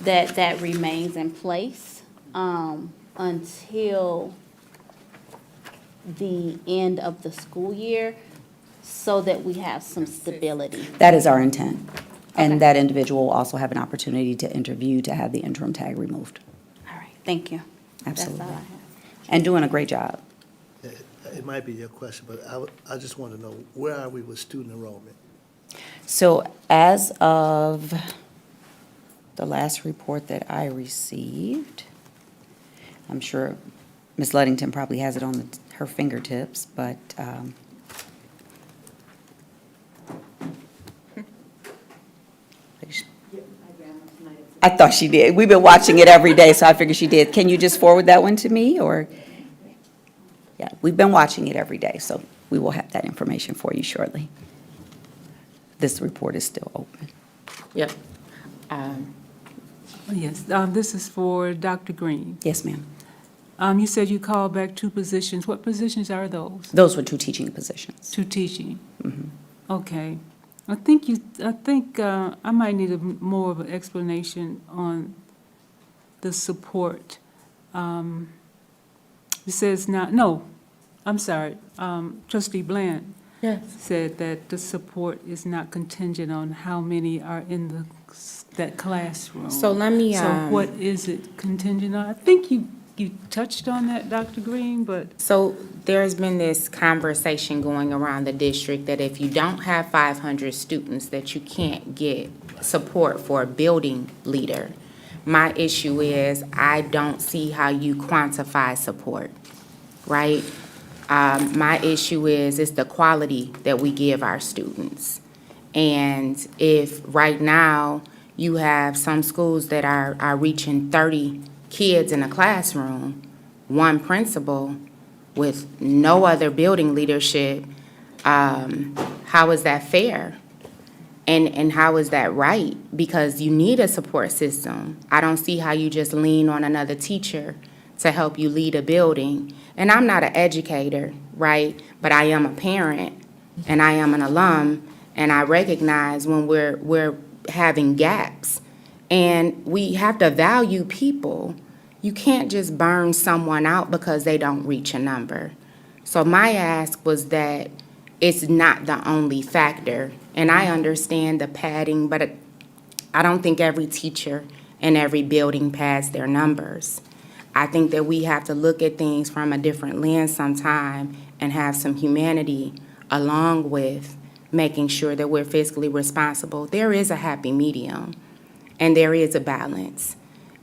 That remains in place until the end of the school year, so that we have some stability. That is our intent. And that individual will also have an opportunity to interview to have the interim tag removed. All right, thank you. Absolutely. That's all I have. And doing a great job. It might be your question, but I just want to know, where are we with student enrollment? So as of the last report that I received, I'm sure Ms. Luddington probably has it on her fingertips, but I thought she did. We've been watching it every day, so I figured she did. Can you just forward that one to me, or? Yeah, we've been watching it every day, so we will have that information for you shortly. This report is still open. Yep. Yes, this is for Dr. Green. Yes, ma'am. You said you called back 2 positions. What positions are those? Those were 2 teaching positions. 2 teaching. Mhm. Okay. I think I might need more of an explanation on the support. It says I'm sorry, Trustee Bland said that the support is not contingent on how many are in that classroom. So let me, So what is it contingent on? I think you touched on that, Dr. Green, but. So there's been this conversation going around the district that if you don't have 500 students, that you can't get support for a building leader. My issue is I don't see how you quantify support, right? My issue is it's the quality that we give our students. And if right now you have some schools that are reaching 30 kids in a classroom, one principal with no other building leadership, how is that fair? And how is that right? Because you need a support system. I don't see how you just lean on another teacher to help you lead a building. And I'm not an educator, right? But I am a parent, and I am an alum, and I recognize when we're having gaps. And we have to value people. You can't just burn someone out because they don't reach a number. So my ask was that it's not the only factor. And I understand the padding, but I don't think every teacher and every building pads their numbers. I think that we have to look at things from a different lens sometime and have some humanity along with making sure that we're fiscally responsible. There is a happy medium, and there is a balance.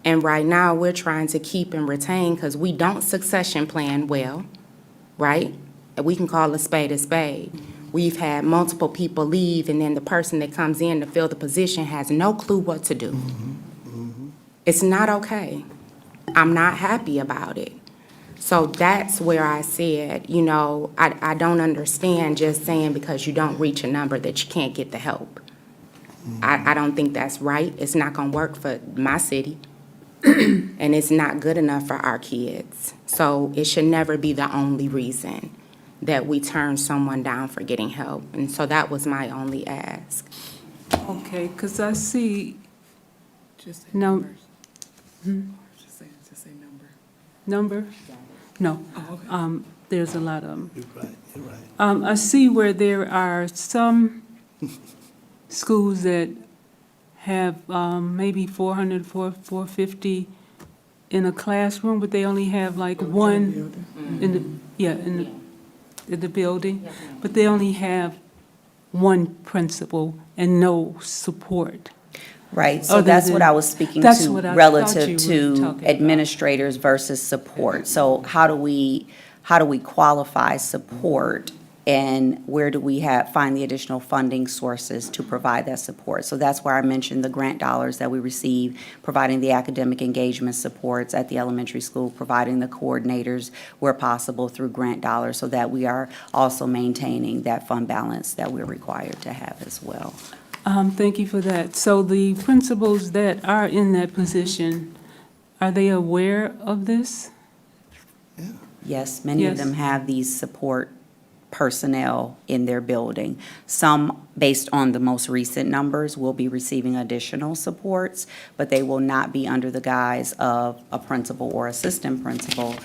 And right now, we're trying to keep and retain, because we don't succession plan well, right? We can call a spade a spade. We've had multiple people leave, and then the person that comes in to fill the position has no clue what to do. It's not okay. I'm not happy about it. So that's where I said, you know, I don't understand just saying because you don't reach a number that you can't get the help. I don't think that's right. It's not gonna work for my city. And it's not good enough for our kids. So it should never be the only reason that we turn someone down for getting help. And so that was my only ask. Okay, because I see, Just say no, numbers. Just say number. number? No. Oh, okay. There's a lot of them. You're right, you're right. I see where there are some schools that have maybe 400, 450 in a classroom, but they only have like one in the, in the building, but they only have one principal and no support. Right, so Other that's what than- I was speaking that's to what I thought relative you were to talking about. administrators versus support. So how do we qualify support, and where do we find the additional funding sources to provide that support? So that's where I mentioned the grant dollars that we receive, providing the academic engagement supports at the elementary school, providing the coordinators where possible through grant dollars, so that we are also maintaining that fund balance that we're required to have as well. Thank you for that. So the principals that are in that position, are they aware of this? Yes, many of Yes. them have these support personnel in their building. Some, based on the most recent numbers, will be receiving additional supports, but they will not be under the guise of a principal or assistant principal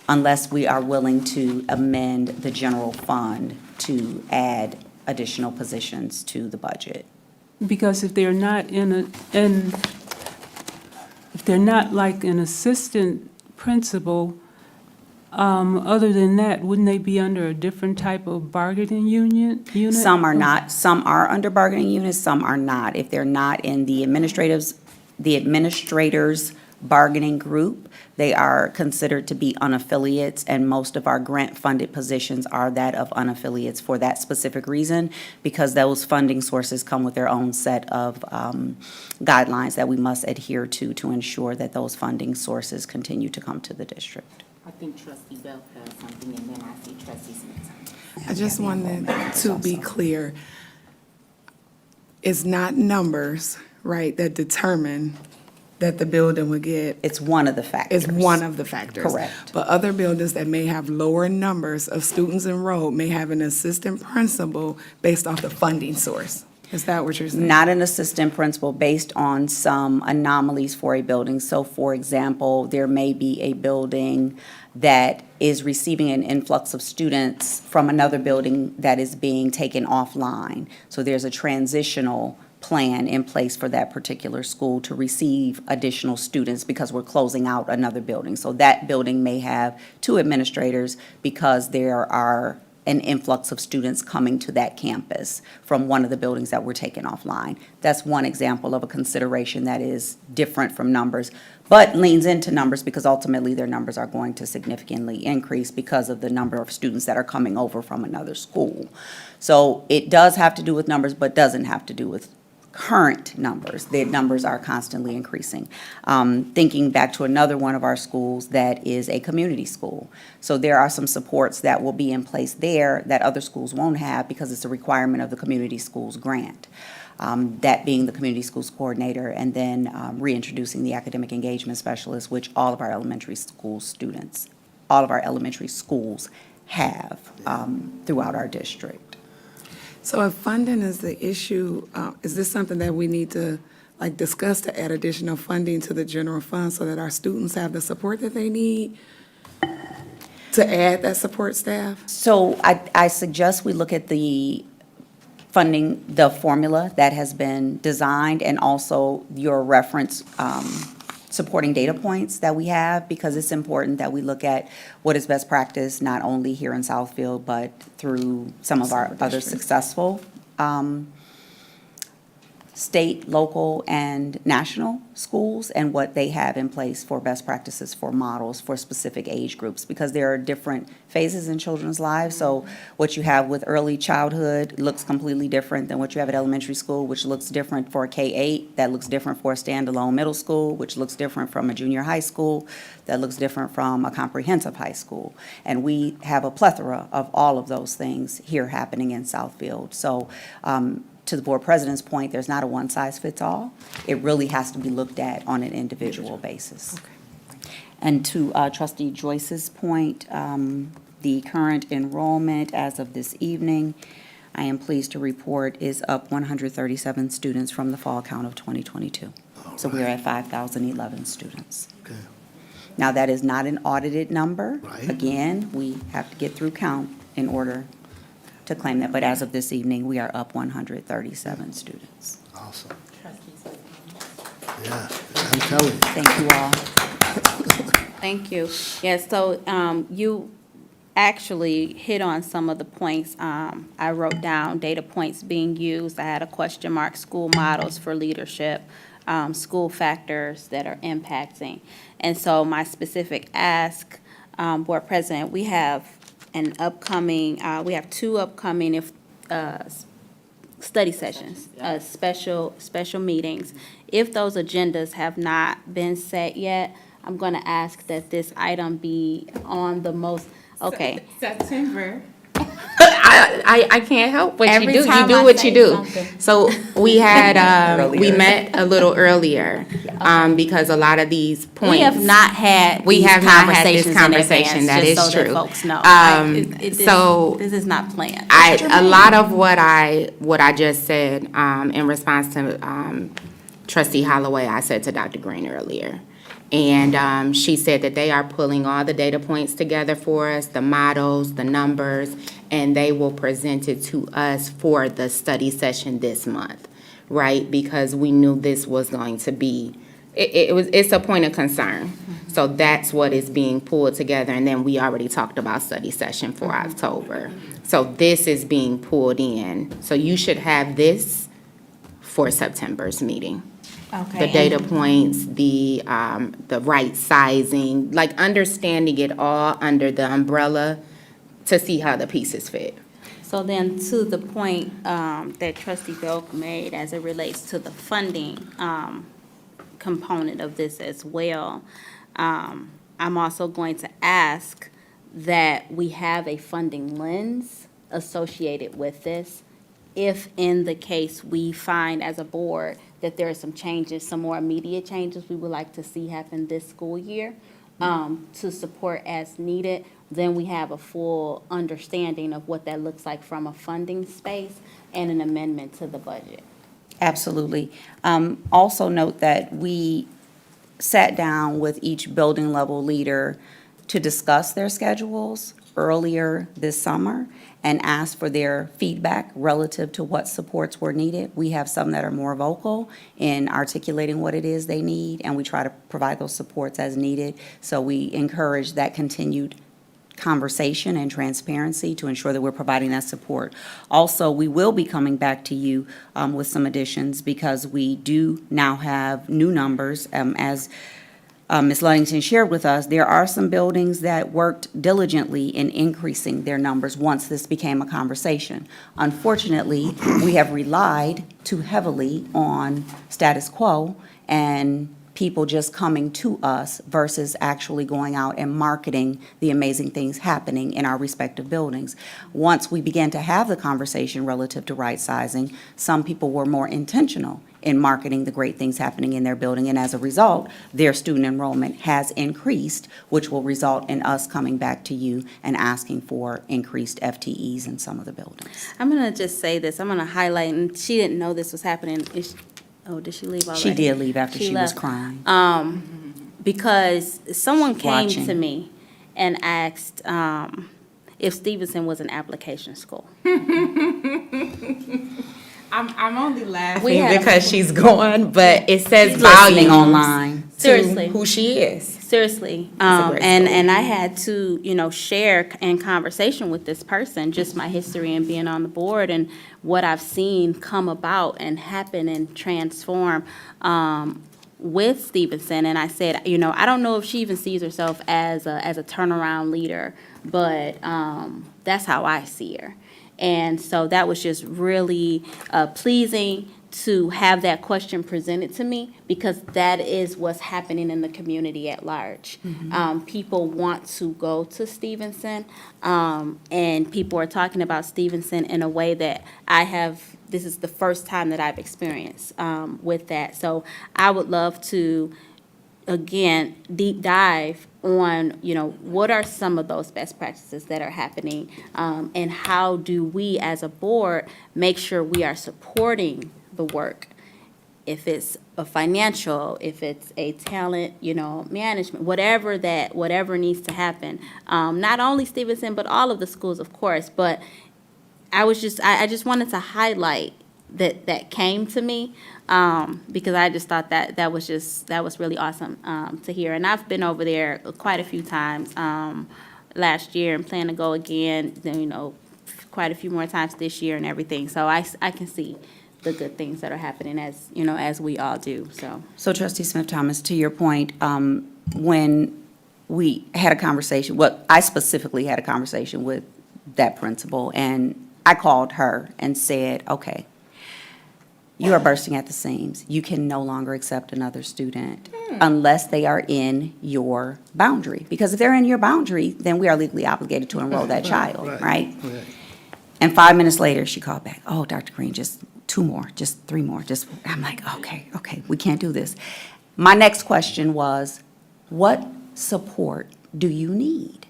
unless we are willing to amend the general fund to add additional positions to the budget. Because if they're not if they're not like an assistant principal, other than that, wouldn't they be under a different type of bargaining unit? Some are not, some are under bargaining units, some are not. If they're not in the administrators' bargaining group, they are considered to be unaffiliates, and most of our grant-funded positions are that of unaffiliates for that specific reason, because those funding sources come with their own set of guidelines that we must adhere to ensure that those funding sources continue to come to the district. I think Trustee Belk has something, and then I see Trustee Smith. I just wanted to be clear. It's not numbers, right, that determine that the building would get. It's one of the factors. It's one of the factors. Correct. But other buildings that may have lower numbers of students enrolled may have an assistant principal based off the funding source. Is that what you're saying? Not an assistant principal, based on some anomalies for a building. So, for example, there may be a building that is receiving an influx of students from another building that is being taken offline. So there's a transitional plan in place for that particular school to receive additional students because we're closing out another building. So that building may have 2 administrators because there are an influx of students coming to that campus from one of the buildings that were taken offline. That's one example of a consideration that is different from numbers, but leans into numbers because ultimately their numbers are going to significantly increase because of the number of students that are coming over from another school. So it does have to do with numbers, but doesn't have to do with current numbers. The numbers are constantly increasing. Thinking back to another one of our schools that is a community school. So there are some supports that will be in place there that other schools won't have because it's a requirement of the community schools grant. That being the community schools coordinator, and then reintroducing the academic engagement specialist, which all of our elementary school students, all of our elementary schools have throughout our district. So if funding is the issue, is this something that we need to discuss to add additional funding to the general fund so that our students have the support that they need to add that support staff? So I suggest we look at the funding, the formula that has been designed, and also your reference supporting data points that we have, because it's important that we look at what is best practice, not only here in Southfield, but through some of our other successful state, local, and national schools, and what they have in place for best practices, for models, for specific age groups, because there are different phases in children's lives. So what you have with early childhood looks completely different than what you have at elementary school, which looks different for a K-8, that looks different for a standalone middle school, which looks different from a junior high school, that looks different from a comprehensive high school. And we have a plethora of all of those things here happening in Southfield. So to the board president's point, there's not a one-size-fits-all. It really has to be looked at on an individual basis. And to Trustee Joyce's point, the current enrollment as of this evening, I am pleased to report, is up 137 students from the fall count of 2022. So we are at 5,011 students. Okay. Now, that is not an audited number. Right. Again, we have to get through count in order to claim that, but as of this evening, we are up 137 students. Awesome. Yeah, I'm telling you. Thank you all. Thank you. Yes, so you actually hit on some of the points. I wrote down data points being used. I had a question mark, school models for leadership, school factors that are impacting. And so my specific ask, Board President, we have an upcoming, we have two upcoming study sessions, special meetings. If those agendas have not been set yet, I'm going to ask that this item be on the most, okay. September. I can't help what Every you do. You time do I what say you do. something. So we had, we Earlier. met a little earlier, because a lot of these points. We have not had We these have not had this conversations in conversation, advance, that just is so that true. folks know. So This is not planned. a lot of what I just said, in response to, Trustee Holloway, I said to Dr. Green earlier. And she said that they are pulling all the data points together for us, the models, the numbers, and they will present it to us for the study session this month, right? Because we knew this was going to be, it's a point of concern. So that's what is being pulled together, and then we already talked about study session for October. So this is being pulled in. So you should have this for September's meeting. Okay. The data points, the right sizing, like understanding it all under the umbrella to see how the pieces fit. So then, to the point that Trustee Belk made as it relates to the funding component of this as well, I'm also going to ask that we have a funding lens associated with this. If in the case we find as a board that there are some changes, some more immediate changes we would like to see happen this school year to support as needed, then we have a full understanding of what that looks like from a funding space and an amendment to the budget. Absolutely. Also note that we sat down with each building level leader to discuss their schedules earlier this summer and asked for their feedback relative to what supports were needed. We have some that are more vocal in articulating what it is they need, and we try to provide those supports as needed. So we encourage that continued conversation and transparency to ensure that we're providing that support. Also, we will be coming back to you with some additions, because we do now have new numbers. As Ms. Ludington shared with us, there are some buildings that worked diligently in increasing their numbers once this became a conversation. Unfortunately, we have relied too heavily on status quo and people just coming to us versus actually going out and marketing the amazing things happening in our respective buildings. Once we began to have the conversation relative to right sizing, some people were more intentional in marketing the great things happening in their building, and as a result, their student enrollment has increased, which will result in us coming back to you and asking for increased FTEs in some of the buildings. I'm going to just say this. I'm going to highlight, and she didn't know this was happening. Oh, did she leave already? She did leave after she was left. crying. Because someone came Watching. to me and asked if Stevenson was an application school. I'm only laughing We had a- because she's gone, but it says She's listening volumes. online. Seriously. to who she is. Seriously. a great And, story. and I had to, share in conversation with this person, just my history and being on the board and what I've seen come about and happen and transform with Stevenson. And I said, I don't know if she even sees herself as a turnaround leader, but that's how I see her. And so that was just really pleasing to have that question presented to me, because that is what's happening in the community at large. People want to go to Stevenson, and people are talking about Stevenson in a way that this is the first time that I've experienced with that. So I would love to, again, deep dive on, what are some of those best practices that are happening, and how do we as a board make sure we are supporting the work, if it's a financial, if it's a talent, management, whatever needs to happen. Not only Stevenson, but all of the schools, of course. But I just wanted to highlight that came to me, because I just thought that was really awesome to hear. And I've been over there quite a few times last year and plan to go again, quite a few more times this year and everything. So I can see the good things that are happening as we all do, so. So Trustee Smith-Thomas, to your point, when we had a conversation, I specifically had a conversation with that principal, and I called her and said, okay, you are bursting at the seams. You can no longer accept another student unless they are in your boundary. Because if they're in your boundary, then we are legally obligated to enroll that child, right? And 5 minutes later, she called back, oh, Dr. Green, just 2 more, just 3 more. I'm like, okay, we can't do this. My next question was, what support do you need?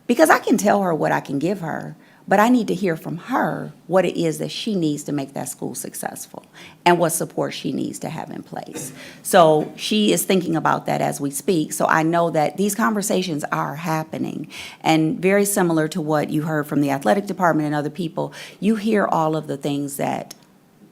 Because I can tell her what I can give her, but I need to hear from her what it is that she needs to make that school successful and what support she needs to have in place. So she is thinking about that as we speak. So I know that these conversations are happening. And very similar to what you heard from the athletic department and other people, you hear all of the things that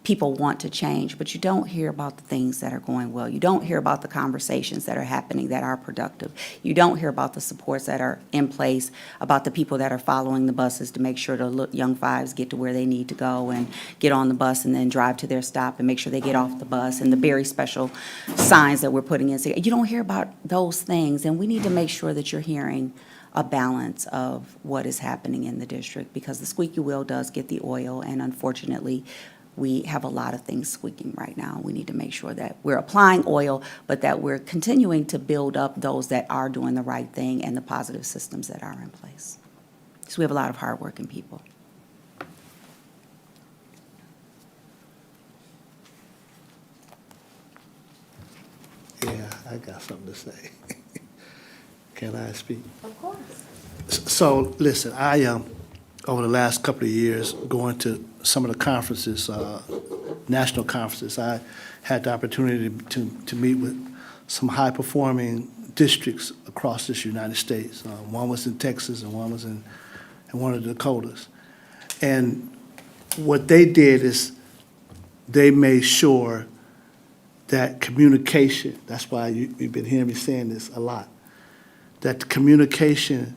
people want to change, but you don't hear about the things that are going well. You don't hear about the conversations that are happening that are productive. You don't hear about the supports that are in place, about the people that are following the buses to make sure the young fives get to where they need to go and get on the bus and then drive to their stop and make sure they get off the bus, and the very special signs that we're putting in. So you don't hear about those things, and we need to make sure that you're hearing a balance of what is happening in the district, because the squeaky wheel does get the oil, and unfortunately, we have a lot of things squeaking right now. We need to make sure that we're applying oil, but that we're continuing to build up those that are doing the right thing and the positive systems that are in place. So we have a lot of hardworking people. Yeah, I got something to say. Can I speak? Of course. So, listen, I over the last couple of years, going to some of the conferences, national conferences, I had the opportunity to meet with some high-performing districts across this United States. One was in Texas and one was in one of the Dakotas. And what they did is they made sure that communication, that's why you've been hearing me saying this a lot, that the communication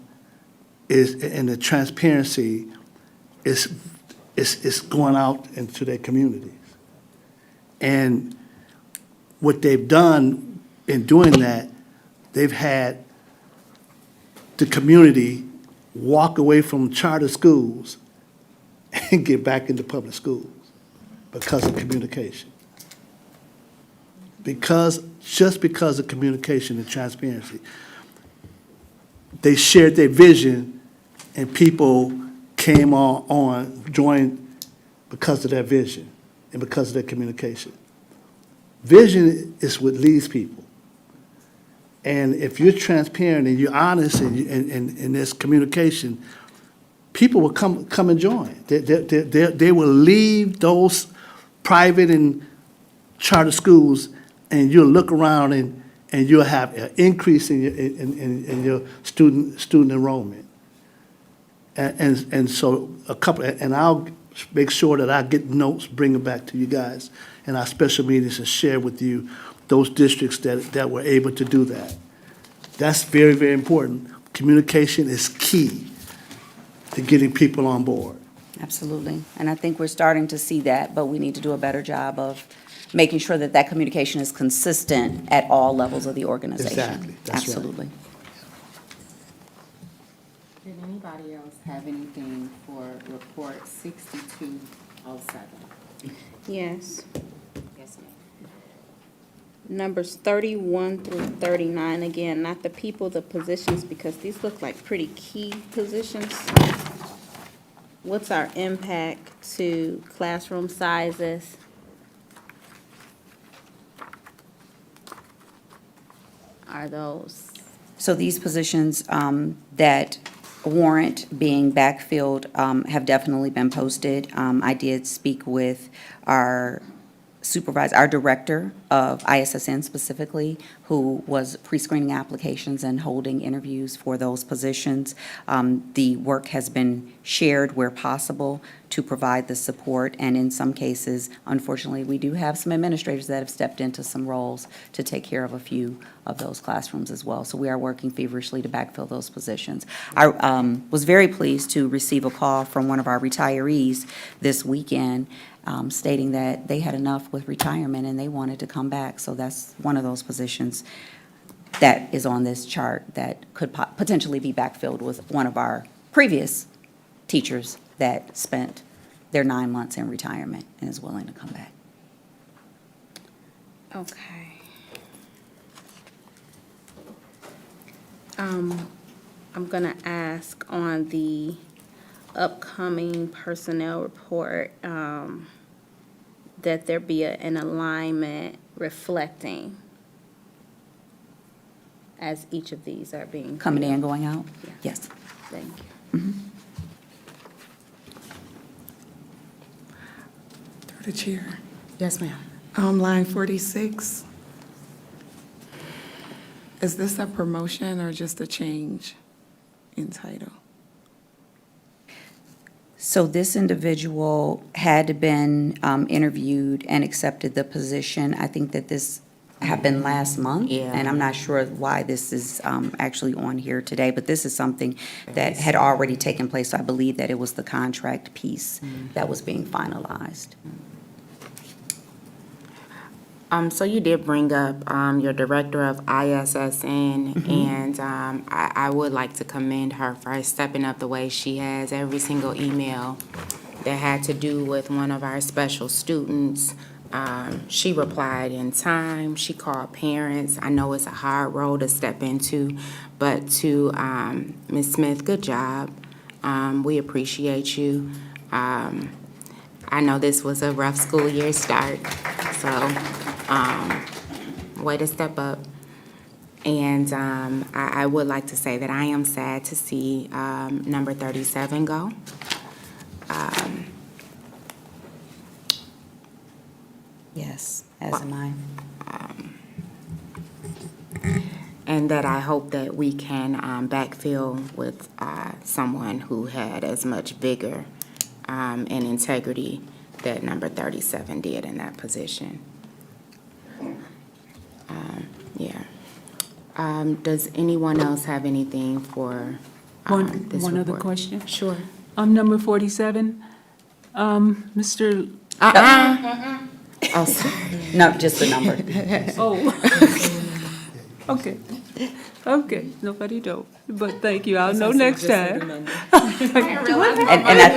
is, and the transparency is going out into their communities. And what they've done in doing that, they've had the community walk away from charter schools and get back into public schools because of communication. Just because of communication and transparency. They shared their vision, and people came joined because of their vision and because of their communication. Vision is what leads people. And if you're transparent and you're honest and there's communication, people will come and join. They will leave those private and charter schools, and you'll look around and you'll have an increase in your student enrollment. And so and I'll make sure that I get notes, bring them back to you guys in our special meetings, and share with you those districts that were able to do that. That's very, very important. Communication is key to getting people on board. Absolutely. And I think we're starting to see that, but we need to do a better job of making sure that that communication is consistent at all levels of the organization. Exactly. That's right. Absolutely. Did anybody else have anything for report 6207? Yes. Yes, ma'am. Numbers 31 through 39, again, not the people, the positions, because these look like pretty key positions. What's our impact to classroom sizes? Are those? So these positions that warrant being backfilled have definitely been posted. I did speak with our supervisor, our director of ISSN specifically, who was pre-screening applications and holding interviews for those positions. The work has been shared where possible to provide the support, and in some cases, unfortunately, we do have some administrators that have stepped into some roles to take care of a few of those classrooms as well. So we are working feverishly to backfill those positions. I was very pleased to receive a call from one of our retirees this weekend stating that they had enough with retirement and they wanted to come back. So that's one of those positions that is on this chart that could potentially be backfilled with one of our previous teachers that spent their 9 months in retirement and is willing to come back. Okay. I'm gonna ask on the upcoming personnel report, that there be an alignment reflecting as each of these are being. Coming in, going out? Yeah. Yes. Thank you. Through the chair. Yes, ma'am. Line 46. Is this a promotion or just a change in title? So this individual had been interviewed and accepted the position. I think that this happened last month. Yeah. And I'm not sure why this is actually on here today, but this is something that had already taken place. So I believe that it was the contract piece that was being finalized. So you did bring up your director of ISSN, and I would like to commend her for stepping up the way she has. Every single email that had to do with one of our special students, she replied in time. She called parents. I know it's a hard role to step into, but to Ms. Smith, good job. We appreciate you. I know this was a rough school year start, so way to step up. And I would like to say that I am sad to see number 37 go. Yes, as am I. And that I hope that we can backfill with someone who had as much vigor and integrity that number 37 did in that position. Yeah. Does anyone else have anything for this One other report? question. Sure. Number 47, Mr. Oh, sorry. No, just the number. Oh. Okay. Okay, nobody know, but thank you, I'll know next time. And I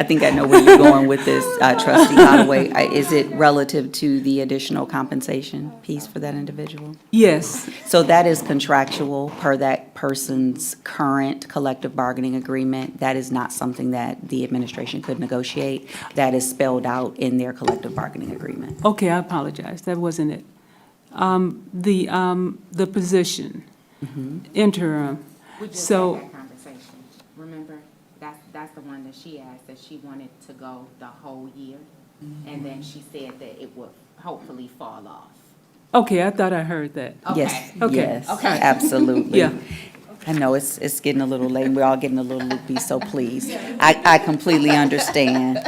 think I know where you're going with this, Trustee Holloway. Is it relative to the additional compensation piece for that individual? Yes, So that is contractual per that person's current collective bargaining agreement. That is not something that the administration could negotiate. That is spelled out in their collective bargaining agreement. okay, I apologize, that wasn't it. The position, interim, We just so. had that conversation. Remember, that's the one that she asked, that she wanted to go the whole year. And then she said that it would hopefully fall off. Okay, I thought I heard that. Yes, Okay. yes, Okay. absolutely. Yeah. I know it's getting a little late, we're all getting a little loopy, so please, I completely understand.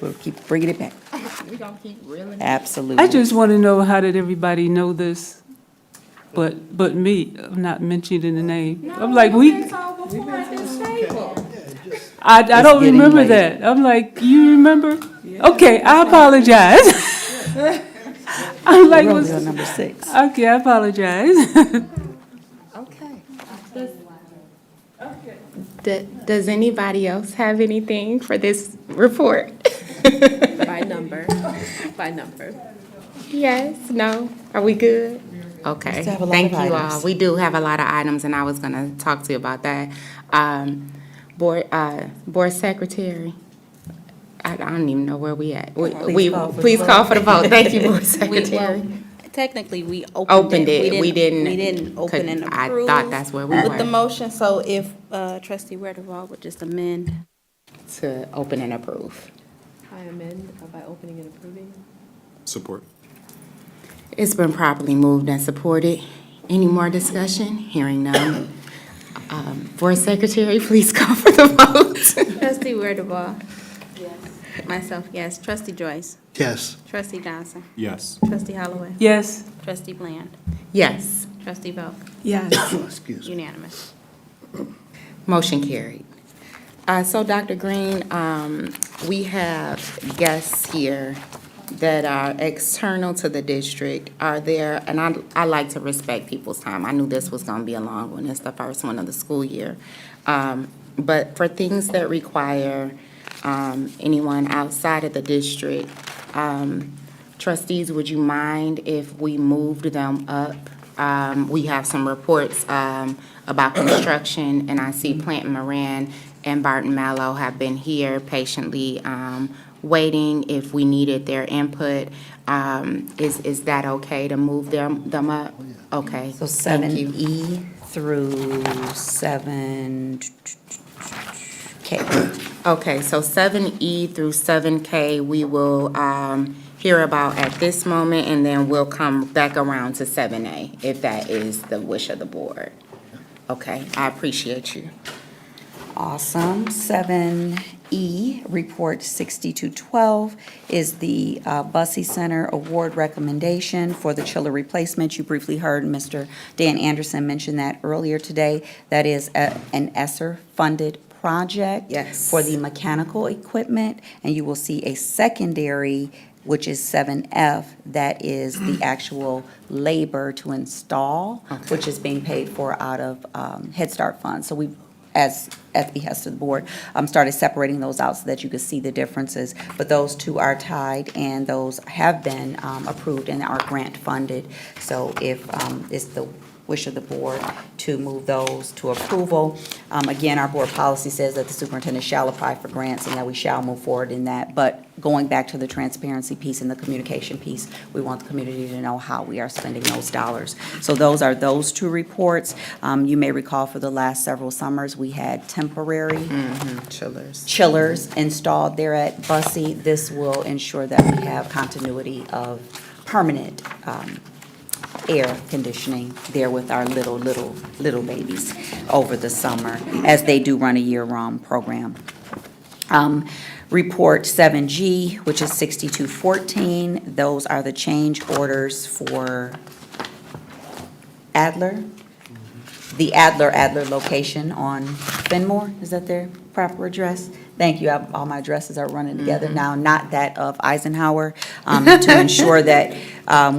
We'll keep bringing it back. We gonna keep reeling. Absolutely. I just want to know, how did everybody know this? But me, I'm not mentioning the name. I'm like, I don't getting remember late. that. I'm like, you remember? Okay, I apologize. I'm like, Romeo number 6. okay, I apologize. Okay. Does anybody else have anything for this report? By number, by number. Yes, no? Are we good? Okay, still have a lot thank of you items. all. We do have a lot of items, and I was gonna talk to you about that. Board Secretary, I don't even know where we at. Please call for the vote. Thank you, Board Secretary. Technically, we Opened it. We didn't. We didn't open and I approve. thought that's where we With the were. motion, so if Trustee Weatherall would just amend. To open and approve. I amend by opening and approving. Support. It's been properly moved and supported. Any more discussion? Hearing none. Board Secretary, please call for the vote. Trustee Weatherall. Yes. Myself, yes. Trustee Joyce. Yes. Trustee Johnson. Yes. Trustee Holloway. Yes. Trustee Bland. Yes. Trustee Belk. Yes. Excuse me. Unanimous. Motion carried. So Dr. Green, we have guests here that are external to the district. Are there, and I like to respect people's time. I knew this was gonna be a long one. It's the first one of the school year. But for things that require anyone outside of the district, trustees, would you mind if we moved them up? We have some reports about construction, and I see Plant Moran and Barton Mallow have been here patiently waiting if we needed their input. Is that okay to move them up? Okay. So thank you. 7E through 7K. Okay, so 7E through 7K, we will hear about at this moment, and then we'll come back around to 7A, if that is the wish of the board. Okay, I appreciate you. Awesome. 7E, Report 6212, is the Bussey Center Award recommendation for the chiller replacement. You briefly heard Mr. Dan Anderson mention that earlier today. That is an ESSER-funded project. Yes. For the mechanical equipment, and you will see a secondary, which is 7F, that is the actual labor to install, which is being paid for out of Head Start funds. So we've, as at the behest of the board, started separating those out so that you could see the differences. But those two are tied, and those have been approved and are grant funded. So if it's the wish of the board to move those to approval. Again, our board policy says that the superintendent shall apply for grants and that we shall move forward in that. But going back to the transparency piece and the communication piece, we want the community to know how we are spending those dollars. So those are those two reports. You may recall for the last several summers, we had temporary chillers installed there at Bussey. This will ensure that we have continuity of permanent air conditioning there with our little babies over the summer, as they do run a year-round program. Report 7G, which is 6214, those are the change orders for Adler. The Adler location on Fenmore, is that their proper address? Thank you, all my addresses are running together now, not that of Eisenhower, to ensure that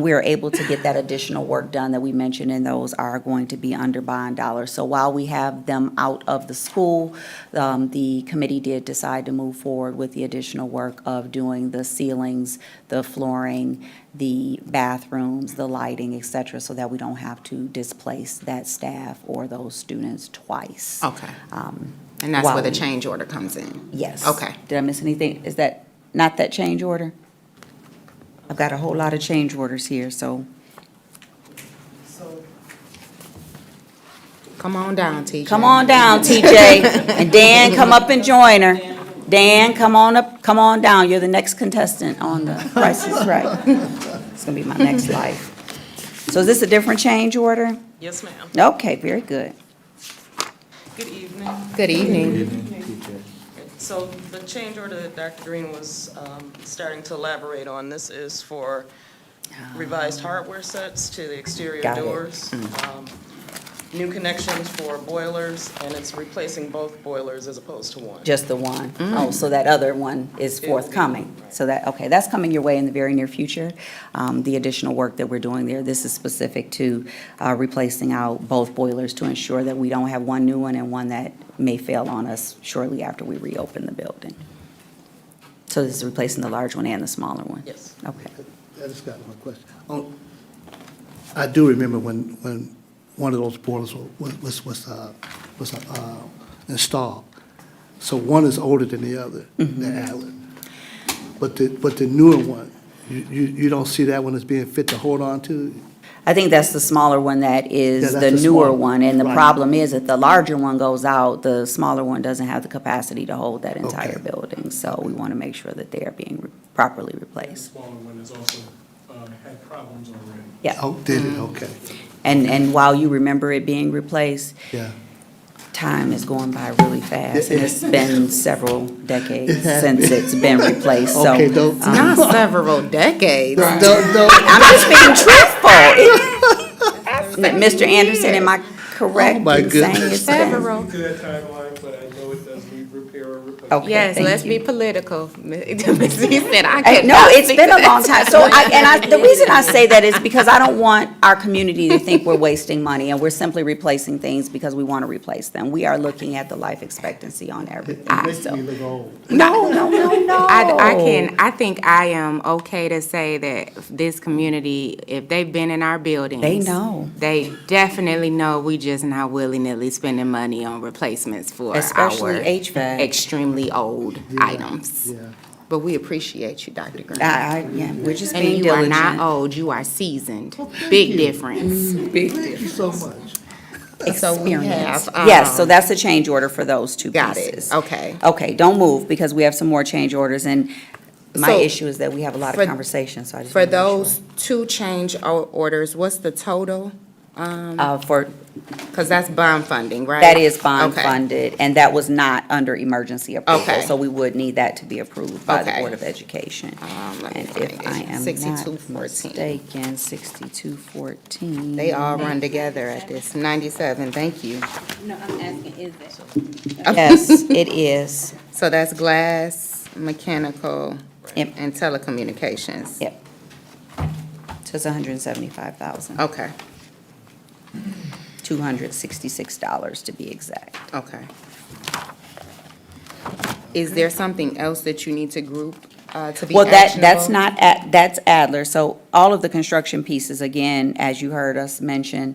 we are able to get that additional work done that we mentioned, and those are going to be under bond dollars. So while we have them out of the school, the committee did decide to move forward with the additional work of doing the ceilings, the flooring, the bathrooms, the lighting, et cetera, so that we don't have to displace that staff or those students twice. Okay. And that's where the change order comes in? Yes. Okay. Did I miss anything? Is that not that change order? I've got a whole lot of change orders here, so. Come on down, TJ. Come on down, TJ. And Dan, come up and join her. Dan, come on up, come on down. You're the next contestant on the Price is Right. It's gonna be my next life. So is this a different change order? Yes, ma'am. Okay, very good. Good evening. Good evening. So the change order that Dr. Green was starting to elaborate on, this is for revised hardware sets to the exterior Got it. doors, new connections for boilers, and it's replacing both boilers as opposed to one. Just the one? Oh, so that other one is forthcoming. So that, okay, that's coming your way in the very near future. The additional work that we're doing there, this is specific to replacing out both boilers to ensure that we don't have one new one and one that may fail on us shortly after we reopen the building. So this is replacing the large one and the smaller one? Yes. Okay. I just got one question. Oh, I do remember when one of those boilers was installed. So one is older than the other, the Adler. But the newer one, you don't see that one as being fit to hold on to? I think that's the smaller one that Yeah, is that's the the newer smaller one. And the right. problem is if the larger one goes out, the smaller one doesn't have the capacity to hold that entire Okay. building. So we want to make sure that they are being properly replaced. The smaller one has also had problems already. Yeah. Oh, did it? Okay. And while you remember it being replaced, Yeah. time is going by really fast. And it's been several decades It has since been. it's been replaced, so. Okay, don't- Not several decades. Don't. I'm just being truthful. Mr. Anderson, am I correct Oh, my in saying goodness. it's been? Several. To that timeline, but I know it does need repair or replacement. Okay, Yes, thank let's you. be political. He said I Hey, could no, not it's speak been to a long time. that. So the reason I say that is because I don't want our community to think we're wasting money and we're simply replacing things because we want to replace them. We are looking at the life expectancy on It everything, makes so. me look old. No. I think I am okay to say that this community, if they've been in our buildings. They know. They definitely know we just not willy-nilly spending money on replacements for Especially our HVAC. extremely old items. Yeah. But we appreciate you, Dr. Green. Yeah, we're just And being you are diligent. not old, you are seasoned. Big difference. Big Thank you so much. So we Experience. have, Yes, so that's the change order for those two Got pieces. it, okay. Okay, don't move because we have some more change orders and my So, issue is that we have a lot of for- conversations, so I just. For wanna make sure. those two change orders, what's the total? Because that's bond funding, right? That is bond Okay. funded, and that was not under emergency approval. Okay. So we would need that to be approved by the Okay. Board of Education. Let me And find if it. I am not 6214. mistaken, 6214. They all run together at this, 97, thank you. No, I'm asking, is it? Yes, it is. So that's glass, mechanical, Yep. and telecommunications. Yep. So it's $175,000. Okay, $266 to be exact. okay. Is there something else that you need to group to be Well, that's actionable? not, that's Adler. So all of the construction pieces, again, as you heard us mention,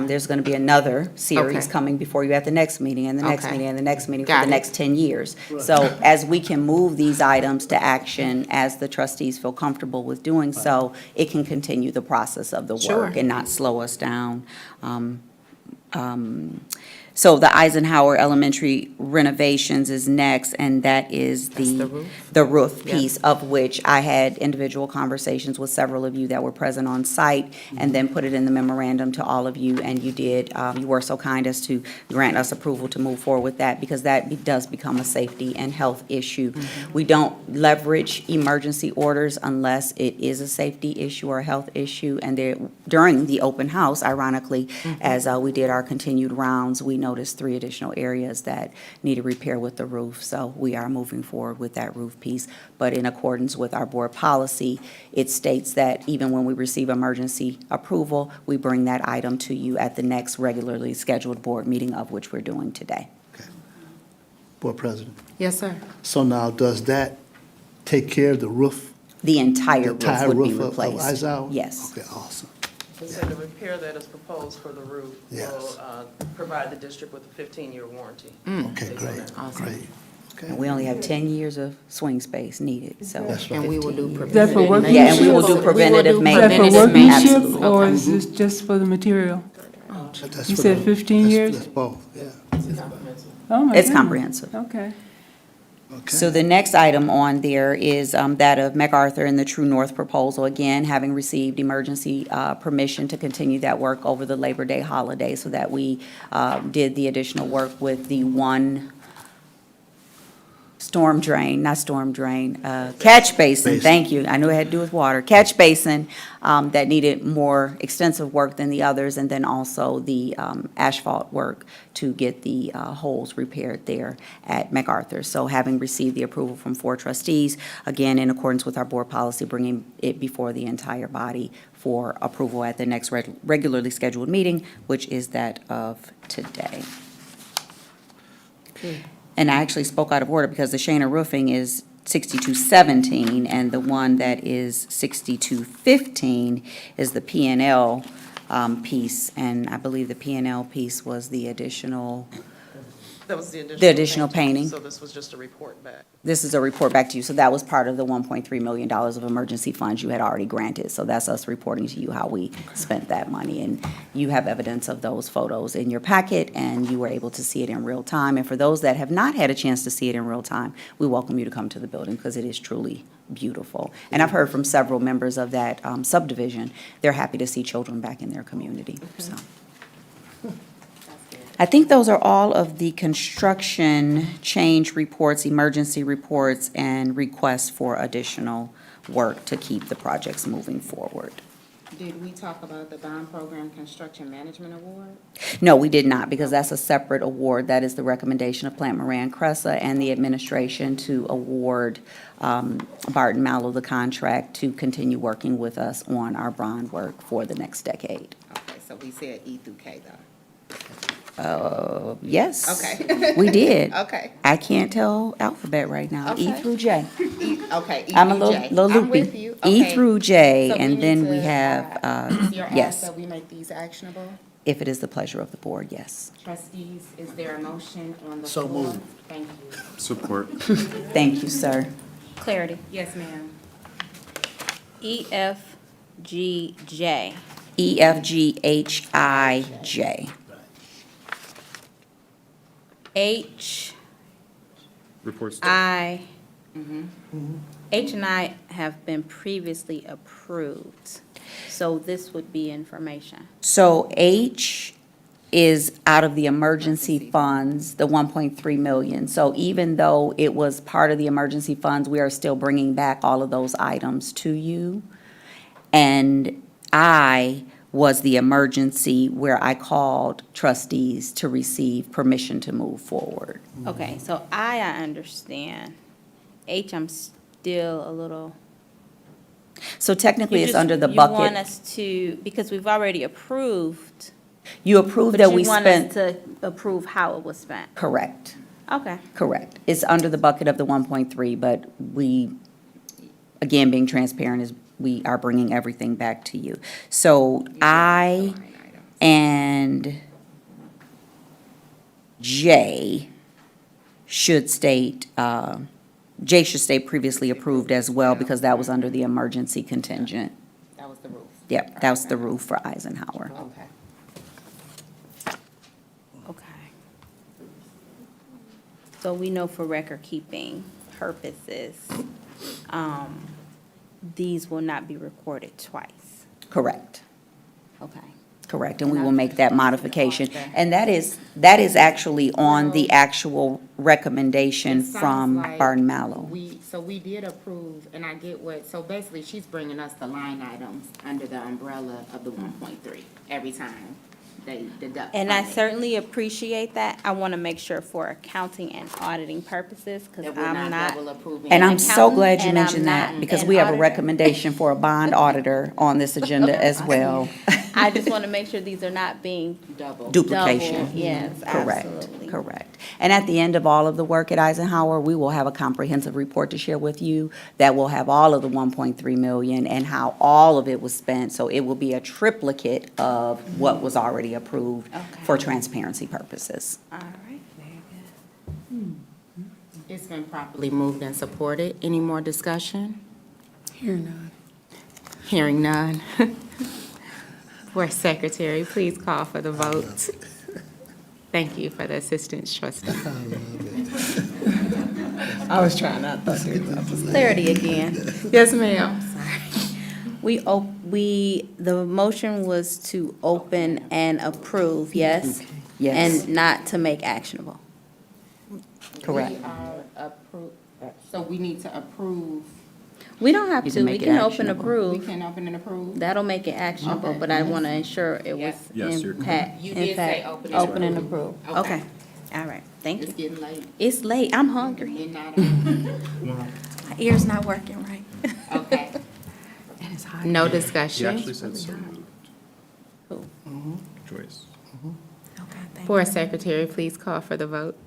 there's going to be another series Okay. coming before you at the next meeting, and the next Okay. meeting, and the next meeting for Got the it. next 10 years. So as we can move these items to action, as the trustees feel comfortable with doing so, it can continue the process of the Sure. work and not slow us down. So the Eisenhower Elementary renovations is next, and that is the roof Yeah. piece, of which I had individual conversations with several of you that were present on site, and then put it in the memorandum to all of you, and you did, you were so kind as to grant us approval to move forward with that, because that does become a safety and health issue. We don't leverage emergency orders unless it is a safety issue or a health issue, and there, during the open house, ironically, as we did our continued rounds, we noticed 3 additional areas that needed repair with the roof, so we are moving forward with that roof piece. But in accordance with our board policy, it states that even when we receive emergency approval, we bring that item to you at the next regularly scheduled board meeting, of which we're doing today. Board President. Yes, sir. So now, does that take care of the roof? The entire The entire roof would be roof of replaced. Eisenhower? Yes. Okay, awesome. They said the repair that is proposed for the roof Yes. will provide the district with a 15-year warranty. Okay, great, great. And we only have 10 years of swing space needed, so. That's right. And we will do Is that for preventative workmanship? Yeah, and we will do preventative Is that maintenance. for Preventative workmanship, Absolutely. or is this just for the material? That's You for said the- 15 that's- years? That's both, yeah. Oh, my It's goodness. comprehensive. Okay. So the next item on there is that of MacArthur and the True North proposal, again, having received emergency permission to continue that work over the Labor Day holiday, so that we did the additional work with the one storm drain, not storm drain, catch basin, thank you. I knew it had to do with water. Catch basin that needed more extensive work than the others, and then also the asphalt work to get the holes repaired there at MacArthur. So having received the approval from 4 trustees, again, in accordance with our board policy, bringing it before the entire body for approval at the next regularly scheduled meeting, which is that of today. And I actually spoke out of order because the Shana Roofing is 6217, and the one that is 6215 is the P&L piece, and I believe the P&L piece was the additional, That was the additional painting. So this was just a report back. This is a report back to you, so that was part of the $1.3 million of emergency funds you had already granted. So that's us reporting to you how we spent that money, and you have evidence of those photos in your packet, and you were able to see it in real time. And for those that have not had a chance to see it in real time, we welcome you to come to the building because it is truly beautiful. And I've heard from several members of that subdivision, they're happy to see children back in their community, so. I think those are all of the construction change reports, emergency reports, and requests for additional work to keep the projects moving forward. Did we talk about the bond program construction management award? No, we did not, because that's a separate award. That is the recommendation of Plant Moran Cressa and the administration to award Barton Mallow the contract to continue working with us on our bond work for the next decade. Okay, so we said E through K though. Yes. Okay. We did. Okay. I can't tell alphabet right now. E Okay. through J. Okay, E I'm a through little, J. little I'm loopy. with you. E Okay. through J, So we and need then to, we have, Your yes, ask that we make these actionable? if it is the pleasure of the board, yes. Trustees, is there a motion on the So floor? moved. Thank you. Support. Thank you, sir. Clarity. Yes, ma'am. EFGJ. EFGHIJ. H, Reports. I, H and I have been previously approved, so this would be information. So H is out of the emergency funds, the 1.3 million. So even though it was part of the emergency funds, we are still bringing back all of those items to you. And I was the emergency where I called trustees to receive permission to move forward. Okay, so I understand. H, I'm still a little. So technically, You it's just- under the You want bucket. us to, because we've already approved. You approved But that we you want us spent, to approve how it was spent. correct, Okay. correct. It's under the bucket of the 1.3, but we, again, being transparent, is we are bringing everything back to you. So I and J should state, J should state previously approved as well, because that was under the emergency contingent. That was the roof. Yep, that was the roof for Eisenhower. Okay. Okay. So we know for record-keeping purposes, these will not be recorded twice. Correct. Okay. Correct, and we will make that modification. And that is actually on the actual recommendation It sounds from like Barton Mallow. So we did approve, and I get so basically, she's bringing us the line items under the umbrella of the 1.3 every time they deduct. And I funding. certainly appreciate that. I want to make sure for accounting and auditing purposes, because That we're I'm not. double approving. And I'm so accountant, glad you and I'm mentioned that, not because an we have a auditor. recommendation for a bond auditor on this agenda as well. I just want to make sure these are not being Double. Duplication. double. Yes, Correct, absolutely. correct. And at the end of all of the work at Eisenhower, we will have a comprehensive report to share with you that will have all of the 1.3 million and how all of it was spent. So it will be a triplicate of what was already approved for transparency purposes. All right, very good. It's been properly moved and supported. Any more discussion? Hearing none. Hearing none. Board Secretary, please call for the vote. Thank you for the assistance, trustee. I was trying not to do that. Clarity again. Yes, ma'am. The motion was to open and approve, yes? Yes. And not to make actionable. Correct. We are approve, so we need to approve. We don't have You to, can we make it can open actionable. approve. We can open and approve. That'll make it actionable, Okay. but I want to ensure it was Yes, you're in fact, You in did say fact, open and open and approve. approve. Okay. Okay, all right, thank It's you. getting late. It's late, I'm hungry. Midnight. My ear's not working right. Okay. And it's hot. No He discussion. actually said so moved. Who? Joyce. Okay, thank Board you. Secretary, please call for the vote.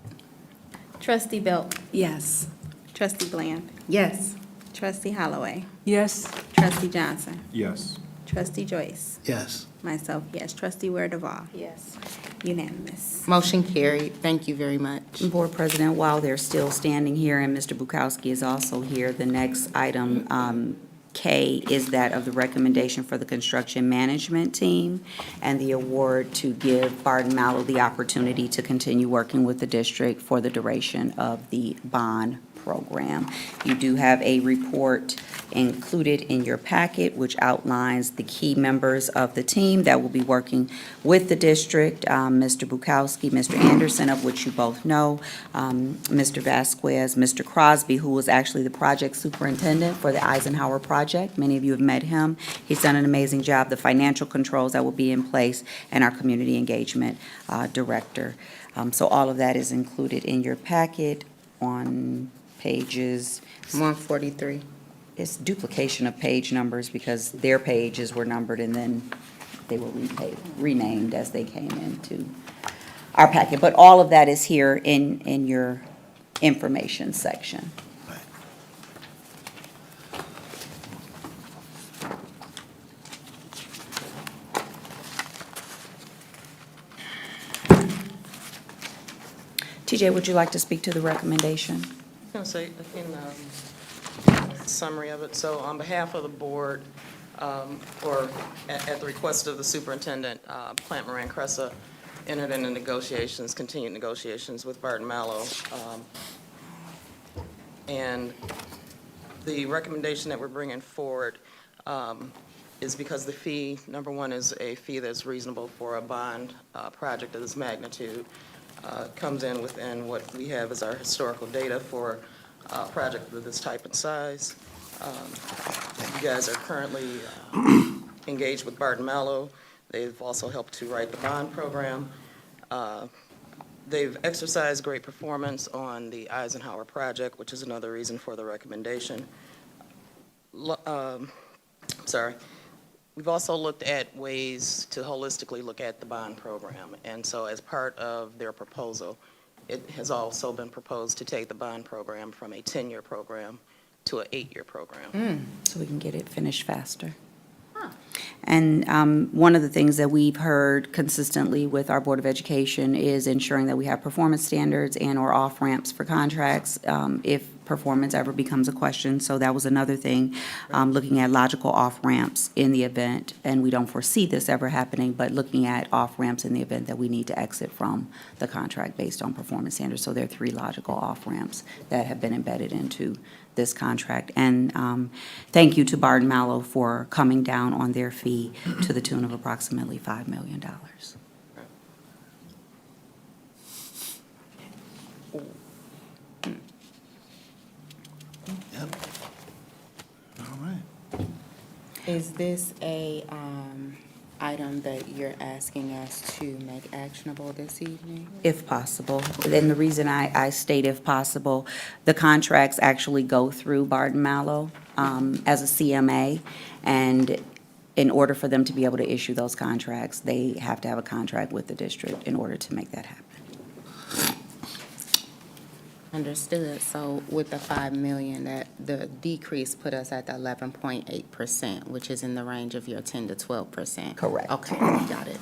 Trustee Belk, Yes. Trustee Bland, Yes. Trustee Holloway, Yes. Trustee Johnson, Yes. Trustee Joyce, Yes. myself, yes. Trustee Ware Duval, Yes. unanimous. Motion carried. Thank you very much. Board President, while they're still standing here and Mr. Bukowski is also here, the next item, K, is that of the recommendation for the construction management team and the award to give Barton Mallow the opportunity to continue working with the district for the duration of the bond program. You do have a report included in your packet, which outlines the key members of the team that will be working with the district, Mr. Bukowski, Mr. Anderson, of which you both know, Mr. Vasquez, Mr. Crosby, who was actually the project superintendent for the Eisenhower project. Many of you have met him. He's done an amazing job. The financial controls that will be in place, and our community engagement director. So all of that is included in your packet on pages 143. It's duplication of page numbers because their pages were numbered and then they were renamed as they came into our packet. But all of that is here in your information section. TJ, would you like to speak to the recommendation? I was going to say, in summary of it, so on behalf of the board, or at the request of the superintendent, Plant Moran Cressa entered into negotiations, continued negotiations with Barton Mallow. And the recommendation that we're bringing forward is because the fee, number one, is a fee that's reasonable for a bond project of this magnitude. Comes in within what we have as our historical data for a project of this type and size. You guys are currently engaged with Barton Mallow. They've also helped to write the bond program. They've exercised great performance on the Eisenhower project, which is another reason for the recommendation. Sorry. We've also looked at ways to holistically look at the bond program. And so as part of their proposal, it has also been proposed to take the bond program from a 10-year program to an 8-year program. So we can get it finished faster. And one of the things that we've heard consistently with our Board of Education is ensuring that we have performance standards and/or off-ramps for contracts if performance ever becomes a question. So that was another thing, looking at logical off-ramps in the event, and we don't foresee this ever happening, but looking at off-ramps in the event that we need to exit from the contract based on performance standards. So there are 3 logical off-ramps that have been embedded into this contract. And thank you to Barton Mallow for coming down on their fee to the tune of approximately $5 million. Yep. All right. Is this a item that you're asking us to make actionable this evening? If possible. Then the reason I state if possible, the contracts actually go through Barton Mallow as a CMA, and in order for them to be able to issue those contracts, they have to have a contract with the district in order to make that happen. Understood. So with the 5 million, that the decrease put us at the 11.8%, which is in the range of your 10 to 12%. Correct. Okay, got it.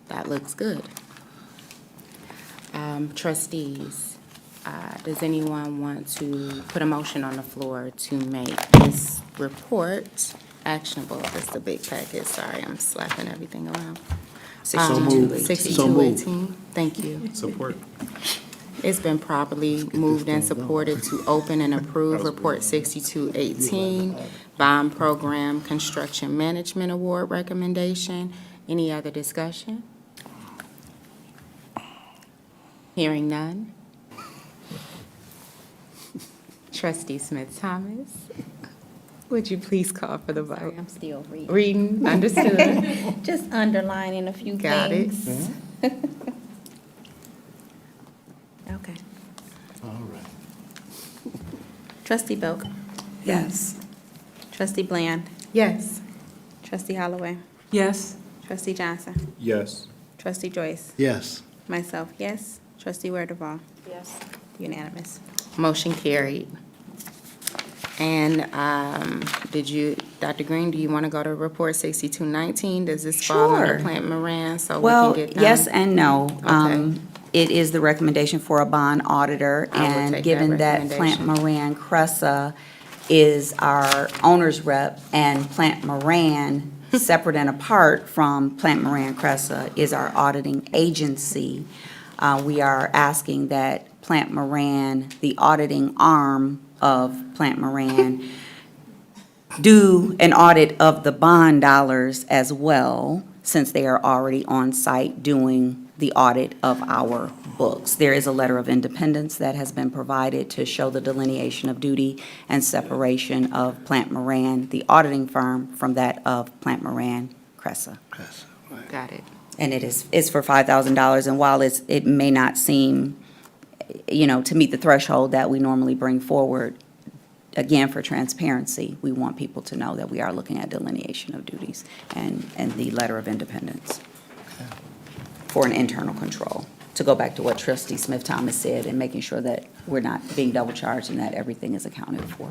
That looks good. Trustees, does anyone want to put a motion on the floor to make this report actionable? It's a big packet. Sorry, I'm slapping everything around. 6218. Thank you. Support. It's been properly moved and supported to open and approve Report 6218, Bond Program Construction Management Award Recommendation. Any other discussion? Hearing none. Trustee Smith Thomas, would you please call for the vote? I'm still reading. Reading, understood. Just underlining a few Got it. things. Okay. All right. Trustee Belk. Yes. Trustee Bland. Yes. Trustee Holloway. Yes. Trustee Johnson. Yes. Trustee Joyce. Yes. Myself, yes. Trustee Werdeval. Yes. Unanimous. Motion carried. And Dr. Green, do you want to go to report 6219? Does this fall under Sure. Plant Moran so we Well, can get done? yes and no. Okay. It is the recommendation for a bond auditor, I will and take given that that Plant recommendation. Moran Cressa is our owner's rep, and Plant Moran, separate and apart from Plant Moran Cressa, is our auditing agency, we are asking that Plant Moran, the auditing arm of Plant Moran, do an audit of the bond dollars as well, since they are already on site doing the audit of our books. There is a letter of independence that has been provided to show the delineation of duty and separation of Plant Moran, the auditing firm, from that of Plant Moran Cressa. Got it. And it's for $5,000, and while it may not seem, to meet the threshold that we normally bring forward, again, for transparency, we want people to know that we are looking at delineation of duties and the letter of independence for an internal control, to go back to what Trustee Smith Thomas said, and making sure that we're not being double charged and that everything is accounted for.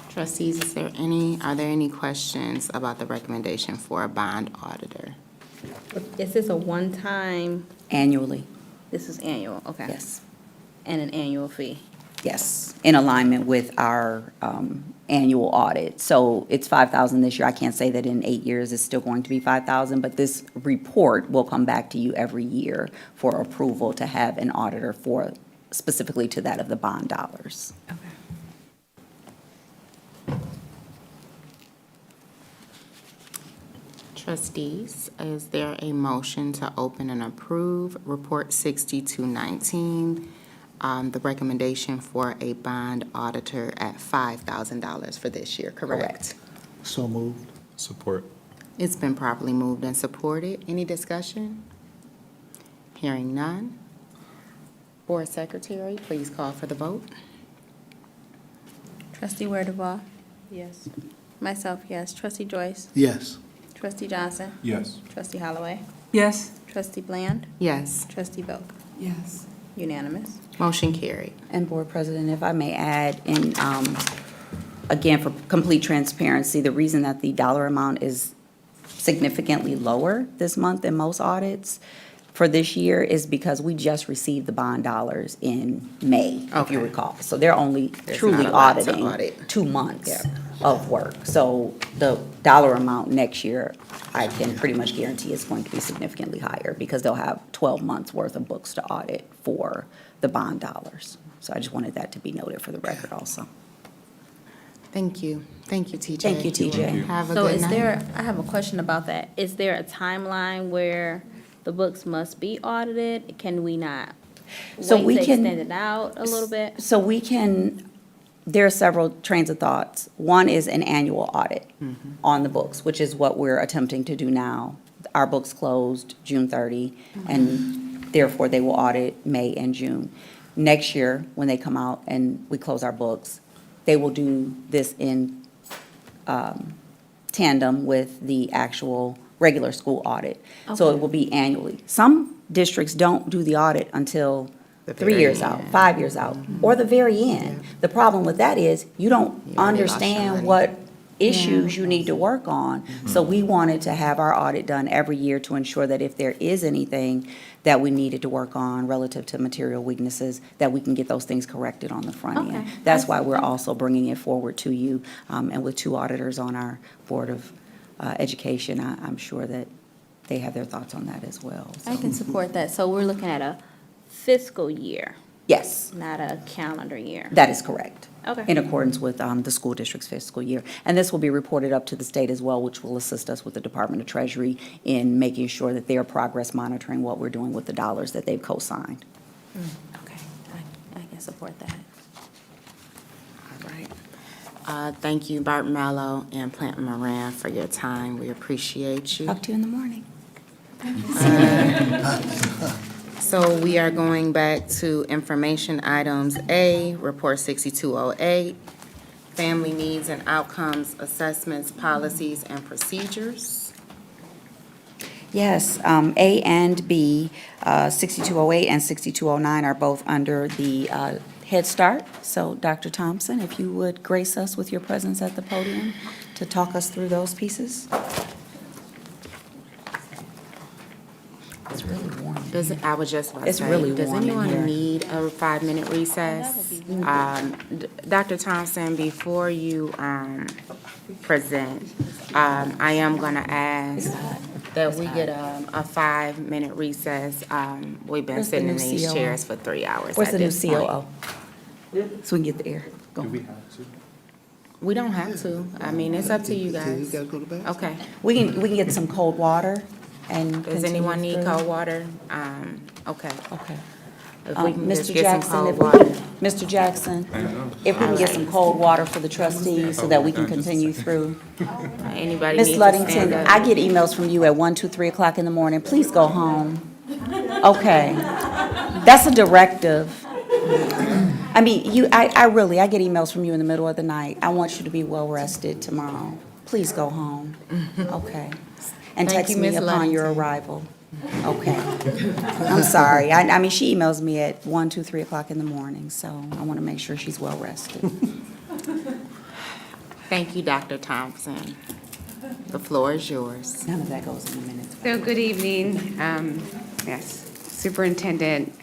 Trustees, are there any questions about the recommendation for a bond auditor? Is this a one-time, Annually, this is annual, okay? yes. And an annual fee? Yes, in alignment with our annual audit. So it's $5,000 this year. I can't say that in 8 years it's still going to be $5,000, but this report will come back to you every year for approval to have an auditor for, specifically to that of the bond dollars. Trustees, is there a motion to open and approve Report 6219, the recommendation for a bond auditor at $5,000 for this year, correct? So moved. Support. It's been properly moved and supported. Any discussion? Hearing none. Board Secretary, please call for the vote. Trustee Werdeval. Yes. Myself, yes. Trustee Joyce. Yes. Trustee Johnson. Yes. Trustee Holloway. Yes. Trustee Bland. Yes. Trustee Belk. Yes. Unanimous. Motion carried. And Board President, if I may add, again, for complete transparency, the reason that the dollar amount is significantly lower this month than most audits for this year is because we just received the bond dollars in May, if you Okay. recall. So they're only There's truly not a lot to auditing audit. 2 months Yeah. of work. So the dollar amount next year, I can pretty much guarantee is going to be significantly higher because they'll have 12 months' worth of books to audit for the bond dollars. So I just wanted that to be noted for the record also. Thank you. Thank you, TJ. Thank you, TJ. Have a So good is night. there, I have a question about that. Is there a timeline where the books must be audited? Can we not So wait we to can- extend it out a little bit? So we can, there are several trains of thoughts. One is an annual audit on the books, which is what we're attempting to do now. Our books closed June 30, and therefore they will audit May and June. Next year, when they come out and we close our books, they will do this in tandem with the actual regular school audit. So it will be annually. Some districts don't do the audit until The 3 very years out, end. 5 years out, or the very end. The problem with that is you don't You already lost your understand money. what issues you need to work on. So we wanted to have our audit done every year to ensure that if there is anything that we needed to work on relative to material weaknesses, that we can get those things corrected on the front end. Okay. That's why we're also bringing it forward to you. And with 2 auditors on our Board of Education, I'm sure that they have their thoughts on that as well. I So- can support that. So we're looking at a fiscal year Yes, not a calendar year. that is correct. Okay. In accordance with the school district's fiscal year. And this will be reported up to the state as well, which will assist us with the Department of Treasury in making sure that they are progress monitoring what we're doing with the dollars that they've co-signed. Okay, I can support that. All right. Thank you, Bart Mello and Plant Moran, for your time. We appreciate you. Talk to you in the morning. So we are going back to information items. A, Report 6208, Family Needs and Outcomes Assessments, Policies, and Procedures. Yes, A and B, 6208 and 6209 are both under the Head Start. So Dr. Thompson, if you would grace us with your presence at the podium to talk us through those pieces. It's really warm. I was just about to It's say, really does warm in anyone here. need a 5-minute recess? Dr. Thompson, before you present, I am going to ask that we get a 5-minute recess. We've been Where's the sitting in new these COO? chairs for 3 hours Where's at the new this point. COO? So we can get the air going. We don't have to. I mean, it's up to you guys. Okay. We can get some cold water and. Does anyone continue need through. cold water? Okay. Okay. If we can just Mr. get some Jackson, cold if we water. Mr. Jackson, if we can get some cold water for the trustees so that we can continue through. Anybody Ms. need to Luddington, stand up? I get emails from you at 1, 2, 3 o'clock in the morning. Please go home. Okay. That's a directive. I mean, I get emails from you in the middle of the night. I want you to be well rested tomorrow. Please go home. Okay. And Thank text you, me Ms. upon your Luddington. arrival. Okay. I'm sorry. I mean, she emails me at 1, 2, 3 o'clock in the morning, so I want to make sure she's well rested. Thank you, Dr. Thompson. The floor is yours. None of that goes in the minutes. So, good evening. Yes, Superintendent,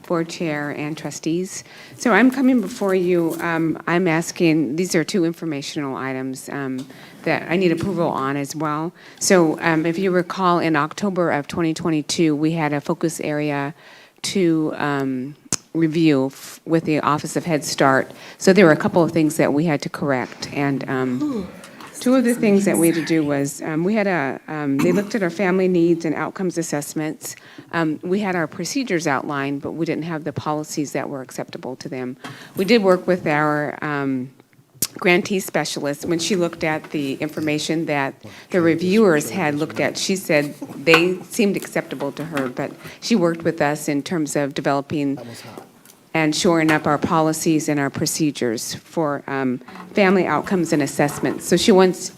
Board Chair, and trustees. So I'm coming before you, I'm asking, these are 2 informational items that I need approval on as well. So if you recall, in October of 2022, we had a focus area to review with the Office of Head Start. So there were a couple of things that we had to correct. And 2 of the things that we had to do was, we had they looked at our family needs and outcomes assessments. We had our procedures outlined, but we didn't have the policies that were acceptable to them. We did work with our grantee specialist. When she looked at the information that the reviewers had looked at, she said they seemed acceptable to her, but she worked with us in terms of developing and shoring up our policies and our procedures for family outcomes and assessments. So she wants,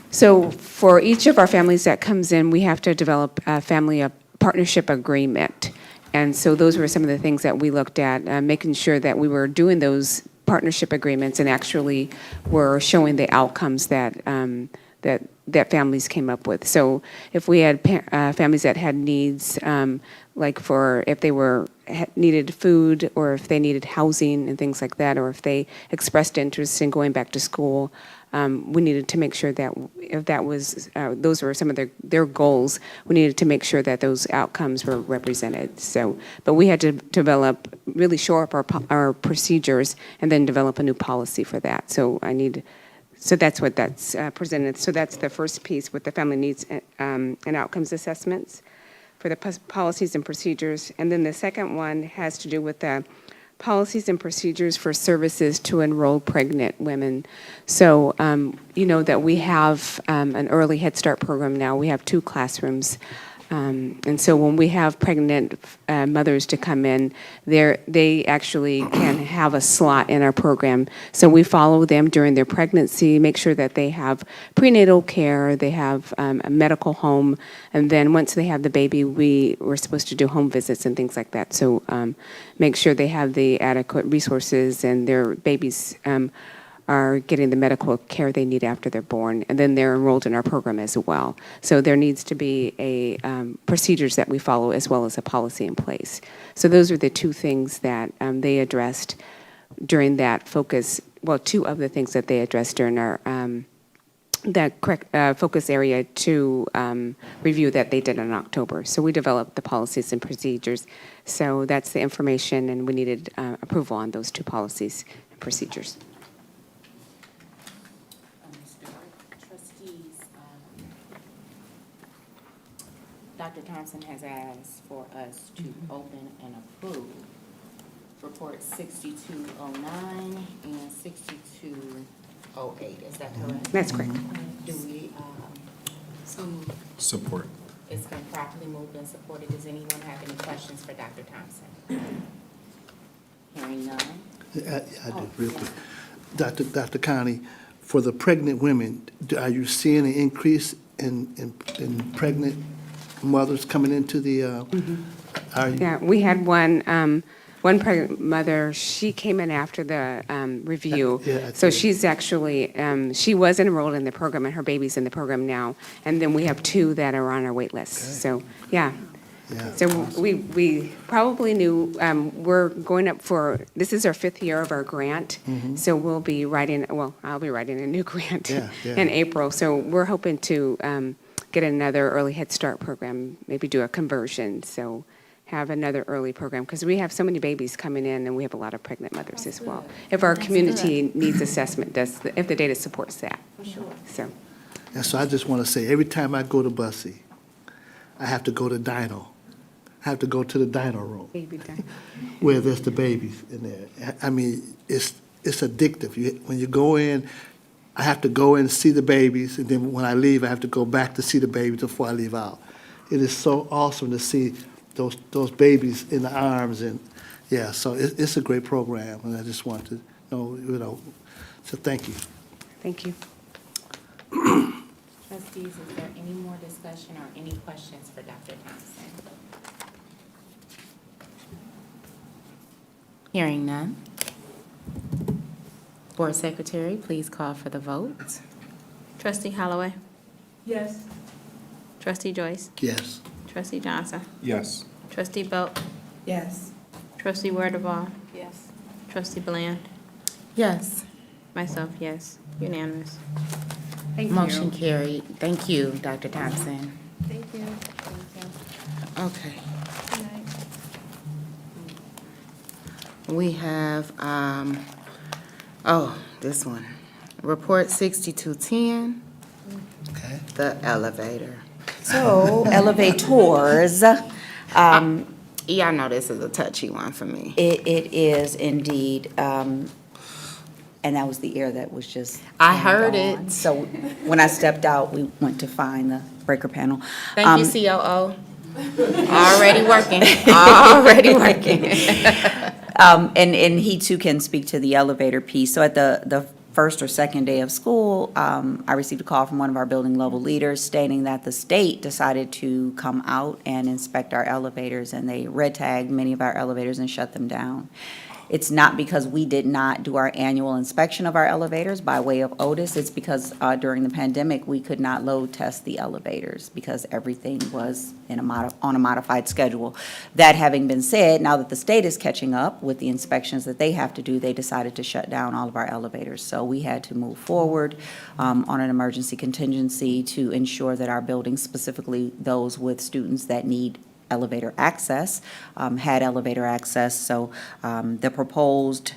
so for each of our families that comes in, we have to develop a family partnership agreement. And so those were some of the things that we looked at, making sure that we were doing those partnership agreements and actually were showing the outcomes that that families came up with. So if we had families that had needs, like for if they needed food, or if they needed housing and things like that, or if they expressed interest in going back to school, we needed to make sure that if that was, those were some of their goals, we needed to make sure that those outcomes were represented. So, but we had to really shore up our procedures and then develop a new policy for that. So so that's what that's presented. So that's the first piece with the family needs and outcomes assessments for the policies and procedures. And then the second one has to do with the policies and procedures for services to enroll pregnant women. So you know that we have an early Head Start program now. We have 2 classrooms. And so when we have pregnant mothers to come in, they actually can have a slot in our program. So we follow them during their pregnancy, make sure that they have prenatal care, they have a medical home, and then once they have the baby, we're supposed to do home visits and things like that. So make sure they have the adequate resources and their babies are getting the medical care they need after they're born, and then they're enrolled in our program as well. So there needs to be procedures that we follow as well as a policy in place. So those are the 2 things that they addressed during that focus, well, 2 of the things that they addressed during our that correct, focus area to review that they did in October. So we developed the policies and procedures. So that's the information, and we needed approval on those two policies and procedures. Trustees, Dr. Thompson has asked for us to open and approve Report 6209 and 6208. Is that correct? That's correct. Do we, Support. it's been properly moved and supported. Does anyone have any questions for Dr. Thompson? Hearing none. I do, real quick. Dr. Connie, for the pregnant women, are you seeing an increase in pregnant mothers coming into the, are you? Yeah, we had one pregnant mother, she came in after the review. Yeah, I So did. she's actually, she was enrolled in the program, and her baby's in the program now. And then we have two that are on our wait list. So, yeah. Yeah, So we probably knew, we're going up for, this is our 5th year of our grant. So we'll be writing, well, I'll be writing a new grant Yeah, yeah. in April. So we're hoping to get another early Head Start program, maybe do a conversion. So have another early program, because we have so many babies coming in, and we have a lot of pregnant mothers as well. If our community needs assessment, if the data supports that. So, And so I just want to say, every time I go to Bussy, I have to go to Dino. I have to go to the Dino room baby time. where there's the babies in there. I mean, it's addictive. When you go in, I have to go in and see the babies, and then when I leave, I have to go back to see the babies before I leave out. It is so awesome to see those babies in the arms, and yeah, so it's a great program, and I just want to know, so thank you. Thank you. Trustees, is there any more discussion or any questions for Dr. Thompson? Hearing none. Board Secretary, please call for the vote. Trustee Holloway. Yes. Trustee Joyce. Yes. Trustee Johnson. Yes. Trustee Belk. Yes. Trustee Werdeval. Yes. Trustee Bland. Yes. Myself, yes. Unanimous. Thank you. Motion carried. Thank you, Dr. Thompson. Thank you. Okay. We have, this one. Report 6210, Okay. the elevator. So, elevators, Y'all know this is a touchy one for me. it is indeed, and that was the air that was just. I heard on. it. So, when I stepped out, we went to find the breaker panel. Thank you, COO. Already working, already working. And he too can speak to the elevator piece. So at the first or second day of school, I received a call from one of our building level leaders stating that the state decided to come out and inspect our elevators, and they red tagged many of our elevators and shut them down. It's not because we did not do our annual inspection of our elevators by way of Otis. It's because during the pandemic, we could not load test the elevators because everything was on a modified schedule. That having been said, now that the state is catching up with the inspections that they have to do, they decided to shut down all of our elevators. So we had to move forward on an emergency contingency to ensure that our buildings, specifically those with students that need elevator access, had elevator access. So the proposed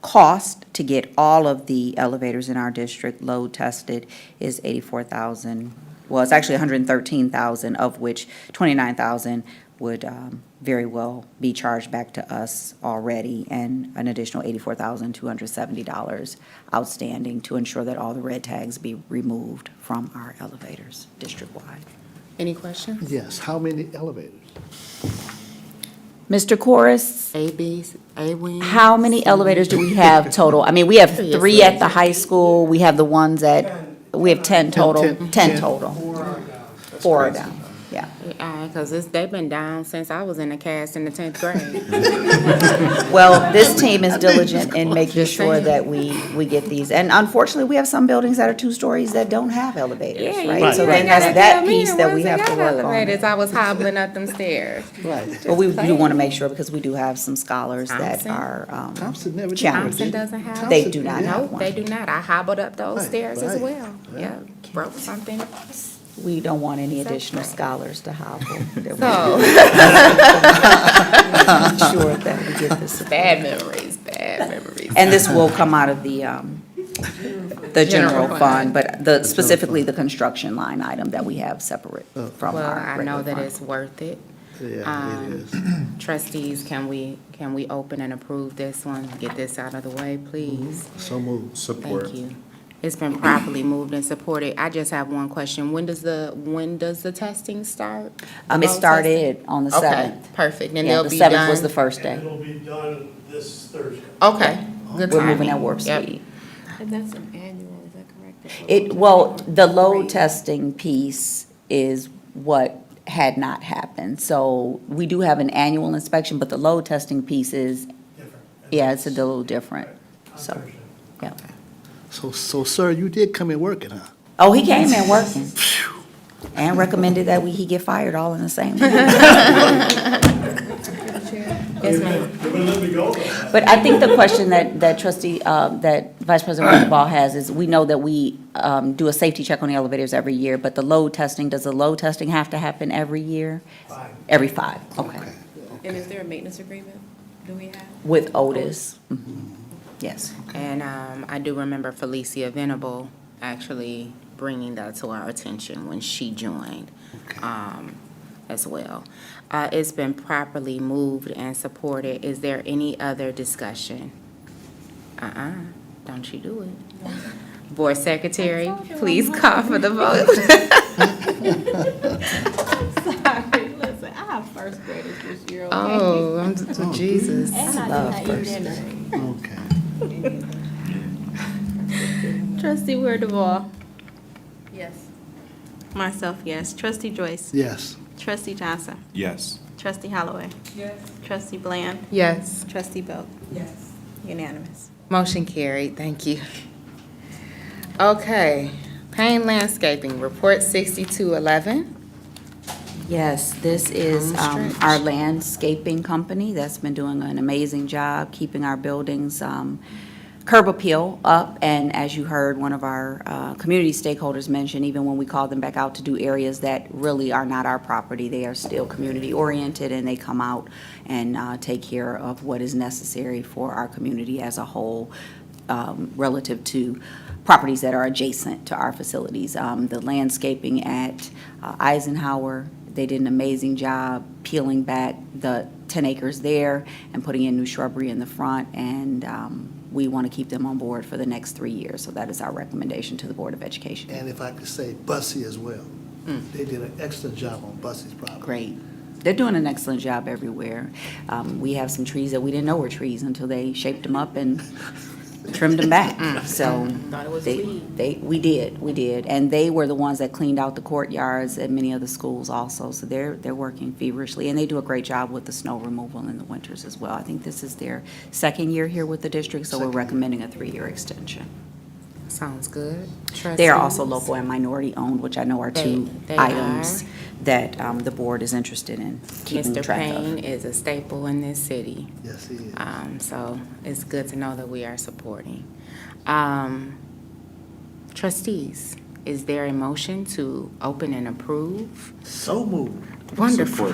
cost to get all of the elevators in our district load tested is $84,000. Well, it's actually $113,000, of which $29,000 would very well be charged back to us already, and an additional $84,270 outstanding to ensure that all the red tags be removed from our elevators district-wide. Any questions? Yes, how many elevators? Mr. Corris, A-wing? how many elevators do we have total? I mean, we have 3 at the high school, we have the ones we have 10 total. 10 total. 4 are down. Yeah. Because they've been down since I was in the cast in the 10th grade. Well, this team is diligent in making Just sure saying. that we get these. And unfortunately, we have some buildings that are 2 stories that don't have elevators, right? So then that's that piece that we have to work on. Elevators, I was hobbling up them stairs. Right. But we do want to make sure, because we do have some scholars that Thompson. are Thompson never did. challenged. Thompson doesn't have. They do not have Nope, one. they do not. I hobbled up those Right, stairs as right, well. right. Yeah, broke something. We don't want any additional scholars to hobble. So. Sure that we get this. Bad memories, bad memories. And this will come out of the general fund, but specifically the construction line item that we have separate from Well, our I regular know that fund. it's worth it. Yeah, it is. Trustees, can we open and approve this one? Get this out of the way, please. So moved. Support. Thank you. It's been properly moved and supported. I just have one question. When does the testing start? It started on the 7th. Okay, perfect. And Yeah, they'll the be 7th was done? the first day. It'll be done this Thursday. Okay, good We're timing. moving at warp Yep. speed. And that's an annual, is that correct? Well, the load testing piece is what had not happened. So we do have an annual inspection, but the load testing piece is, yeah, it's a little different, so, yeah. So, sir, you did come in working, huh? Oh, he came in working and recommended that he get fired all in the same week. Yes, ma'am. They wouldn't let me go, though. But I think the question that trustee, that Vice President Ball has is, we know that we do a safety check on the elevators every year, but the load testing, does the load testing have to happen every year? 5. Every 5, okay. And is there a maintenance agreement? Do we have? With Otis. Mhm. Yes. And I do remember Felicia Venable actually bringing that to our attention when she joined as well. It's been properly moved and supported. Is there any other discussion? Don't you do it. Board Secretary, please call for the vote. Sorry, listen, I have first graders this year, okay? Oh, Jesus. And I Love did not eat first dinner. Okay. Trustee Weardevall. Yes. Myself, yes. Trustee Joyce. Yes. Trustee Johnson. Yes. Trustee Holloway. Yes. Trustee Bland. Yes. Trustee Belk. Yes. Unanimous. Motion carried, thank you. Okay, Payne Landscaping, Report 6211. Yes, this is our landscaping company that's been doing an amazing job keeping our buildings curb appeal up. And as you heard one of our community stakeholders mention, even when we call them back out to do areas that really are not our property, they are still community oriented, and they come out and take care of what is necessary for our community as a whole, relative to properties that are adjacent to our facilities. The landscaping at Eisenhower, they did an amazing job peeling back the 10 acres there and putting in new shrubbery in the front, and we want to keep them on board for the next 3 years. So that is our recommendation to the Board of Education. And if I could say Bussy as well. They did an excellent job on Bussy's property. Great. They're doing an excellent job everywhere. We have some trees that we didn't know were trees until they shaped them up and trimmed them back. So Thought it was we did. And they were the ones that cleaned out the courtyards at many of the schools also. So they're working feverishly, and they do a great job with the snow removal in the winters as well. I think this is their 2nd year here with the district, so we're recommending a 3-year extension. Sounds good. They are also Trustees? local and minority owned, which I know are two They items are. that the board is interested in keeping Mr. track Payne of. is a staple in this city. Yes, he is. So it's good to know that we are supporting. Trustees, is there a motion to open and approve? So moved. Wonderful.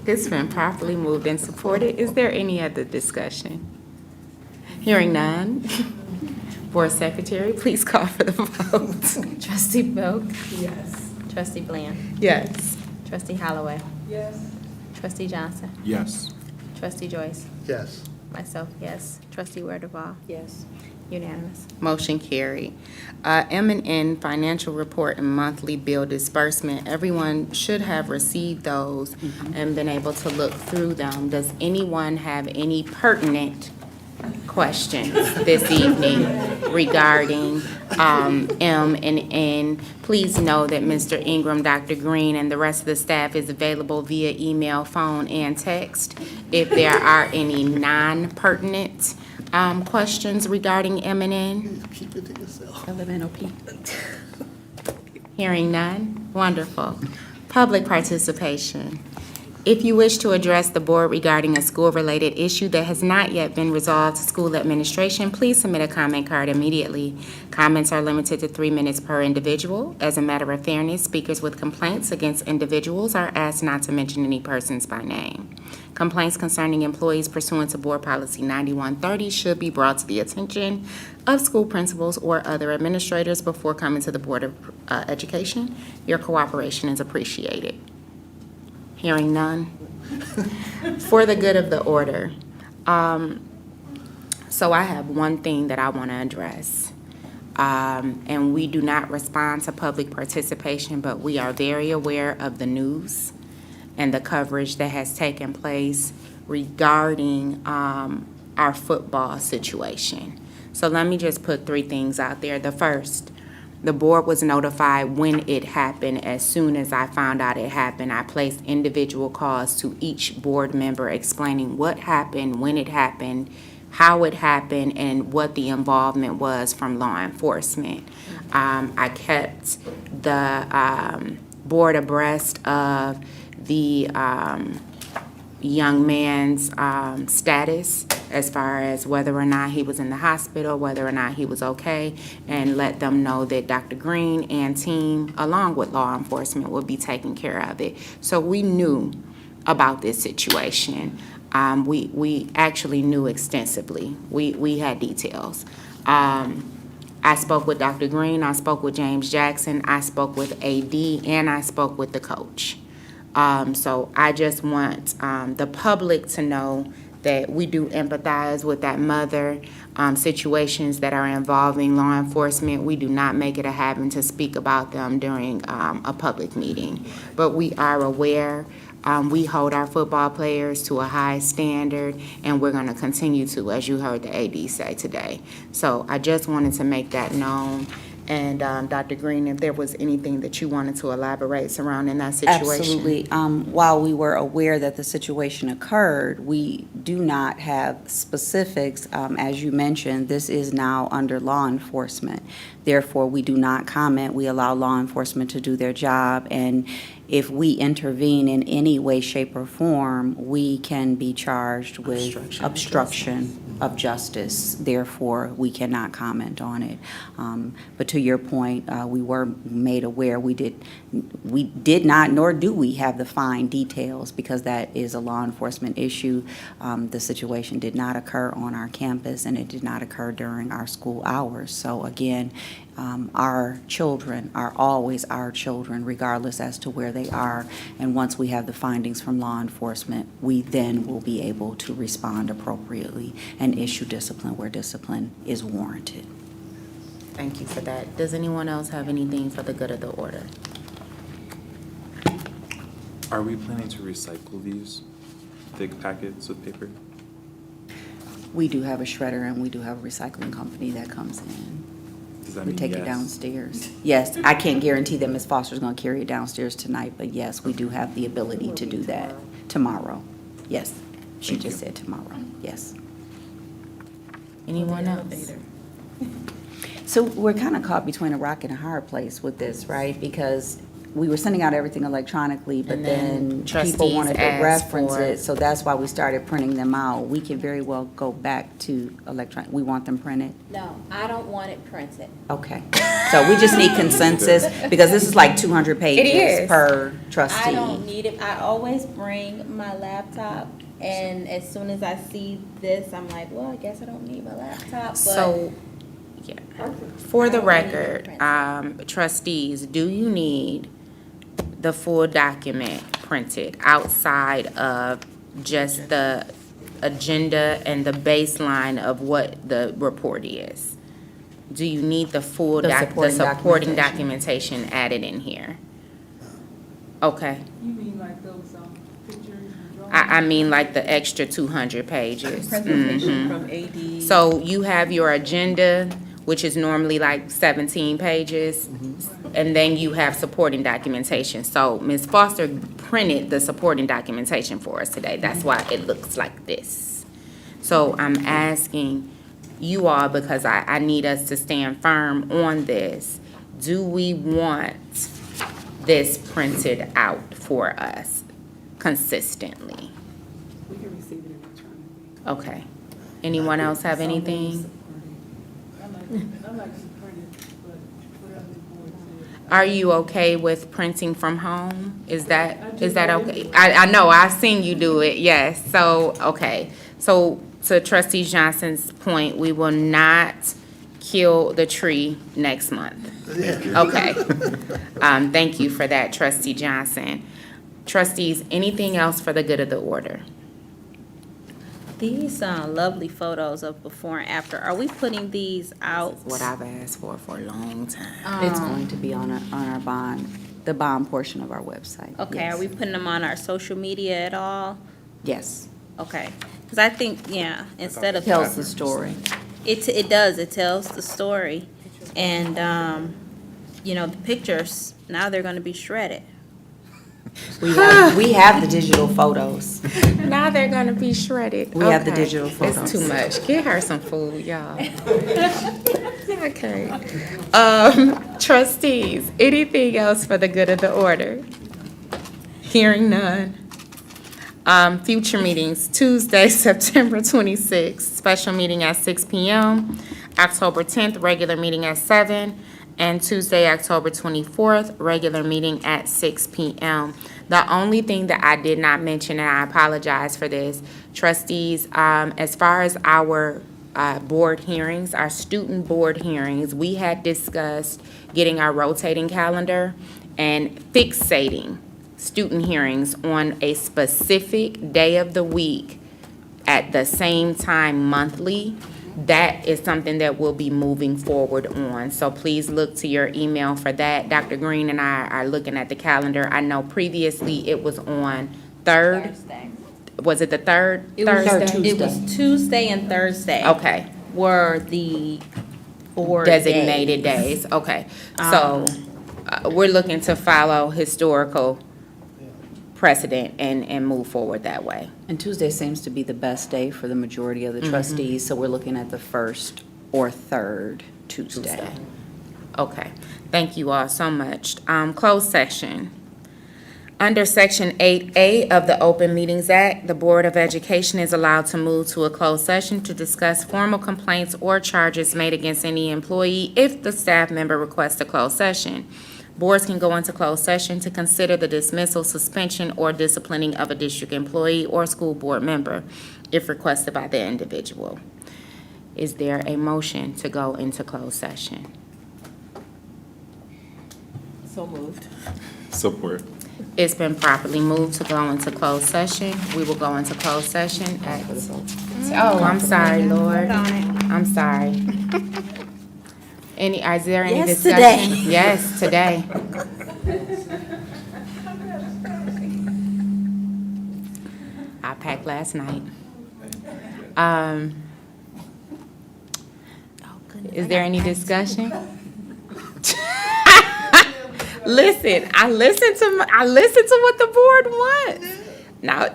It's been properly moved and supported. Is there any other discussion? Hearing none. Board Secretary, please call for the vote. Trustee Belk. Yes. Trustee Bland. Yes. Trustee Holloway. Yes. Trustee Johnson. Yes. Trustee Joyce. Yes. Myself, yes. Trustee Weardevall. Yes. Unanimous. Motion carried. M&N Financial Report and Monthly Bill Disbursement. Everyone should have received those and been able to look through them. Does anyone have any pertinent questions this evening regarding M and N. Please know that Mr. Ingram, Dr. Green, and the rest of the staff is available via email, phone, and text. If there are any non-pertinent questions regarding M and N. Keep it to yourself. LMNOP. Hearing none, wonderful. Public participation. If you wish to address the board regarding a school-related issue that has not yet been resolved to school administration, please submit a comment card immediately. Comments are limited to 3 minutes per individual. As a matter of fairness, speakers with complaints against individuals are asked not to mention any persons by name. Complaints concerning employees pursuant to Board Policy 9130 should be brought to the attention of school principals or other administrators before coming to the Board of Education. Your cooperation is appreciated. Hearing none. For the good of the order, so I have one thing that I want to address. And we do not respond to public participation, but we are very aware of the news and the coverage that has taken place regarding our football situation. So let me just put 3 things out there. The first, the board was notified when it happened. As soon as I found out it happened, I placed individual calls to each board member explaining what happened, when it happened, how it happened, and what the involvement was from law enforcement. I kept the board abreast of the young man's status as far as whether or not he was in the hospital, whether or not he was okay, and let them know that Dr. Green and team, along with law enforcement, would be taking care of it. So we knew about this situation. We actually knew extensively. We had details. I spoke with Dr. Green, I spoke with James Jackson, I spoke with AD, and I spoke with the coach. So I just want the public to know that we do empathize with that mother. Situations that are involving law enforcement, we do not make it a habit to speak about them during a public meeting. But we are aware. We hold our football players to a high standard, and we're going to continue to, as you heard the AD say today. So I just wanted to make that known. And Dr. Green, if there was anything that you wanted to elaborate surrounding that situation. Absolutely. While we were aware that the situation occurred, we do not have specifics. As you mentioned, this is now under law enforcement. Therefore, we do not comment. We allow law enforcement to do their job. And if we intervene in any way, shape, or form, we can be charged with obstruction of justice. Therefore, we cannot comment on it. But to your point, we were made aware. We did not, nor do we have the fine details, because that is a law enforcement issue. The situation did not occur on our campus, and it did not occur during our school hours. So again, our children are always our children, regardless as to where they are. And once we have the findings from law enforcement, we then will be able to respond appropriately and issue discipline where discipline is warranted. Thank you for that. Does anyone else have anything for the good of the order? Are we planning to recycle these thick packets of paper? We do have a shredder, and we do have a recycling company that comes in. Does that We mean take it yes? downstairs. Yes, I can't guarantee that Ms. Foster's going to carry it downstairs tonight, but yes, we do have the ability to do that tomorrow. Yes, she just said tomorrow, yes. Anyone else? So we're kind of caught between a rock and a hard place with this, right? Because we were sending out everything electronically, but And then then trustees people wanted to asked reference for- it, so that's why we started printing them out. We can very well go back to electronic, we want them printed? No, I don't want it printed. Okay, so we just need consensus, because this is like 200 pages is. per trustee. I don't need it. I always bring my laptop, and as soon as I see this, I'm like, well, I guess I don't need my laptop, but. So, yeah, for the record, trustees, do you need the full document printed outside of just the agenda and the baseline of what the report is? Do you need the full, The supporting documentation added in here? Okay. You mean like those I mean like the extra 200 pages. Presentation Mhm. from AD. So you have your agenda, which is normally like 17 pages, and then you have supporting documentation. So Ms. Foster printed the supporting documentation for us today. That's why it looks like this. So I'm asking you all, because I need us to stand firm on this, do we want this printed out for us consistently? We can receive it electronically. Okay. Anyone else have anything? Are you okay with printing from home? Is that okay? I know, I've seen you do it, yes. So, okay. So to Trustee Johnson's point, we will not kill the tree next month. Okay. Thank you for that, Trustee Johnson. Trustees, anything else for the good of the order? These lovely photos of before and after, are we putting these out? What I've asked for a long time. It's going to be on our bond, the bond portion of our website. Okay, Yes. are we putting them on our social media at all? Yes. Okay, because I think, yeah, instead of. Tells the story. It does, it tells the story. And, the pictures, now they're gonna be shredded. We have the digital photos. Now they're gonna be shredded. We have the Okay. digital photos. It's too much. Get her some food, y'all. Okay. Trustees, anything else for the good of the order? Hearing none. Future meetings, Tuesday, September 26th, special meeting at 6 p.m., October 10th, regular meeting at 7, and Tuesday, October 24th, regular meeting at 6 p.m. The only thing that I did not mention, and I apologize for this, trustees, as far as our board hearings, our student board hearings, we had discussed getting our rotating calendar and fixating student hearings on a specific day of the week at the same time monthly. That is something that we'll be moving forward on. So please look to your email for that. Dr. Green and I are looking at the calendar. I know previously it was on Thursday. Was it the third Thursday? It was Tuesday and Thursday. Okay. Were the board Designated days, okay. So, we're looking to follow historical precedent and move forward that way. And Tuesday seems to be the best day for the majority of the trustees, so we're looking at the first or third Tuesday. Okay, thank you all so much. Closed session. Under Section 8A of the Open Meetings Act, the Board of Education is allowed to move to a closed session to discuss formal complaints or charges made against any employee if the staff member requests a closed session. Boards can go into closed session to consider the dismissal, suspension, or disciplining of a district employee or school board member if requested by the individual. Is there a motion to go into closed session? So moved. Support. It's been properly moved to go into closed session. We will go into closed session at, oh, I'm sorry, Lord. I'm sorry. Is there any Yes, discussion? today. Yes, today. I packed last night. Is there any discussion? Listen, I listen to what the board wants. Now,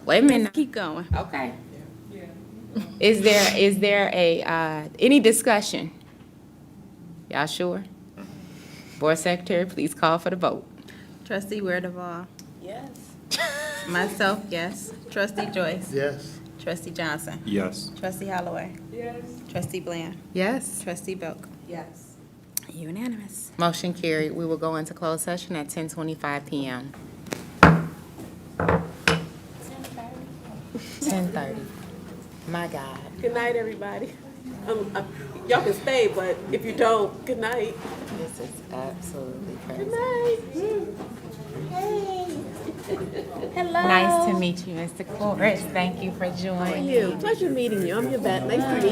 wait a minute. Keep going. Okay. Is there any discussion? Y'all sure? Board Secretary, please call for the vote. Trustee Weirdaval. Yes. Myself, yes. Trustee Joyce. Yes. Trustee Johnson. Yes. Trustee Holloway. Yes. Trustee Bland. Yes. Trustee Belk. Yes. Unanimous. Motion carried. We will go into closed session at 10:25 p.m. 10:30. My God. Good night, everybody. Y'all can stay, but if you don't, good night. This is absolutely crazy. Good night. Hello. Nice to meet you, Mr. Corris. Thank you for joining. How are you? Pleasure meeting you. I'm Yvette. Nice to meet you.